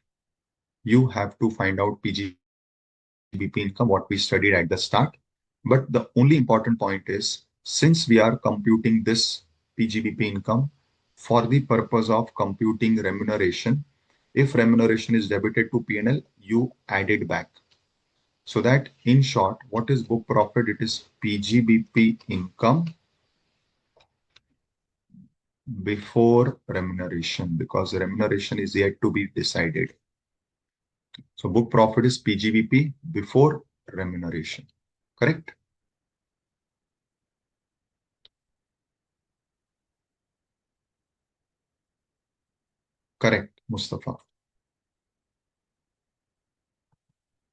you have to find out PGBP income, what we studied at the start. But the only important point is, since we are computing this PGBP income for the purpose of computing remuneration, if remuneration is debited to P&L, you add it back. So that in short, what is book profit? It is PGBP income before remuneration, because remuneration is yet to be decided. So book profit is PGBP before remuneration. Correct? Correct, Mustafa.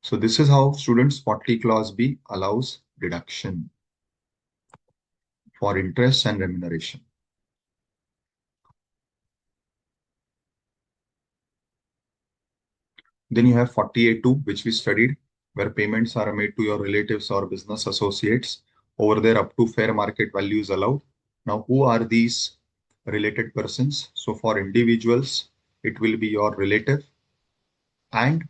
So this is how students 40 clause B allows deduction for interest and remuneration. Then you have 48.2, which we studied, where payments are made to your relatives or business associates. Over there, up to fair market value is allowed. Now, who are these related persons? So for individuals, it will be your relative, and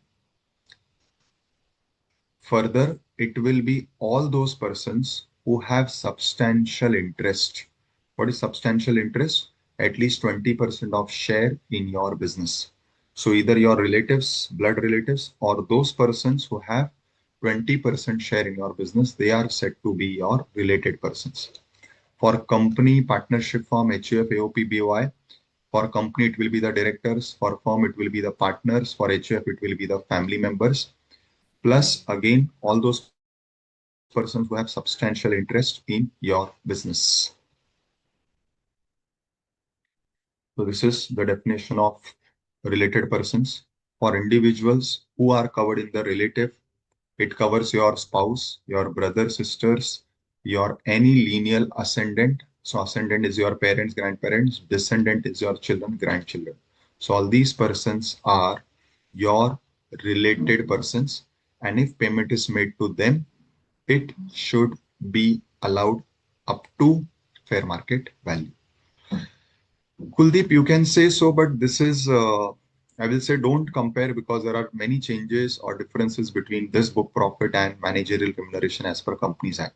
further, it will be all those persons who have substantial interest. What is substantial interest? At least 20% of share in your business. So either your relatives, blood relatives, or those persons who have 20% share in your business, they are said to be your related persons. For company, partnership firm, HUF, AOP, BOI, for company, it will be the directors. For firm, it will be the partners. For HUF, it will be the family members. Plus, again, all those persons who have substantial interest in your business. So this is the definition of related persons. For individuals who are covered in the relative, it covers your spouse, your brother, sisters, your any lineal ascendant. So ascendant is your parents, grandparents, descendant is your children, grandchildren. So all these persons are your related persons, and if payment is made to them, it should be allowed up to fair market value. Kuldeep, you can say so, but this is I will say don't compare because there are many changes or differences between this book profit and managerial remuneration as per Companies Act.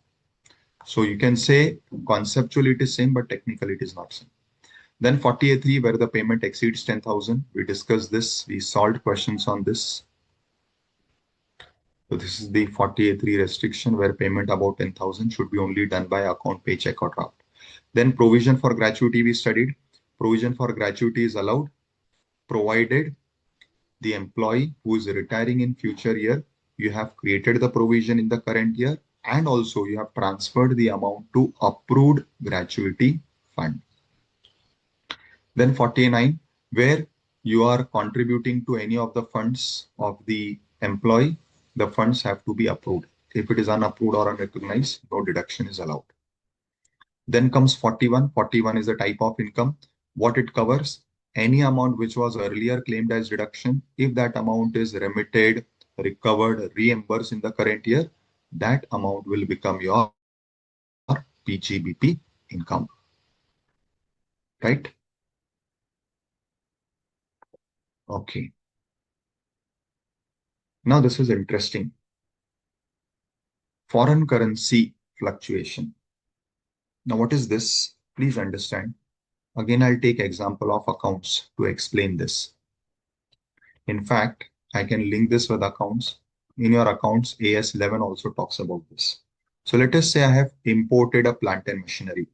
So you can say conceptually it is same, but technically it is not same. Then 40A3 where the payment exceeds 10,000. We discussed this. We solved questions on this. So this is the 40A3 restriction where payment about 10,000 should be only done by account, paycheck or draft. Then provision for gratuity we studied. Provision for gratuity is allowed provided the employee who is retiring in future year, you have created the provision in the current year and also you have transferred the amount to approved gratuity fund. Then 49, where you are contributing to any of the funds of the employee, the funds have to be approved. If it is unapproved or unrecognized, no deduction is allowed. Then comes 41. 41 is a type of income. What it covers? Any amount which was earlier claimed as deduction, if that amount is remitted, recovered, reimbursed in the current year, that amount will become your PGBP income. Right? Okay. Now this is interesting. Foreign currency fluctuation. Now what is this? Please understand. Again, I'll take example of accounts to explain this. In fact, I can link this with accounts. In your accounts, AS11 also talks about this. So let us say I have imported a plant and machinery.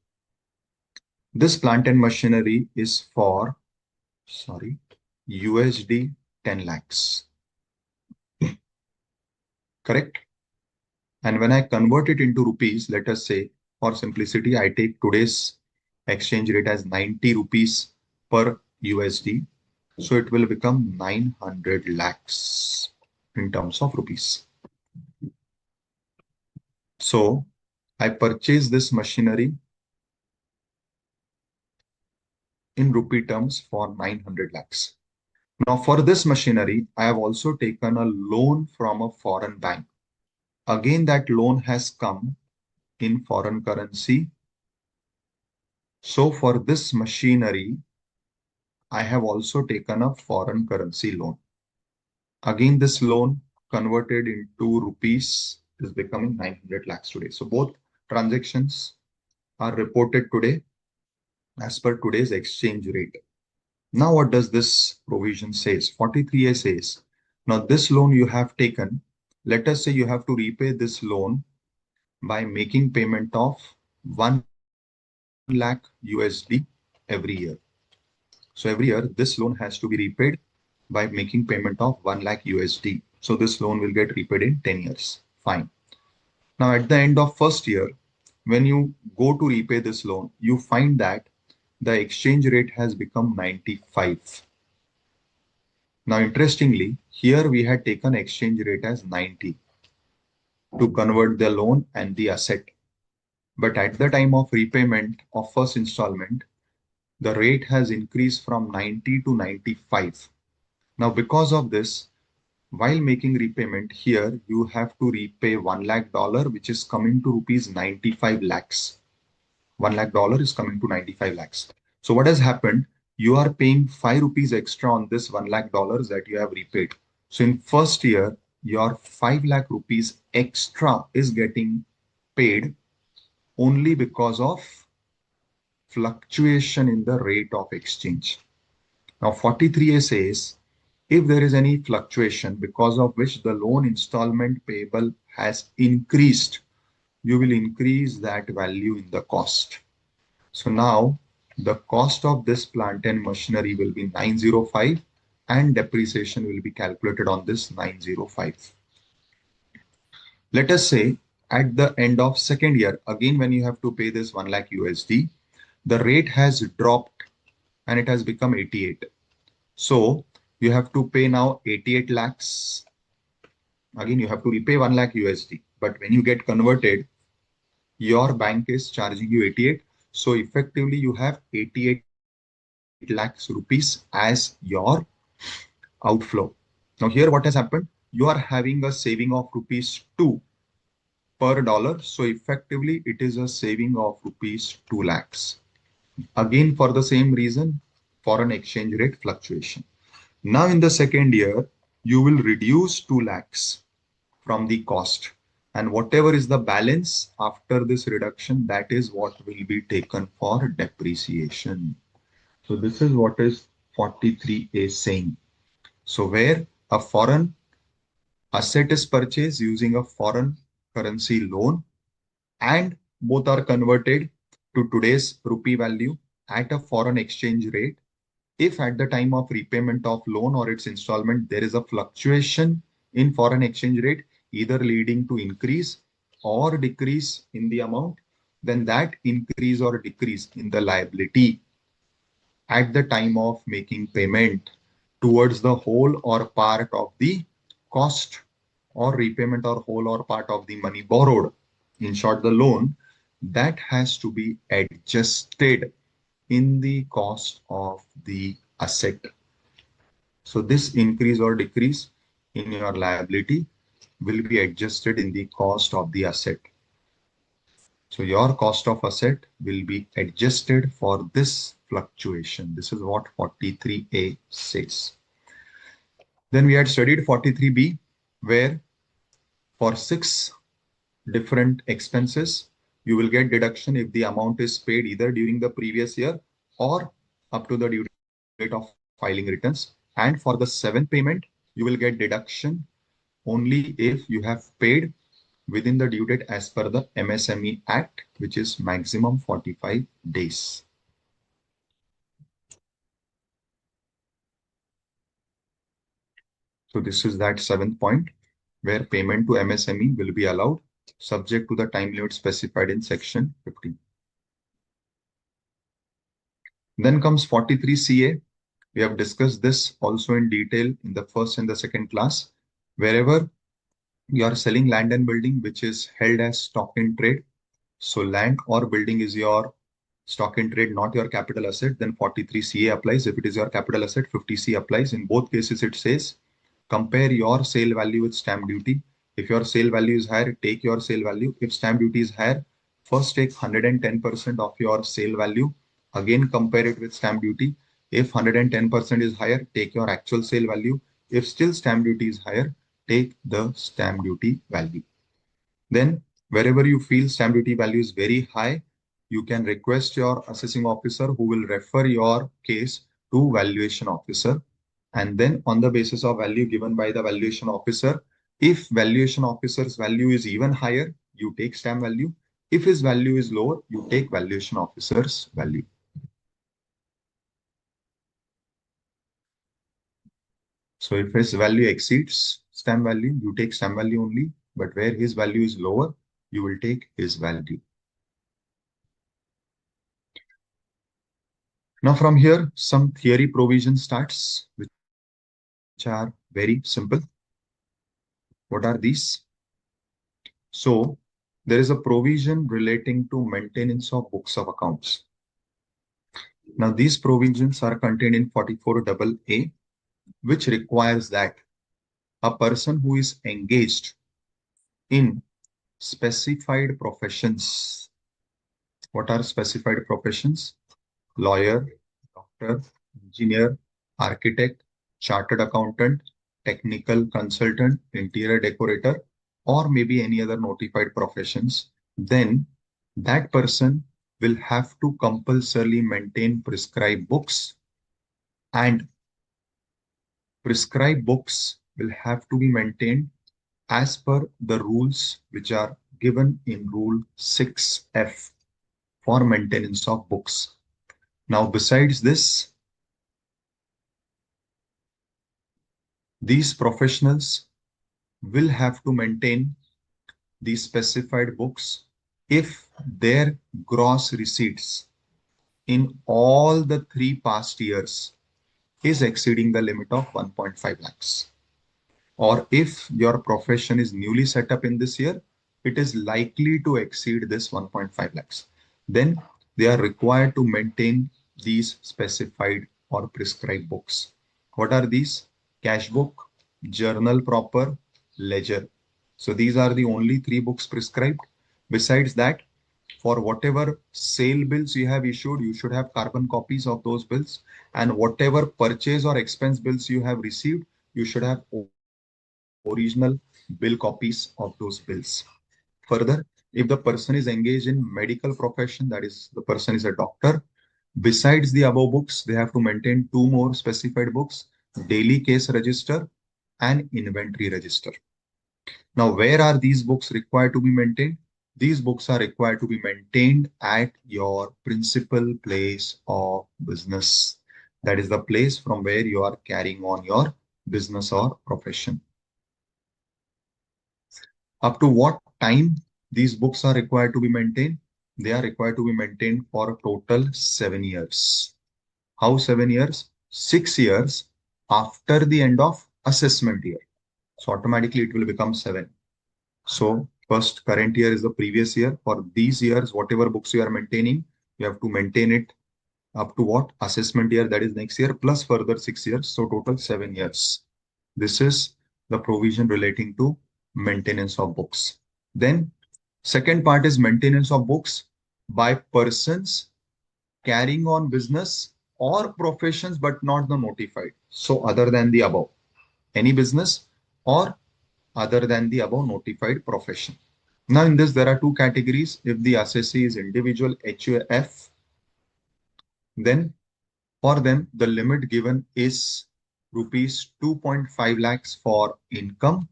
This plant and machinery is for, USD 10 lakhs. Correct? And when I convert it into rupees, let us say, for simplicity, I take today's exchange rate as 90 rupees per USD. So it will become 900 lakhs in terms of rupees. So I purchase this machinery in rupee terms for 900 lakhs. Now for this machinery, I have also taken a loan from a foreign bank. Again, that loan has come in foreign currency. So for this machinery, I have also taken a foreign currency loan. Again, this loan converted into rupees is becoming 900 lakhs today. So both transactions are reported today as per today's exchange rate. Now what does this provision says? 43A says, now this loan you have taken, let us say you have to repay this loan by making payment of 1 lakh USD every year. So every year this loan has to be repaid by making payment of 1 lakh USD. So this loan will get repaid in 10 years. Fine. Now at the end of first year, when you go to repay this loan, you find that the exchange rate has become 95. Now, interestingly, here we had taken exchange rate as 90 to convert the loan and the asset. But at the time of repayment of first installment, the rate has increased from 90 to 95. Now, because of this, while making repayment here, you have to repay $1 lakh, which is coming to rupees 95 lakhs. $1 lakh is coming to 95 lakhs. So what has happened? You are paying 5 rupees extra on this $1 lakh that you have repaid. So in first year, your 5 lakh rupees extra is getting paid only because of fluctuation in the rate of exchange. Now 43A says, if there is any fluctuation because of which the loan installment payable has increased, you will increase that value in the cost. So now the cost of this plant and machinery will be 905 and depreciation will be calculated on this 905. Let us say at the end of second year, again, when you have to pay this 1 lakh USD, the rate has dropped and it has become 88. So you have to pay now 88 lakhs. Again, you have to repay 1 lakh USD. But when you get converted, your bank is charging you 88. So effectively, you have 88 lakhs rupees as your outflow. Now here what has happened? You are having a saving of rupees 2 per dollar. So effectively, it is a saving of rupees 2 lakhs. Again, for the same reason, foreign exchange rate fluctuation. Now in the second year, you will reduce 2 lakhs from the cost, and whatever is the balance after this reduction, that is what will be taken for depreciation. So this is what is 43A saying. So where a foreign asset is purchased using a foreign currency loan and both are converted to today's rupee value at a foreign exchange rate. If at the time of repayment of loan or its installment, there is a fluctuation in foreign exchange rate, either leading to increase or decrease in the amount, then that increase or decrease in the liability at the time of making payment towards the whole or part of the cost or repayment or whole or part of the money borrowed, in short, the loan, that has to be adjusted in the cost of the asset. So this increase or decrease in your liability will be adjusted in the cost of the asset. So your cost of asset will be adjusted for this fluctuation. This is what 43A says. Then we had studied 43B, where for 6 different expenses, you will get deduction if the amount is paid either during the previous year or up to the due date of filing returns. And for the 7th payment, you will get deduction only if you have paid within the due date as per the MSME Act, which is maximum 45 days. So this is that 7th point where payment to MSME will be allowed subject to the time limit specified in section 15. Then comes 43CA. We have discussed this also in detail in the first and the second class. Wherever you are selling land and building which is held as stock in trade, so land or building is your stock in trade, not your capital asset, then 43CA applies. If it is your capital asset, 50C applies. In both cases, it says compare your sale value with stamp duty. If your sale value is higher, take your sale value. If stamp duty is higher, first take 110% of your sale value. Again, compare it with stamp duty. If 110% is higher, take your actual sale value. If still stamp duty is higher, take the stamp duty value. Then wherever you feel stamp duty value is very high, you can request your assessing officer who will refer your case to valuation officer. And then on the basis of value given by the valuation officer, if valuation officer's value is even higher, you take stamp value. If his value is lower, you take valuation officer's value. So if his value exceeds stamp value, you take stamp value only. But where his value is lower, you will take his value. Now from here, some theory provision starts, which are very simple. What are these? So there is a provision relating to maintenance of books of accounts. Now these provisions are contained in 44AA, which requires that a person who is engaged in specified professions. What are specified professions? Lawyer, doctor, engineer, architect, chartered accountant, technical consultant, interior decorator, or maybe any other notified professions, then that person will have to compulsorily maintain prescribed books, and prescribed books will have to be maintained as per the rules which are given in Rule 6F for maintenance of books. Now, besides this, these professionals will have to maintain these specified books if their gross receipts in all the 3 past years is exceeding the limit of 1.5 lakhs. Or if your profession is newly set up in this year, it is likely to exceed this 1.5 lakhs. Then they are required to maintain these specified or prescribed books. What are these? Cash book, journal proper, ledger. So these are the only 3 books prescribed. Besides that, For whatever sale bills you have issued, you should have carbon copies of those bills. And whatever purchase or expense bills you have received, you should have original bill copies of those bills. Further, if the person is engaged in medical profession, that is, the person is a doctor, besides the above books, they have to maintain two more specified books: daily case register and inventory register. Now, where are these books required to be maintained? These books are required to be maintained at your principal place of business. That is the place from where you are carrying on your business or profession. Up to what time these books are required to be maintained? They are required to be maintained for a total 7 years. How 7 years? 6 years after the end of assessment year. So automatically it will become 7. So first current year is the previous year. For these years, whatever books you are maintaining, you have to maintain it up to what? Assessment year, that is next year, plus further 6 years. So total 7 years. This is the provision relating to maintenance of books. Then second part is maintenance of books by persons carrying on business or professions but not the notified. So other than the above, any business or other than the above notified profession. Now in this, there are two categories. If the assessee is individual HUF, then for them, the limit given is rupees 2.5 lakhs for income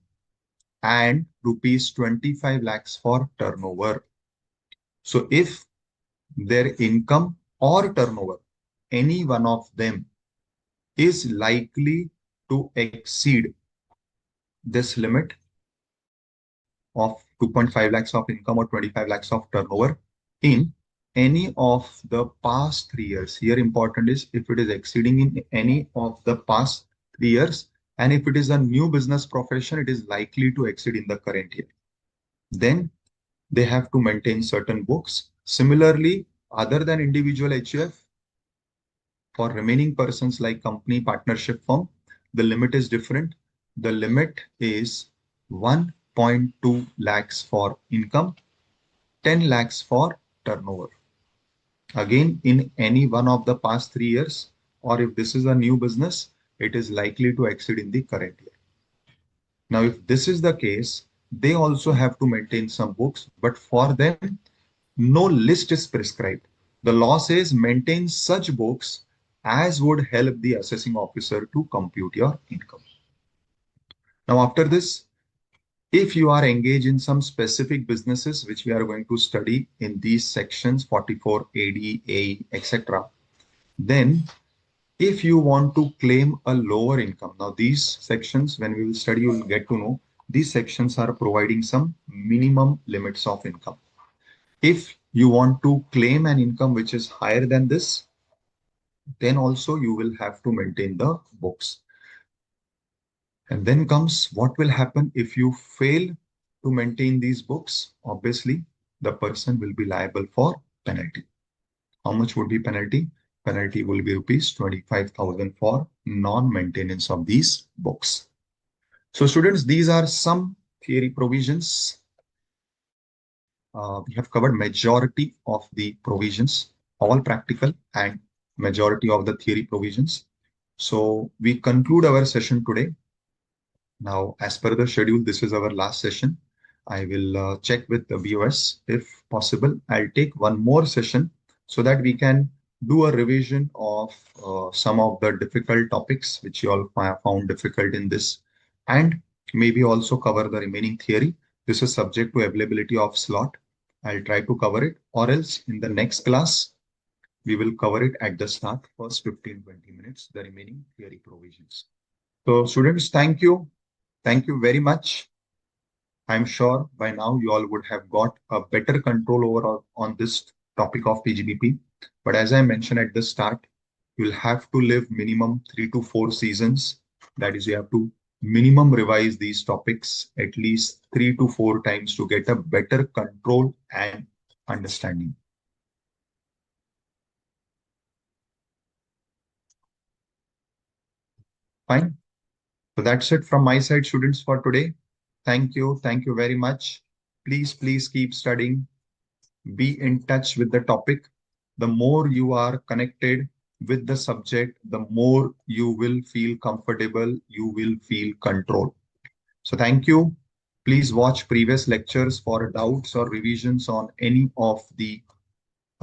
and rupees 25 lakhs for turnover. So if their income or turnover, any one of them, is likely to exceed this limit of 2.5 lakhs of income or 25 lakhs of turnover in any of the past 3 years. Here important is if it is exceeding in any of the past 3 years, and if it is a new business profession, it is likely to exceed in the current year. Then they have to maintain certain books. Similarly, other than individual HUF, for remaining persons like company, partnership, firm, the limit is different. The limit is 1.2 lakhs for income, 10 lakhs for turnover. Again, in any one of the past 3 years, or if this is a new business, it is likely to exceed in the current year. Now, if this is the case, they also have to maintain some books, but for them, no list is prescribed. The law says maintain such books as would help the assessing officer to compute your income. Now, after this, if you are engaged in some specific businesses, which we are going to study in these sections 44, AD, A, etc., then if you want to claim a lower income, now these sections, when we will study, you will get to know these sections are providing some minimum limits of income. If you want to claim an income which is higher than this, then also you will have to maintain the books. And then comes what will happen if you fail to maintain these books. Obviously, the person will be liable for penalty. How much would be penalty? Penalty will be rupees 25,000 for non-maintenance of these books. So students, these are some theory provisions. We have covered majority of the provisions, all practical and majority of the theory provisions. So we conclude our session today. Now, as per the schedule, this is our last session. I will check with the viewers. If possible, I'll take one more session so that we can do a revision of some of the difficult topics which you all found difficult in this, and maybe also cover the remaining theory. This is subject to availability of slot. I'll try to cover it, or else in the next class, we will cover it at the start, first 15-20 minutes, the remaining theory provisions. So students, thank you. Thank you very much. I'm sure by now you all would have got a better control over on this topic of PGBP. But as I mentioned at the start, you'll have to live minimum 3 to 4 seasons. That is, you have to minimum revise these topics at least 3 to 4 times to get a better control and understanding. Fine. So that's it from my side, students, for today. Thank you. Thank you very much. Please keep studying. be in touch with the topic. The more you are connected with the subject, the more you will feel comfortable, you will feel control. So thank you. Please watch previous lectures for doubts or revisions on any of the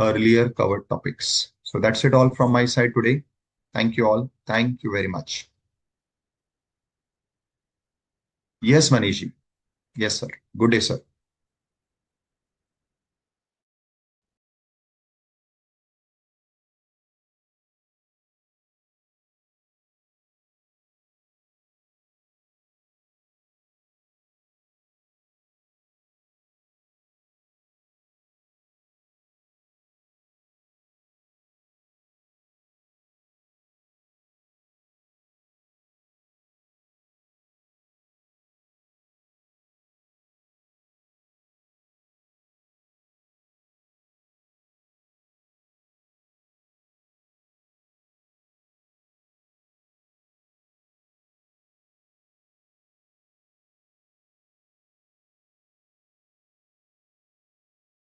earlier covered topics. So that's it all from my side today. Thank you all. Thank you very much. Yes, Manishi. Yes, sir. Good day, sir.